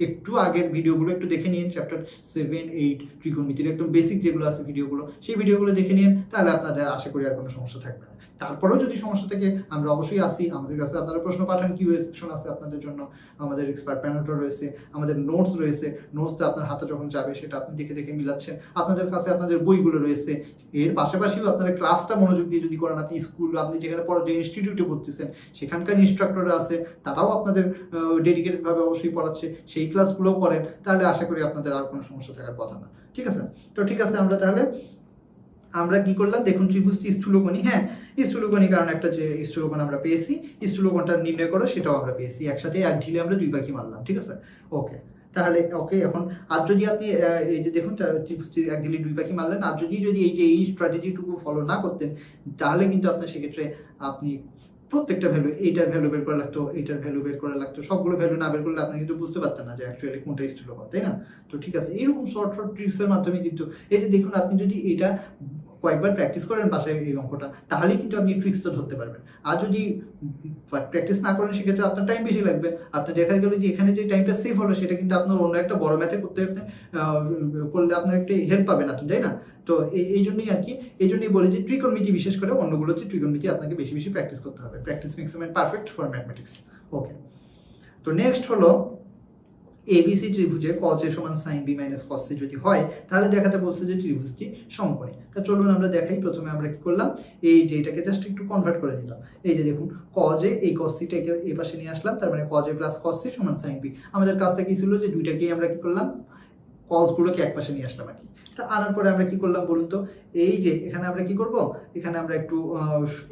একটু আগের ভিডিওগুলো একটু দেখে নিন, চ্যাপ্টার 7, 8 ত্রিকোণমিতির একদম বেসিক যেগুলো আছে ভিডিওগুলো, সেই ভিডিওগুলো দেখে নিন, তাহলে আপনাদের আশা করি আর কোনো সমস্যা থাকবে না। তারপরেও যদি সমস্যা থাকে আমরা অবশ্যই আসি, আমাদের কাছে আপনারা প্রশ্ন পাঠান, কিউএ সেকশন আছে আপনাদের জন্য, আমাদের এক্সপার্ট প্যানেলটা রয়েছে, আমাদের নোটস রয়েছে, নোটসটা আপনার হাতে যখন যাবে সেটা আপনি দেখে দেখে মিলাচ্ছেন, আপনাদের কাছে আপনাদের বইগুলো রয়েছে। এর পাশাপাশিও আপনারা ক্লাসটা মনোযোগ দিয়ে যদি করেন, আপনি স্কুল আপনি যেখানে পড়া যে ইনস্টিটিউটে পড়তেছেন সেখানকার ইনস্ট্রাক্টররা আছে, তারাও আপনাদের ডেডিকেটেড ভাবে অবশ্যই পড়াচ্ছে, সেই ক্লাসগুলোও করেন, তাহলে আশা করি আপনাদের আর কোনো সমস্যা থাকার কথা না। ঠিক আছে, তো ঠিক আছে, আমরা কি করলাম দেখুন, ত্রিভুজটি স্থূলকোণী। হ্যাঁ, স্থূলকোণী, কারণ একটা যে স্থূলকোণ আমরা পেয়েছি, স্থূলকোণটা নির্ণয় করো সেটাও আমরা পেয়েছি, একসাথে এক ঢিলে আমরা 2 পাখি মারলাম। ঠিক আছে, ওকে, তাহলে ওকে। এখন আর যদি আপনি এই যে দেখুন ত্রিভুজটি এক ঢিলে 2 পাখি মারলেন, আর যদি এই স্ট্র্যাটেজিটুকু ফলো না করতেন তাহলে কিন্তু আপনার সেক্ষেত্রে আপনি প্রত্যেকটা ভ্যালু, এইটার ভ্যালু বের করা লাগতো, এইটার ভ্যালু বের করা লাগতো, সবগুলো ভ্যালু না বের করলে আপনি কিন্তু বুঝতে পারতেন না যে অ্যাকচুয়ালি কোনটা স্থূলকোণ, তাই না? তো ঠিক আছে, এইরকম শর্ট ট্রিক্সের মাধ্যমে কিন্তু এই যে দেখুন, আপনি যদি এটা কয়েকবার প্র্যাকটিস করেন বাসায় এই অঙ্কটা, তাহলেই কিন্তু আপনি ট্রিক্সটা ধরতে পারবেন। আর যদি প্র্যাকটিস না করেন সেক্ষেত্রে আপনার টাইম বেশি লাগবে। আপনার দেখা গেল যে এখানে যে টাইমটা সেভ হলো সেটা কিন্তু আপনার অন্য একটা বড় ম্যাথে করলে আপনার একটা হেল্প পাবে না, তাই না? তো এই জন্যই আর কি, এই জন্যই বলি যে ত্রিকোণমিতি বিশেষ করে অন্যগুলোতে ত্রিকোণমিতি আপনাকে বেশি বেশি প্র্যাকটিস করতে হবে। Practice makes man perfect for mathematics. Okay, তো নেক্সট হলো এবিসি ত্রিভুজে cos a সমান sin b minus cos c যদি হয় তাহলে দেখাতে বলছে যে ত্রিভুজটি সমকোণী। তা চলুন আমরা দেখাই। প্রথমে আমরা কি করলাম, এই যে এটাকে জাস্ট একটু কনভার্ট করে দিলাম। এই যে দেখুন cos a, এই cos c টাকে এই পাশে নিয়ে আসলাম, তার মানে cos a plus cos c সমান sin b। আমাদের কাজটা কি ছিল যে দুইটাকেই আমরা কি করলাম, কজগুলোকে এক পাশে নিয়ে আসলাম আর কি। তা আনার পরে আমরা কি করলাম বলুন তো, এই যে এখানে আমরা কি করব, এখানে আমরা একটু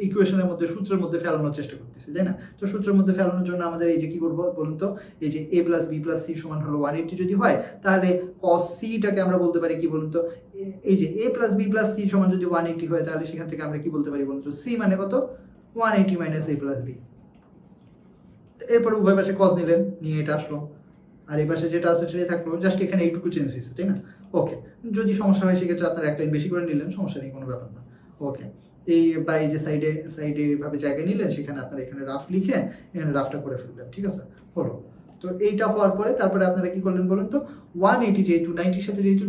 ইকুয়েশনের মধ্যে সূত্রের মধ্যে ফেলানোর চেষ্টা করতেছি, তাই না? তো সূত্রের মধ্যে ফেলানোর জন্য আমাদের এই যে কি করব বলুন তো, এই যে a plus B plus C সমান হলো 180 যদি হয়, তাহলে cos সিটাকে আমরা বলতে পারি কি বলুন তো, এই যে a plus B plus C সমান যদি 180 হয়, তাহলে সেখান থেকে আমরা কি বলতে পারি বলুন তো, সি মানে কত, 180 মাইনাস a প্লাস বি। এরপর উভয় পাশে cos নিলেন, নিয়ে এটা আসলো, আর এই পাশে যেটা আছে সেটাই থাকলো, জাস্ট এখানে এইটুকু চেঞ্জ হয়েছে, তাই না? ওকে, যদি সমস্যা হয় সেক্ষেত্রে আপনার এক লাইন বেশি করে নিলেন, সমস্যা নেই, কোনো ব্যাপার না। ওকে, এই বা এই যে সাইডে সাইডে এইভাবে জায়গায় নিলেন, সেখানে আপনার এখানে রাফ লিখে এখানে রাফটা করে ফেললেন, ঠিক আছে? হলো। তো এইটা হওয়ার পরে তারপরে আপনারা কি করলেন বলুন তো, 180 যেহেতু 90-র সাথে যেহেতু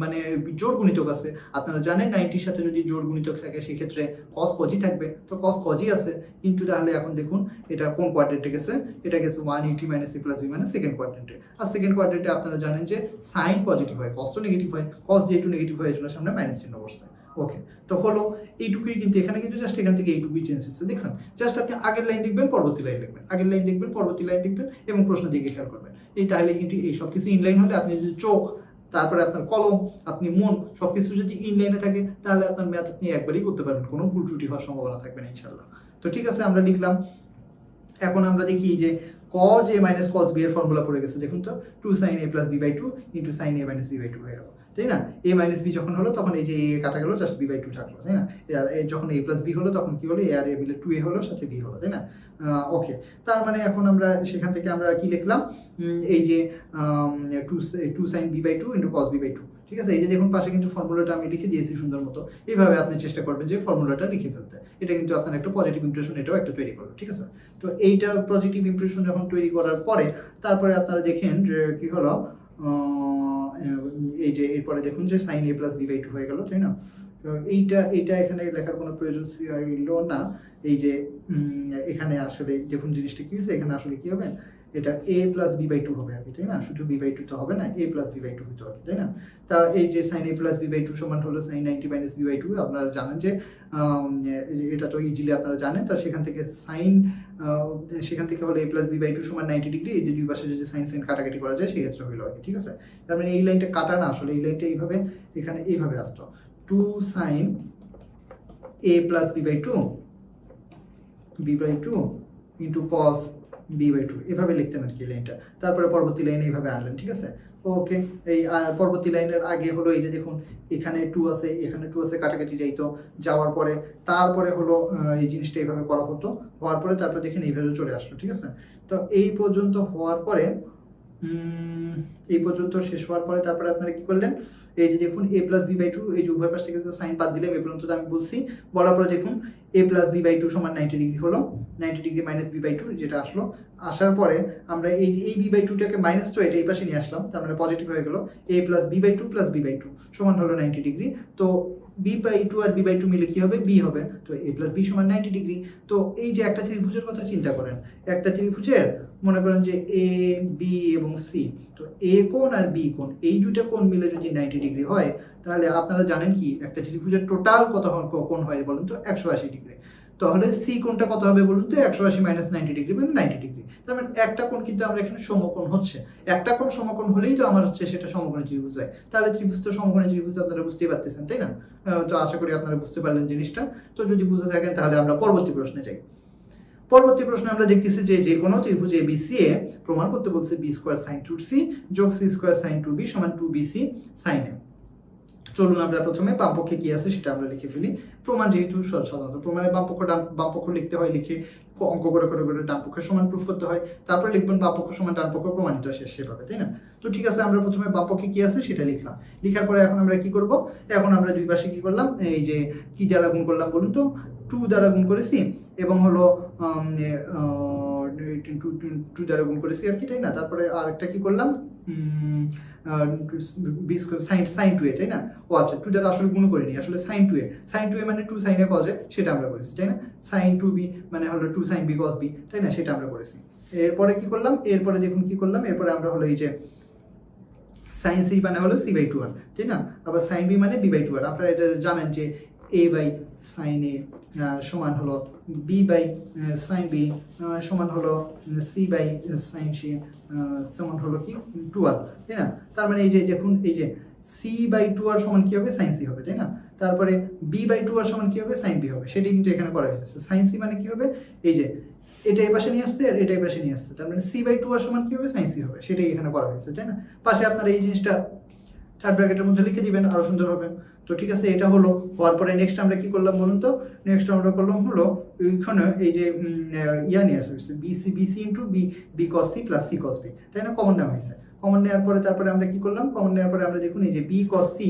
মানে জোড় গুণিতক আছে, আপনারা জানেন 90-র সাথে যদি জোড় গুণিতক থাকে সেক্ষেত্রে cos cos-ই থাকবে, তো cos cos-ই আছে। কিন্তু তাহলে এখন দেখুন এটা কোন কোয়াড্রেন্টে গেছে, এটা গেছে 180 মাইনাস a প্লাস b মানে সেকেন্ড কোয়াড্রেন্টে। আর সেকেন্ড কোয়াড্রেন্টে আপনারা জানেন যে সাইন পজিটিভ হয়, cos তো নেগেটিভ হয়, cos যেহেতু নেগেটিভ হয় এজন্য সামনে মাইনাস চিহ্ন বসছে। ওকে, তো হলো এইটুকুই, কিন্তু এখানে কিন্তু জাস্ট এখান থেকে এইটুকুই চেঞ্জ হচ্ছে, দেখছেন? জাস্ট আপনি আগের লাইন দেখবেন, পরবর্তী লাইন লিখবেন, আগের লাইন দেখবেন, পরবর্তী লাইন লিখবেন এবং প্রশ্ন দিকে খেয়াল করবেন। এই তাহলে কিন্তু এই সব কিছু ইনলাইন হলে, আপনি যদি চোখ, তারপরে আপনার কলম, আপনি মন, সবকিছু যদি ইনলাইনে থাকে, তাহলে আপনার ম্যাথ আপনি একবারই করতে পারবেন, কোনো ভুল ত্রুটি হওয়ার সম্ভাবনা থাকবে না ইনশাল্লাহ। তো ঠিক আছে, আমরা লিখলাম। এখন আমরা দেখি যে cos a minus cos b এর ফর্মুলা পড়ে গেছে, দেখুন তো, 2 sin a plus b by 2 into sin a minus b by 2 হয়ে গেল, তাই না? a মাইনাস b যখন হলো তখন এই যে a কাটা গেল, জাস্ট b বাই 2 থাকলো, তাই না? আর যখন a প্লাস b হলো তখন কি হলো, a আর a মিলে 2a হলো, সাথে b হলো, তাই না? ওকে, তার মানে এখন আমরা সেখান থেকে আমরা কি লিখলাম, এই যে 2 sin b by 2 into cos b by 2, ঠিক আছে? এই যে দেখুন পাশে কিন্তু ফর্মুলাটা আমি লিখে দিয়েছি সুন্দর মতো। এইভাবে আপনি চেষ্টা করবেন যে ফর্মুলাটা লিখে ফেলতে, এটা কিন্তু আপনার একটা পজিটিভ ইমপ্রেশন এটাও একটা তৈরি করবে, ঠিক আছে? তো এইটা পজিটিভ ইমপ্রেশন যখন তৈরি করার পরে তারপরে আপনারা দেখেন যে কি হলো, এই যে এরপরে দেখুন যে sin a plus b by 2 হয়ে গেল, তাই না? তো এইটা এখানে লেখার কোনো প্রয়োজন ছিল না। এই যে এখানে আসলে দেখুন জিনিসটা কি হয়েছে, এখানে আসলে কি হবে, এটা a প্লাস b বাই 2 হবে আর কি, তাই না? শুধু b বাই 2 তো হবে না, a প্লাস b বাই 2 হতে হবে, তাই না? তা এই যে sin a plus b by 2 সমান হলো sin 90 মাইনাস b বাই 2, আপনারা জানেন যে এটা তো ইজিলি আপনারা জানেন। তো সেখান থেকে সেখান থেকে হলো a প্লাস b বাই 2 সমান 90 ডিগ্রি, এই যে দুই পাশে যদি sin sin কাটাকাটি করা যায় সেই ক্ষেত্রে হলো আর কি, ঠিক আছে? তার মানে এই লাইনটা কাটা না, আসলে এই লাইনটা এইভাবে এখানে এইভাবে আসতো, 2 sin a plus b by 2 into cos b by 2 এভাবে লিখতেন আর কি লাইনটা। তারপরে পরবর্তী লাইনে এইভাবে আনলেন, ঠিক আছে? ওকে, এই পরবর্তী লাইনের আগে হলো এই যে দেখুন এখানে 2 আছে, এখানে 2 আছে, কাটাকাটি যাইতো, যাওয়ার পরে তারপরে হলো এই জিনিসটা এইভাবে করা হতো, হওয়ার পরে তারপরে দেখেন এইভাবে চলে আসলো, ঠিক আছে? তো এই পর্যন্ত হওয়ার পরে এই পর্যন্ত শেষ হওয়ার পরে তারপরে আপনারা কি করলেন, এই যে দেখুন a প্লাস b বাই 2, এই যে উভয় পাশ থেকে সাইন বাদ দিলাম, এই পর্যন্ত আমি বলছি, বলার পরে দেখুন a প্লাস b বাই 2 সমান 90 ডিগ্রি হলো, 90 ডিগ্রি মাইনাস b বাই 2 যেটা আসলো, আসার পরে আমরা এই b বাই 2টাকে মাইনাস তো এটা এই পাশে নিয়ে আসলাম, তার মানে পজিটিভ হয়ে গেল, a plus b by 2 plus b by 2 সমান হলো 90 ডিগ্রি। তো b বাই 2 আর b বাই 2 মিলে কি হবে, b হবে, তো a প্লাস b সমান 90 ডিগ্রি। তো এই যে একটা ত্রিভুজের কথা চিন্তা করেন, একটা ত্রিভুজের মনে করেন যে a b এবং c, তো a কোণ আর b কোণ, এই দুইটা কোণ মিলে যদি 90 ডিগ্রি হয়, তাহলে আপনারা জানেন কি একটা ত্রিভুজের টোটাল কত কোণ হয় বলুন তো, 180 ডিগ্রি। তাহলে সি কোণটা কত হবে বলুন তো, 180 মাইনাস 90 ডিগ্রি মানে 90 ডিগ্রি। তার মানে একটা কোণ কিন্তু আমরা এখানে সমকোণ হচ্ছে, একটা কোণ সমকোণ হলেই তো আমার হচ্ছে সেটা সমকোণী ত্রিভুজ হয়। তাহলে ত্রিভুজ তো সমকোণী ত্রিভুজ, আপনারা বুঝতেই পারতেছেন, তাই না? তো আশা করি আপনারা বুঝতে পারলেন জিনিসটা। তো যদি বুঝে থাকেন তাহলে আমরা পরবর্তী প্রশ্নে যাই। পরবর্তী প্রশ্নে আমরা দেখতেছি যে কোনো ত্রিভুজ এবিসি এ প্রমাণ করতে বলছে b স্কয়ার sin 2c যোগ c স্কয়ার sin 2b সমান 2bc sin a। চলুন আমরা প্রথমে বাম পক্ষে কি আছে সেটা আমরা লিখে ফেলি। প্রমাণ যেহেতু সাধারণত প্রমাণে বাম পক্ষ লিখতে হয়, লিখে অঙ্ক করে করে করে ডান পক্ষের সমান প্রুফ করতে হয়, তারপরে লিখবেন বাম পক্ষ সমান ডান পক্ষ প্রমাণিত শেষ, সেভাবে, তাই না? তো ঠিক আছে, আমরা প্রথমে বাম পক্ষে কি আছে সেটা লিখলাম। লিখার পরে এখন আমরা কি করব, এখন আমরা দুই পাশে কি করলাম, এই যে কি দ্বারা গুণ করলাম বলুন তো, 2 দ্বারা গুণ করেছি এবং হলো 2 দ্বারা গুণ করেছি আর কি, তাই না? তারপরে আরেকটা কি করলাম, বি স্কয়ার sin 2a, তাই না? ও আচ্ছা, 2 দ্বারা আসলে গুণ করিনি, আসলে sin 2a মানে 2 sin a cos a, সেটা আমরা করেছি, তাই না? sin 2b মানে হলো 2 sin b cos b, তাই না? সেটা আমরা করেছি। এরপরে কি করলাম, এরপরে দেখুন কি করলাম, এরপরে আমরা হলো এই যে sin c মানে হলো c/2r, তাই না? আবার sin b মানে b/2r। আপনারা এটা জানেন যে এ বাই সাইন এ সমান হলো বি বাই সাইন বি সমান হলো সি বাই সাইন সি সমান হলো কি 2r, তাই না? তার মানে এই যে দেখুন, এই যে সি বাই 2r সমান কি হবে, সাইন সি হবে, তাই না? তারপরে বি বাই 2r সমান কি হবে, সাইন বি হবে। সেটাই কিন্তু এখানে করা হয়েছে। সাইন সি মানে কি হবে, এই যে এটা এই পাশে নিয়ে আসছে আর এটা এই পাশে নিয়ে আসছে, তার মানে সি বাই 2r সমান কি হবে, সাইন সি হবে। সেটাই এখানে করা হয়েছে, তাই না? পাশে আপনারা এই জিনিসটা থার্ড ব্র্যাকেটের মধ্যে লিখে দিবেন, আরো সুন্দর হবে। তো ঠিক আছে, এটা হলো। হওয়ার পরে নেক্সট আমরা কি করলাম বলুন তো? নেক্সট আমরা করলাম হলো ওইখানে এই যে ইয়া নিয়ে আসছে BC BC into B B cos C plus C cos B, তাই না? কমন নেওয়া হয়েছে। কমন নেওয়ার পরে তারপরে আমরা কি করলাম? কমন নেওয়ার পরে আমরা দেখুন এই যে B cos C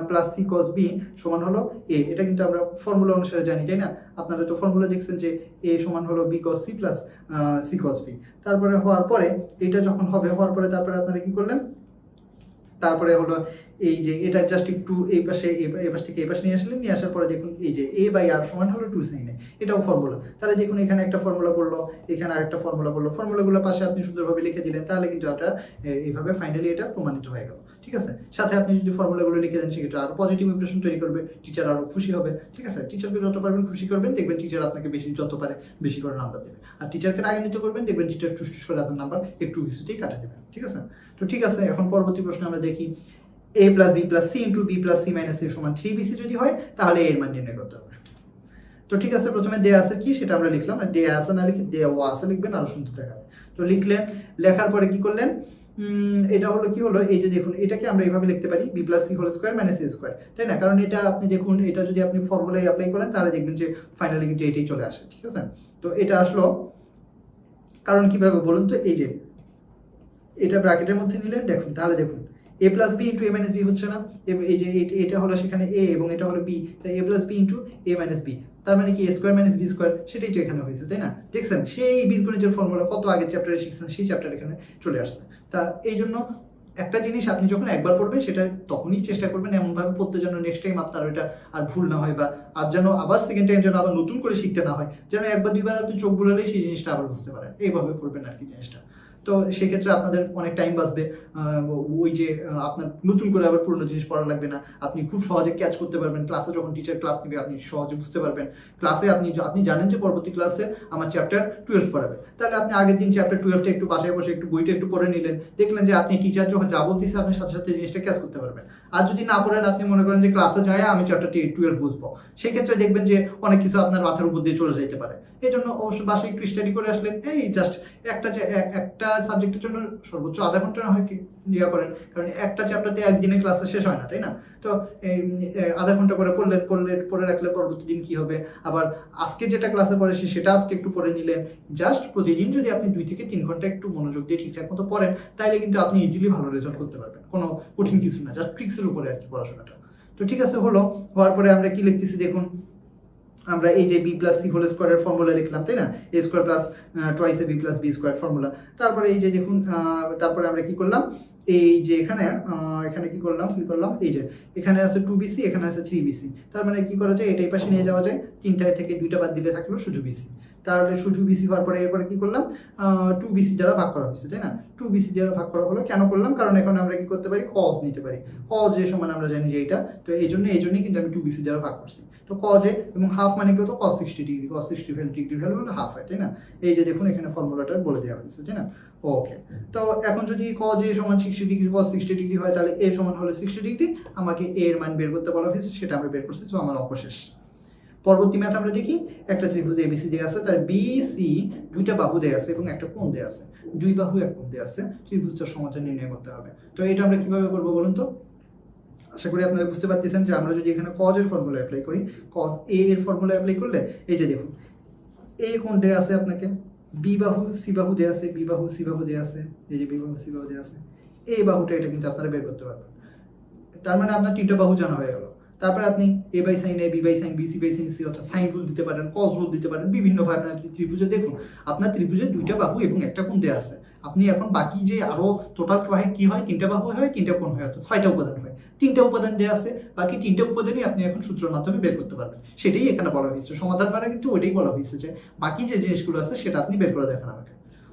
plus C cos B সমান হলো এ। এটা কিন্তু আমরা ফর্মুলা অনুসারে জানি, তাই না? আপনারা তো ফর্মুলা দেখছেন যে এ সমান হলো B cos C plus C cos B. তারপরে হওয়ার পরে এটা যখন হবে, হওয়ার পরে তারপরে আপনারা কি করলেন? তারপরে হলো এই যে এটা জাস্ট একটু এই পাশে এই পাশ থেকে এই পাশে নিয়ে আসলেন, নিয়ে আসার পরে দেখুন এই যে এ বাই আর সমান হলো 2 sin a। এটাও ফর্মুলা। তাহলে দেখুন এখানে একটা ফর্মুলা পড়লো, এখানে আরেকটা ফর্মুলা পড়লো। ফর্মুলাগুলো পাশে আপনি সুন্দরভাবে লিখে দিলেন, তাহলে কিন্তু এটা এইভাবে ফাইনালি এটা প্রমাণিত হয়ে গেল। ঠিক আছে, সাথে আপনি যদি ফর্মুলাগুলো লিখে দেন সেক্ষেত্রে আরো পজিটিভ ইমপ্রেশন তৈরি করবে, টিচার আরো খুশি হবে। ঠিক আছে, টিচারকে যত পারবেন খুশি করবেন, দেখবেন টিচার আপনাকে বেশি যত পারে বেশি করে নাম্বার দেবে। আর টিচারকে রাগান্বিত করবেন, দেখবেন টিচার টুস করে আপনার নাম্বার একটু কিছুতেই কাটা দেবেন। ঠিক আছে, তো ঠিক আছে, এখন পরবর্তী প্রশ্ন আমরা দেখি। a plus B plus C into B plus C minus A সমান 3bc যদি হয় তাহলে এর মান নির্ণয় করতে হবে। তো ঠিক আছে, প্রথমে দেয়া আছে কি সেটা আমরা লিখলাম, আর দেয়া আছে না লিখে দেওয়া আছে লিখবেন, আরো সুন্দর দেখাবে। তো লিখলেন, লেখার পরে কি করলেন? এটা হলো কি হলো, এই যে দেখুন এটাকে আমরা এইভাবে লিখতে পারি B plus C whole square minus A square, তাই না? কারণ এটা আপনি দেখুন, এটা যদি আপনি ফর্মুলায় অ্যাপ্লাই করেন তাহলে দেখবেন যে ফাইনালি কিন্তু এটাই চলে আসে। ঠিক আছে, তো এটা আসলো কারণ কিভাবে বলুন তো? এই যে এটা ব্র্যাকেটের মধ্যে নিলেন, দেখুন তাহলে দেখুন a plus B into A minus B হচ্ছে না? এই যে এটা হলো সেখানে a এবং এটা হলো বি, তাই a plus B into A minus B, তার মানে কি a square minus B square, সেটাই তো এখানে হয়েছে, তাই না? দেখছেন সেই বীজগণিতের ফর্মুলা কত আগের চ্যাপ্টারে শিখছেন, সেই চ্যাপ্টার এখানে চলে আসছে। তা এই জন্য একটা জিনিস আপনি যখন একবার পড়বেন সেটা তখনই চেষ্টা করবেন এমনভাবে পড়তে যেন নেক্সট টাইম আপনার ওইটা আর ভুল না হয়, বা আর যেন আবার সেকেন্ড টাইম যেন আবার নতুন করে শিখতে না হয়, যেন একবার দুইবার আপনি চোখ বুলালেই সেই জিনিসটা আবার বুঝতে পারেন। এইভাবে পড়বেন আর কি জিনিসটা। তো সেক্ষেত্রে আপনাদের অনেক টাইম বাঁচবে, ওই যে আপনার নতুন করে আবার পুরনো জিনিস পড়া লাগবে না, আপনি খুব সহজে ক্যাচ করতে পারবেন। ক্লাসে যখন টিচার ক্লাস নেবে আপনি সহজে বুঝতে পারবেন। ক্লাসে আপনি জানেন যে পরবর্তী ক্লাসে আমার চ্যাপ্টার 12 পড়াবে, তাহলে আপনি আগের দিন চ্যাপ্টার 12টা একটু বাসায় বসে একটু বইটা একটু পড়ে নিলেন, দেখলেন যে আপনি টিচার যখন যা বলতেছে আপনি সাথে সাথে জিনিসটা ক্যাচ করতে পারবেন। আর যদি না পড়েন, আপনি মনে করেন যে ক্লাসে যায় আমি চ্যাপ্টার 12 বুঝবো, সেক্ষেত্রে দেখবেন যে অনেক কিছু আপনার মাথার উপর দিয়ে চলে যেতে পারে। এই জন্য অবশ্যই বাসায় একটু স্টাডি করে আসলেন, এই জাস্ট একটা সাবজেক্টের জন্য সর্বোচ্চ আধা ঘন্টা না হয় কি ইয়া করেন, কারণ একটা চ্যাপ্টারতে একদিনে ক্লাসে শেষ হয় না, তাই না? তো আধা ঘন্টা করে পড়ে রাখলে পরবর্তী দিন কি হবে, আবার আজকে যেটা ক্লাসে পড়েছি সেটা আজকে একটু পড়ে নিলেন। জাস্ট প্রতিদিন যদি আপনি 2 থেকে 3 ঘন্টা একটু মনোযোগ দিয়ে ঠিকঠাক মতো পড়েন, তাইলে কিন্তু আপনি ইজিলি ভালো রেজাল্ট করতে পারবেন। কোনো কঠিন কিছু না, জাস্ট ট্রিক্সের উপরে আর কি পড়াশোনাটা। তো ঠিক আছে, হওয়ার পরে আমরা কি লিখতেছি দেখুন, আমরা এই যে বি প্লাস সি হোল স্কোয়ারের ফর্মুলা লিখলাম, তাই না? A square plus twice A B plus B square formula. তারপরে এই যে দেখুন, তারপরে আমরা কি করলাম, এই যে এখানে কি করলাম, এই যে এখানে আছে 2bc, এখানে আছে 3bc, তার মানে কি করা যায়, এটাই পাশে নিয়ে যাওয়া যায়, 3টা থেকে 2টা বাদ দিলে থাকলো শুধু bc। তাহলে শুধু bc হওয়ার পরে এরপরে কি করলাম, 2bc দ্বারা ভাগ করা হয়েছে, তাই না? 2bc দ্বারা ভাগ করা হলো, কেন করলাম? কারণ এখন আমরা কি করতে পারি, cos নিতে পারি। cos যে সমান আমরা জানি যে এটা, তো এইজন্যই কিন্তু আমি 2bc দ্বারা ভাগ করছি। তো cos এ এবং হাফ মানে কত, cos 60 degree, cos 60 degree value হলো হাফ হয়, তাই না? এই যে দেখুন এখানে ফর্মুলাটা বলে দেওয়া হয়েছে, তাই না? ওকে, তো এখন যদি cos a সমান 60 ডিগ্রি, cos 60 ডিগ্রি হয়, তাহলে a সমান হলো 60 ডিগ্রি। আমাকে a এর মান বের করতে বলা হয়েছে, সেটা আমরা বের করছি। তো আমার অঙ্ক শেষ। পরবর্তী ম্যাথ আমরা দেখি, একটা ত্রিভুজ ABC দেয়া আছে, তার BC 2টা বাহু দেয়া আছে এবং একটা কোণ দেয়া আছে, 2 বাহু এক কোণ দেয়া আছে, ত্রিভুজটার সমাধান নির্ণয় করতে হবে। তো এটা আমরা কিভাবে করব বলুন তো? আশা করি আপনারা বুঝতে পারতেছেন যে আমরা যদি এখানে cos এর ফর্মুলা অ্যাপ্লাই করি, cos a এর ফর্মুলা অ্যাপ্লাই করলে এই যে দেখুন a কোণ দেয়া আছে, আপনাকে B বাহু C বাহু দেয়া আছে, B বাহু C বাহু দেয়া আছে, এই যে B বাহু C বাহু দেয়া আছে, এই বাহুটা এটা কিন্তু আপনারা বের করতে পারবেন। তার মানে আপনার 3টা বাহু জানা হয়ে গেল। তারপরে আপনি a by sine a, b by sine b, c by sine c, অর্থাৎ সাইন রুল দিতে পারেন, cos রুল দিতে পারেন, বিভিন্ন ভাবে আপনি ত্রিভুজে দেখুন আপনার ত্রিভুজে 2টা বাহু এবং একটা কোণ দেয়া আছে। আপনি এখন বাকি যে আরো টোটাল কি হয়, 3টা বাহু হয়, 3টা কোণ হয়, অর্থাৎ 6টা উপাদান হয়। 3টা উপাদান দেয়া আছে, বাকি 3টা উপাদানই আপনি এখন সূত্রের মাধ্যমে বের করতে পারবেন। সেটাই এখানে বলা হয়েছে সমাধান, মানে কিন্তু ওইটাই বলা হয়েছে যে বাকি যে জিনিসগুলো আছে সেটা আপনি বের করে দেখান আমাকে।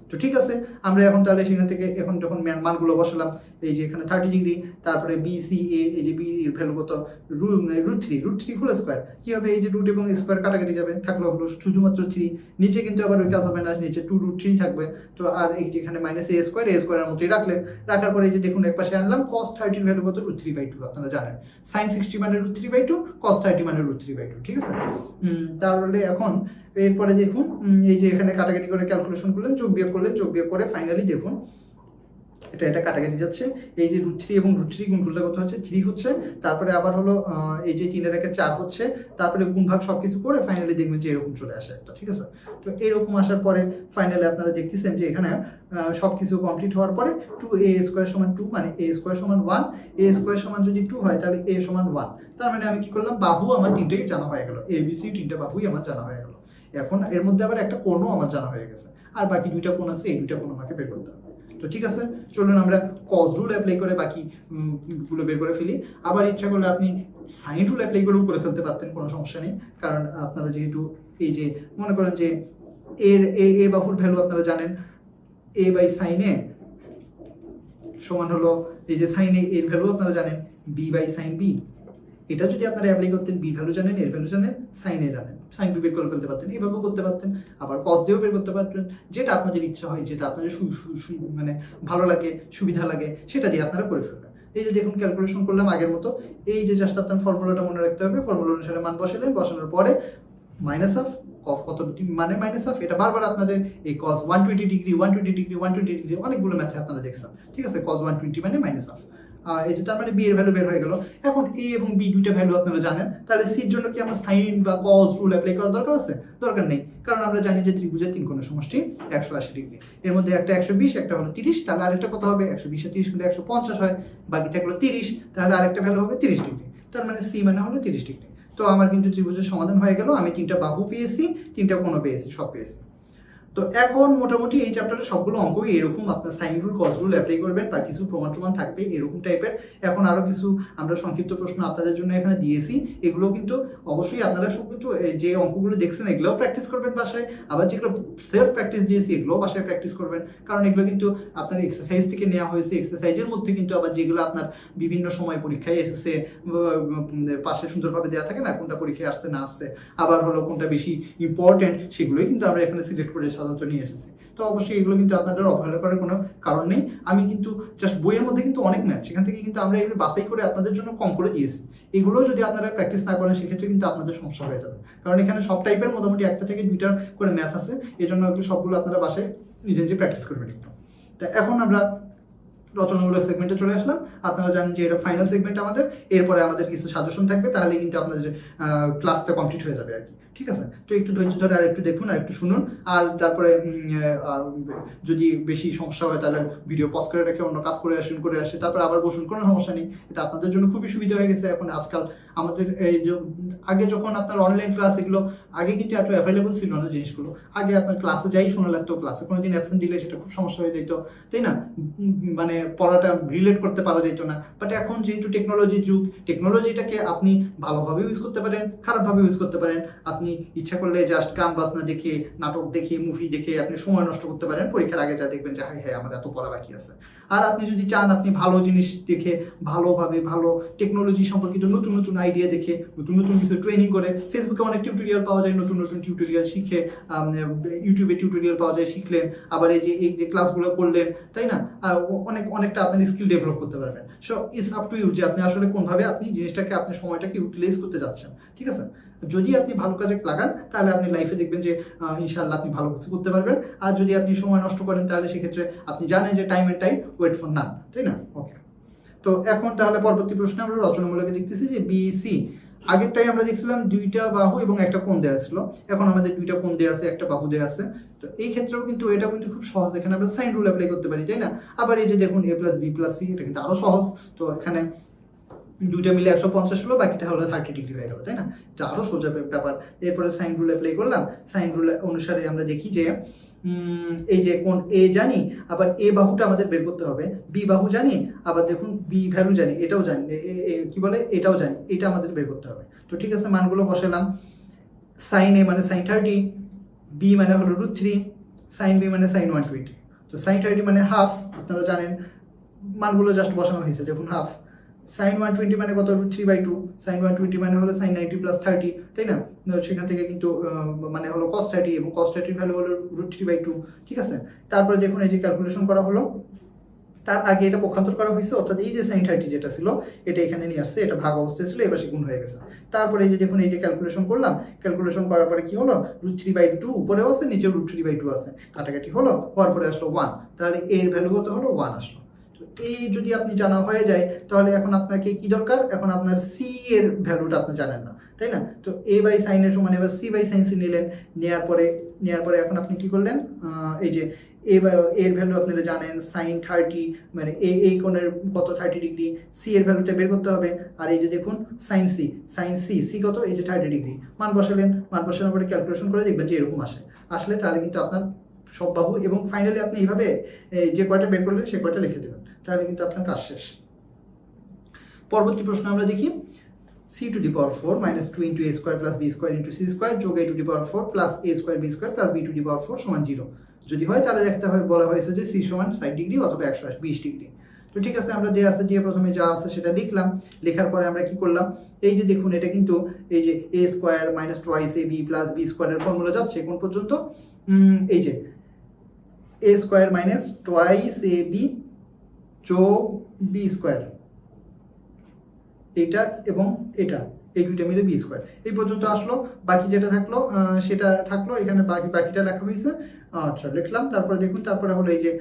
তো তো ঠিক আছে, আমরা এখন তাহলে সেখান থেকে এখন যখন মানগুলো বসালাম, এই যে এখানে 30 ডিগ্রি, তারপরে বি সি এ, এই যে বি এর ভ্যালু কত, √3 হোল স্কোয়ার, কি হবে, এই যে রুট এবং স্কোয়ার কাটাকাটি যাবে, থাকলো হলো শুধুমাত্র 3, নিচে কিন্তু আবার ওই কাজ হবে না, নিচে 2√3 থাকবে। তো আর এই যে এখানে -a², মতোই রাখলেন, রাখার পরে এই যে দেখুন এক পাশে আনলাম, cos 30 এর ভ্যালু কত, √3/2, আপনারা জানেন sin 60 মানে √3/2, cos 30 মানে √3/2, ঠিক আছে। তাহলে এখন এরপরে দেখুন এই যে এখানে কাটাকাটি করে ক্যালকুলেশন করলেন, যোগ বিয়োগ করে ফাইনালি দেখুন এটা কাটাকাটি যাচ্ছে, এই যে √3 এবং √3 গুণফলটা কত হচ্ছে, 3 হচ্ছে, তারপরে আবার হলো এই যে 3 এর একে 4 হচ্ছে, তারপরে গুণ ভাগ সবকিছু করে ফাইনালি দেখবেন যে এরকম চলে আসে একটা, ঠিক আছে। তো এরকম আসার পরে ফাইনালি আপনারা দেখতেছেন যে এখানে সবকিছু কমপ্লিট হওয়ার পরে 2a² = 2, মানে a² = 1, a² যদি 2 হয় তাহলে a = 1। তার মানে আমি কি করলাম, বাহু আমার তিনটেই জানা হয়ে গেল, ABC তিনটা বাহুই আমার জানা হয়ে গেল। এখন এর মধ্যে আবার একটা কোণও আমার জানা হয়ে গেছে, আর বাকি দুইটা কোণ আছে, এই দুইটা কোণ আমাকে বের করতে হবে। তো ঠিক আছে, চলুন আমরা cos রুল অ্যাপ্লাই করে বাকি গুলো বের করে ফেলি। আবার ইচ্ছা করলে আপনি সাইন রুল অ্যাপ্লাই করেও করে ফেলতে পারতেন, কোনো সমস্যা নেই, কারণ আপনারা যেহেতু এই যে মনে করেন যে এ বাহুর ভ্যালু আপনারা জানেন, a/sin a সমান হলো এই যে sin a এর ভ্যালু আপনারা জানেন b/sin b। এটা যদি আপনারা অ্যাপ্লাই করতেন, বি ভ্যালু জানেন, এর ভ্যালু জানেন, সাইন এ জানেন, সাইন বি বের করে ফেলতে পারতেন, এভাবেও করতে পারতেন, আবার কস দিয়েও বের করতে পারতেন, যেটা আপনাদের ইচ্ছা হয়, যেটা আপনাদের মানে ভালো লাগে, সুবিধা লাগে, সেটা দিয়ে আপনারা করে ফেলবেন। এই যে দেখুন ক্যালকুলেশন করলাম আগের মতো, এই যে জাস্ট আপনার ফর্মুলাটা মনে রাখতে হবে, ফর্মুলা অনুসারে মান বসালেন, বসানোর পরে মাইনাস অফ cos কত মানে মাইনাস অফ, এটা বারবার আপনাদের এই cos 120 ডিগ্রি 120 ডিগ্রি 120 ডিগ্রি অনেকগুলো ম্যাথে আপনারা দেখছেন, ঠিক আছে। cos 120 মানে মাইনাস অফ, এই যে তার মানে বি এর ভ্যালু বের হয়ে গেল। এখন এ এবং বি দুইটা ভ্যালু আপনারা জানেন, তাহলে সির জন্য কি আমরা সাইন বা cos রুল অ্যাপ্লাই করার দরকার আছে? দরকার নেই, কারণ আমরা জানি যে ত্রিভুজের তিন কোণের সমষ্টি 180 ডিগ্রি, এর মধ্যে একটা 120, একটা হলো 30, তাহলে আরেকটা কত হবে, 120 আর 30 মিলে 150 হয়, বাকি থাকলো 30, তাহলে আরেকটা ভ্যালু হবে 30 ডিগ্রি, তার মানে সি মানে হলো 30 ডিগ্রি। তো আমার কিন্তু ত্রিভুজের সমাধান হয়ে গেল, আমি তিনটা বাহু পেয়েছি, তিনটা কোণ পেয়েছি, সব পেয়েছি। তো এখন মোটামুটি এই চ্যাপ্টারে সবগুলো অঙ্কই এরকম, আপনার sign rule cos rule apply করবেন, বা কিছু প্রমাণ থাকবে এরকম টাইপের। এখন আরো কিছু আমরা সংক্ষিপ্ত প্রশ্ন আপনাদের জন্য এখানে দিয়েছি, এগুলো কিন্তু অবশ্যই আপনারা সব কিন্তু যে অঙ্কগুলো দেখছেন এগুলোও প্র্যাকটিস করবেন বাসায়, আবার যেগুলো সেলফ প্র্যাকটিস দিয়েছি এগুলোও বাসায় প্র্যাকটিস করবেন, কারণ এগুলো কিন্তু আপনার এক্সারসাইজ থেকে নেওয়া হয়েছে, এক্সারসাইজের মধ্যে কিন্তু আবার যেগুলো আপনার বিভিন্ন সময় পরীক্ষায় এসেছে পাশে সুন্দরভাবে দেওয়া থাকে না, কোনটা পরীক্ষায় আসছে না আসছে, আবার হলো কোনটা বেশি ইম্পর্টেন্ট, সেগুলোই কিন্তু আমরা এখানে সিলেক্ট করে সাধারণত নিয়ে এসেছি। তো অবশ্যই এগুলো কিন্তু আপনাদের অবহেলা করার কোনো কারণ নেই, আমি কিন্তু জাস্ট বইয়ের মধ্যে কিন্তু অনেক ম্যাথ, সেখান থেকে কিন্তু আমরা এগুলো বাছাই করে আপনাদের জন্য কম করে দিয়েছি। এগুলো যদি আপনারা প্র্যাকটিস না করেন সেক্ষেত্রে কিন্তু আপনাদের সমস্যা হয়ে যাবে, কারণ এখানে সব টাইপের মোটামুটি একটা থেকে দুইটা করে ম্যাথ আছে, এই জন্য সবগুলো আপনারা বাসায় নিজে নিজে প্র্যাকটিস করবেন একটু। তা এখন আমরা রচনামূলক সেগমেন্টে চলে আসলাম। আপনারা জানেন যে এটা ফাইনাল সেগমেন্ট আমাদের, এরপরে আমাদের কিছু সাজেশন থাকবে, তাহলে কিন্তু আপনাদের ক্লাসটা কমপ্লিট হয়ে যাবে আর কি, ঠিক আছে। তো একটু ধৈর্য ধরে আর একটু দেখুন, আর একটু শুনুন, আর তারপরে যদি বেশি সমস্যা হয় তাহলে ভিডিও পজ করে রেখে অন্য কাজ করে আসে তারপর আবার বসুন, কোনো সমস্যা নেই। এটা আপনাদের জন্য খুবই সুবিধা হয়ে গেছে এখন আজকাল। আমাদের এই যে আগে যখন আপনার অনলাইন ক্লাস, এগুলো আগে কিন্তু এত অ্যাভেলেবল ছিল না জিনিসগুলো, আগে আপনার ক্লাসে যাই শোনা লাগতো, ক্লাসে কোনোদিন অ্যাবসেন্ট দিলে সেটা খুব সমস্যা হয়ে যেত, তাই না, মানে পড়াটা রিলেট করতে পারা যেত না। বাট এখন যেহেতু টেকনোলজির যুগ, টেকনোলজিটাকে আপনি ভালোভাবে ইউজ করতে পারেন, খারাপভাবে ইউজ করতে পারেন। আপনি ইচ্ছা করলে জাস্ট গান বাজনা দেখে, নাটক দেখে, মুভি দেখে আপনি সময় নষ্ট করতে পারেন, পরীক্ষার আগে যা দেখবেন যে হ্যাঁ আমার এত পড়া বাকি আছে। আর আপনি যদি চান আপনি ভালো জিনিস দেখে, ভালোভাবে ভালো টেকনোলজি সম্পর্কিত নতুন নতুন আইডিয়া দেখে, নতুন নতুন কিছু ট্রেনিং করে, ফেসবুকে অনেক টিউটোরিয়াল পাওয়া যায়, নতুন নতুন টিউটোরিয়াল শিখে, ইউটিউবে টিউটোরিয়াল পাওয়া যায়, শিখলেন, আবার এই যে ক্লাসগুলো করলেন, তাই না, অনেকটা আপনার স্কিল ডেভেলপ করতে পারবেন। So it's up to you যে আপনি আসলে কোনভাবে আপনি জিনিসটাকে, আপনি সময়টাকে ইউটিলাইজ করতে যাচ্ছেন, ঠিক আছে। যদি আপনি ভালো কাজে লাগান তাহলে আপনি লাইফে দেখবেন যে ইনশাআল্লাহ আপনি ভালো কিছু করতে পারবেন। আর যদি আপনি সময় নষ্ট করেন তাহলে সেক্ষেত্রে আপনি জানেন যে time and time wait for none, তাই না। ওকে, তো এখন তাহলে পরবর্তী প্রশ্ন আমরা রচনামূলকে দেখতেছি যে বিসি। আগেরটাই আমরা দেখছিলাম দুইটা বাহু এবং একটা কোণ দেওয়া ছিল, এখন আমাদের দুইটা কোণ দেওয়া আছে, একটা বাহু দেওয়া আছে। তো এই ক্ষেত্রেও কিন্তু এটা কিন্তু খুব সহজ, এখানে আমরা সাইন রুল অ্যাপ্লাই করতে পারি, তাই না। আবার এই যে দেখুন a + b + c, এটা কিন্তু আরো সহজ। তো এখানে দুইটা মিলে 150 হলো, বাকিটা হলো 30 ডিগ্রি হয়ে গেল, তাই না, এটা আরো সোজা ব্যাপার। এরপরে সাইন রুল অ্যাপ্লাই করলাম, সাইন রুল অনুসারে আমরা দেখি যে এই যে কোণ এ জানি, আবার এ বাহুটা আমাদের বের করতে হবে, বি বাহু জানি, আবার দেখুন বি ভ্যালু জানি, এটাও জানি, কি বলে এটাও জানি, এটা আমাদের বের করতে হবে। তো ঠিক আছে, মানগুলো বসালাম। সাইন এ মানে sin 30, বি মানে হলো √3, সাইন বি মানে sin 120। তো sin 30 মানে হাফ, আপনারা জানেন মানগুলো জাস্ট বসানো হয়েছে, দেখুন হাফ। sin 120 মানে কত, √3/2, sin 120 মানে হলো sin 90 + 30, তাই না? সেখান থেকে কিন্তু মানে হলো cos 30, এবং cos 30 এর ভ্যালু হলো √3/2, ঠিক আছে? তারপরে দেখুন এই যে ক্যালকুলেশন করা হলো, তার আগে এটা পক্ষান্তর করা হয়েছে, অর্থাৎ এই যে sin 30 যেটা ছিল এটা এখানে নিয়ে আসছে, এটা ভাগ অবস্থায় ছিল, এবার গুণ হয়ে গেছে। তারপরে এই যে দেখুন এই যে ক্যালকুলেশন করলাম, ক্যালকুলেশন করার পরে কি হলো, √3/2 উপরেও আছে নিচেও √3/2 আছে, কাটাকাটি হলো, হওয়ার পরে আসলো 1, তাহলে এর ভ্যালু কত হলো, 1 আসলো। তো এই যদি আপনি জানা হয়ে যায়, তাহলে এখন আপনাকে কি দরকার, এখন আপনার সি এর ভ্যালুটা আপনি জানেন না, তাই না? তো a/sin এর সমান এবার c/sin c নিলেন, নেওয়ার পরে এখন আপনি কি করলেন, এই যে এর ভ্যালু আপনারা জানেন sin 30 মানে এই কোণের কত 30 ডিগ্রি, সি এর ভ্যালুটা বের করতে হবে। আর এই যে দেখুন sin c কত, এই যে 30 ডিগ্রি, মান বসালেন, মান বসানোর পরে ক্যালকুলেশন করে দেখবেন যে এরকম আসলে তাহলে কিন্তু আপনার সব বাহু, এবং ফাইনালি আপনি এইভাবে যে কয়টা বের করলেন সে কয়টা লিখে দেবেন, তাহলে কিন্তু আপনার কাজ শেষ। পরবর্তী প্রশ্ন আমরা দেখি, c⁴ - 2 × a² + b² × c² যোগ a⁴ + a² b² + b⁴ সমান 0 যদি হয়, তাহলে দেখতে হবে বলা হয়েছে যে c সমান 60 ডিগ্রি অথবা 120 ডিগ্রি। তো ঠিক আছে, আমরা দিয়ে প্রথমে যা আছে সেটা লিখলাম, লেখার পরে আমরা কি করলাম, এই যে দেখুন এটা কিন্তু এই যে a² - twice ab + b² এর ফর্মুলা যাচ্ছে কোন পর্যন্ত, এই যে a² - twice ab যোগ b², এটা এবং এটা, এই দুইটা মিলে b², এই পর্যন্ত আসলো। বাকি যেটা থাকলো সেটা থাকলো, এখানে বাকিটা লেখা হয়েছে, আচ্ছা লিখলাম। তারপরে দেখুন, তারপরে হলো এই যে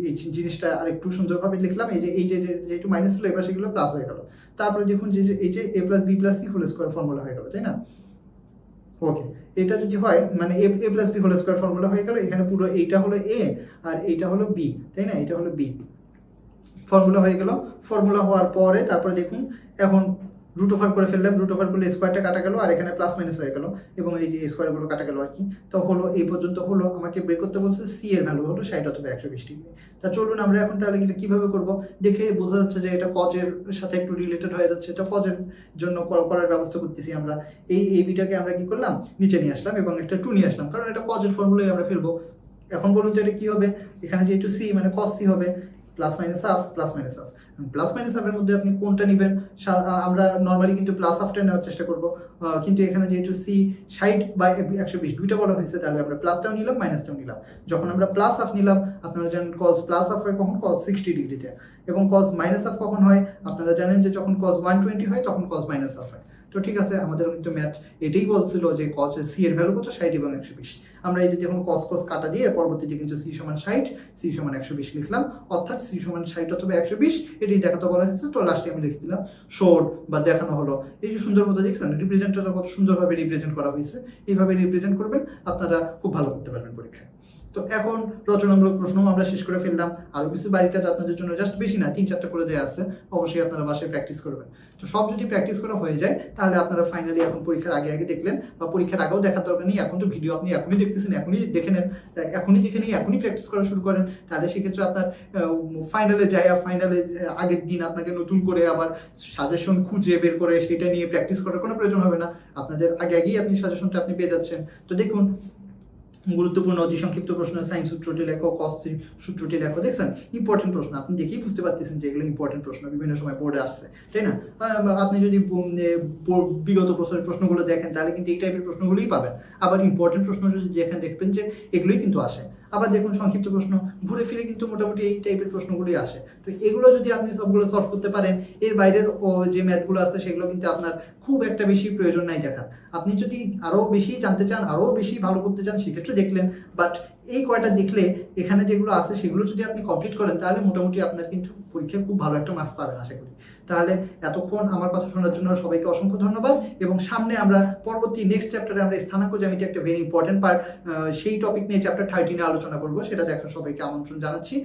এই জিনিসটা আরেকটু সুন্দরভাবে লিখলাম, এই যে যেহেতু মাইনাস ছিল এবার সেগুলো প্লাস হয়ে গেল। তারপরে দেখুন যে এই যে a + b + c হোল² ফর্মুলা হয়ে গেল, তাই না? ওকে, এটা যদি হয় মানে a + b হোল² ফর্মুলা হয়ে গেল, এখানে পুরো এইটা হলো a আর এইটা হলো b, তাই না? এটা হলো b ফর্মুলা হয়ে গেল। ফর্মুলা হওয়ার পরে তারপরে দেখুন এখন √ওভার করে ফেললাম, √ওভার করলে স্কোয়ারটা কাটা গেল, আর এখানে প্লাস মাইনাস হয়ে গেল, এবং এই যে স্কোয়ারগুলো কাটা গেল আর কি। তো হলো এই পর্যন্ত হলো, আমাকে বের করতে বলছে সি এর ভ্যালু হলো 60 অথবা 120 ডিগ্রি। তা চলুন আমরা এখন তাহলে এটা কিভাবে করব, দেখে বোঝা যাচ্ছে যে এটা কজের সাথে একটু রিলেটেড হয়ে যাচ্ছে, এটা কজের জন্য করার ব্যবস্থা করতেছি আমরা। এই বিটাকে আমরা কি করলাম, নিচে নিয়ে আসলাম এবং একটা 2 নিয়ে আসলাম, কারণ এটা কজের ফর্মুলাই আমরা ফেলবো। এখন বলুন তো এটা কি হবে, এখানে যেহেতু সি মানে cos c হবে, plus minus half, plus minus half. Plus minus হাফের মধ্যে আপনি কোনটা নেবেন, আমরা নর্মালি কিন্তু প্লাস হাফটা নেওয়ার চেষ্টা করব, কিন্তু এখানে যেহেতু সি 60 বা 120 দুইটা বলা হয়েছে, তাহলে আমরা প্লাসটাও নিলাম মাইনাসটাও নিলাম। যখন আমরা প্লাস হাফ নিলাম, আপনারা জানেন cos প্লাস হাফ হয় কখন, cos 60 ডিগ্রিতে, এবং cos মাইনাস হাফ কখন হয়, আপনারা জানেন যে যখন cos 120 হয় তখন cos মাইনাস হাফ হয়। তো ঠিক আছে, আমাদের কিন্তু ম্যাথ এটাই বলছিল যে cos সি এর ভ্যালু কত, 60 এবং 120। আমরা এই যে যখন cos কাটা দিয়ে পরবর্তীতে কিন্তু c সমান 60, c সমান 120 লিখলাম, অর্থাৎ c সমান 60 অথবা 120 এটাই দেখাতে বলা হয়েছে। তো লাস্টে আমি লিখে দিলাম শোড বা দেখানো হলো। এই যে সুন্দর মতো দেখছেন, রিপ্রেজেন্টটা কত সুন্দরভাবে রিপ্রেজেন্ট করা হয়েছে, এইভাবে রিপ্রেজেন্ট করবেন, আপনারা খুব ভালো করতে পারবেন পরীক্ষায়। তো এখন রচনামূলক প্রশ্ন আমরা শেষ করে ফেললাম, আরো কিছু বাড়ির কাজ আপনাদের জন্য, জাস্ট বেশি না 3-4টা করে দেওয়া আছে, অবশ্যই আপনারা বাসায় প্র্যাকটিস করবেন। তো সব যদি প্র্যাকটিস করা হয়ে যায়, তাহলে আপনারা ফাইনালি এখন পরীক্ষার আগে দেখলেন, বা পরীক্ষার আগেও দেখার দরকার নেই, এখন তো ভিডিও আপনি এখনই দেখতেছেন, এখনই দেখে নেন, এখনই দেখে নিয়ে এখনই প্র্যাকটিস করা শুরু করেন, তাহলে সেক্ষেত্রে আপনার ফাইনালে আগের দিন আপনাকে নতুন করে আবার সাজেশন খুঁজে বের করে সেটা নিয়ে প্র্যাকটিস করার কোনো প্রয়োজন হবে না, আপনাদের আগেই আপনি সাজেশনটা আপনি পেয়ে যাচ্ছেন। তো দেখুন, গুরুত্বপূর্ণ অতি সংক্ষিপ্ত প্রশ্ন, সাইন সূত্রটি লেখো, কস সূত্রটি লেখো, দেখছেন ইম্পর্টেন্ট প্রশ্ন, আপনি দেখেই বুঝতে পারতেছেন যে এগুলো ইম্পর্টেন্ট প্রশ্ন, বিভিন্ন সময় বোর্ডে আসছে, তাই না? আপনি যদি বিগত বছরের প্রশ্নগুলো দেখেন, তাহলে কিন্তু এই টাইপের প্রশ্নগুলোই পাবেন। আবার ইম্পর্টেন্ট প্রশ্ন যদি দেখবেন যে এগুলোই কিন্তু আসে। আবার দেখুন সংক্ষিপ্ত প্রশ্ন ঘুরে ফিরে কিন্তু মোটামুটি এই টাইপের প্রশ্নগুলোই আসে। তো এগুলো যদি আপনি সবগুলো সলভ করতে পারেন, এর বাইরের যে ম্যাথগুলো আছে সেগুলো কিন্তু আপনার খুব একটা বেশি প্রয়োজন নাই দেখার। আপনি যদি আরো বেশি জানতে চান, আরো বেশি ভালো করতে চান, সেক্ষেত্রে দেখলেন, বাট এই কয়টা দেখলে এখানে যেগুলো আছে সেগুলো যদি আপনি কমপ্লিট করেন, তাহলে মোটামুটি আপনার কিন্তু পরীক্ষায় খুব ভালো একটা মার্কস পাবেন আশা করি। তাহলে এতক্ষণ আমার কথা শোনার জন্য সবাইকে অসংখ্য ধন্যবাদ, এবং সামনে আমরা পরবর্তী নেক্সট চ্যাপ্টারে আমরা স্থানাঙ্ক জ্যামিতি একটা ভেরি ইম্পর্টেন্ট পার্ট, সেই টপিক নিয়ে চ্যাপ্টার 13 আলোচনা করবো, সেটা দেখার সবাইকে আমন্ত্রণ জানাচ্ছি।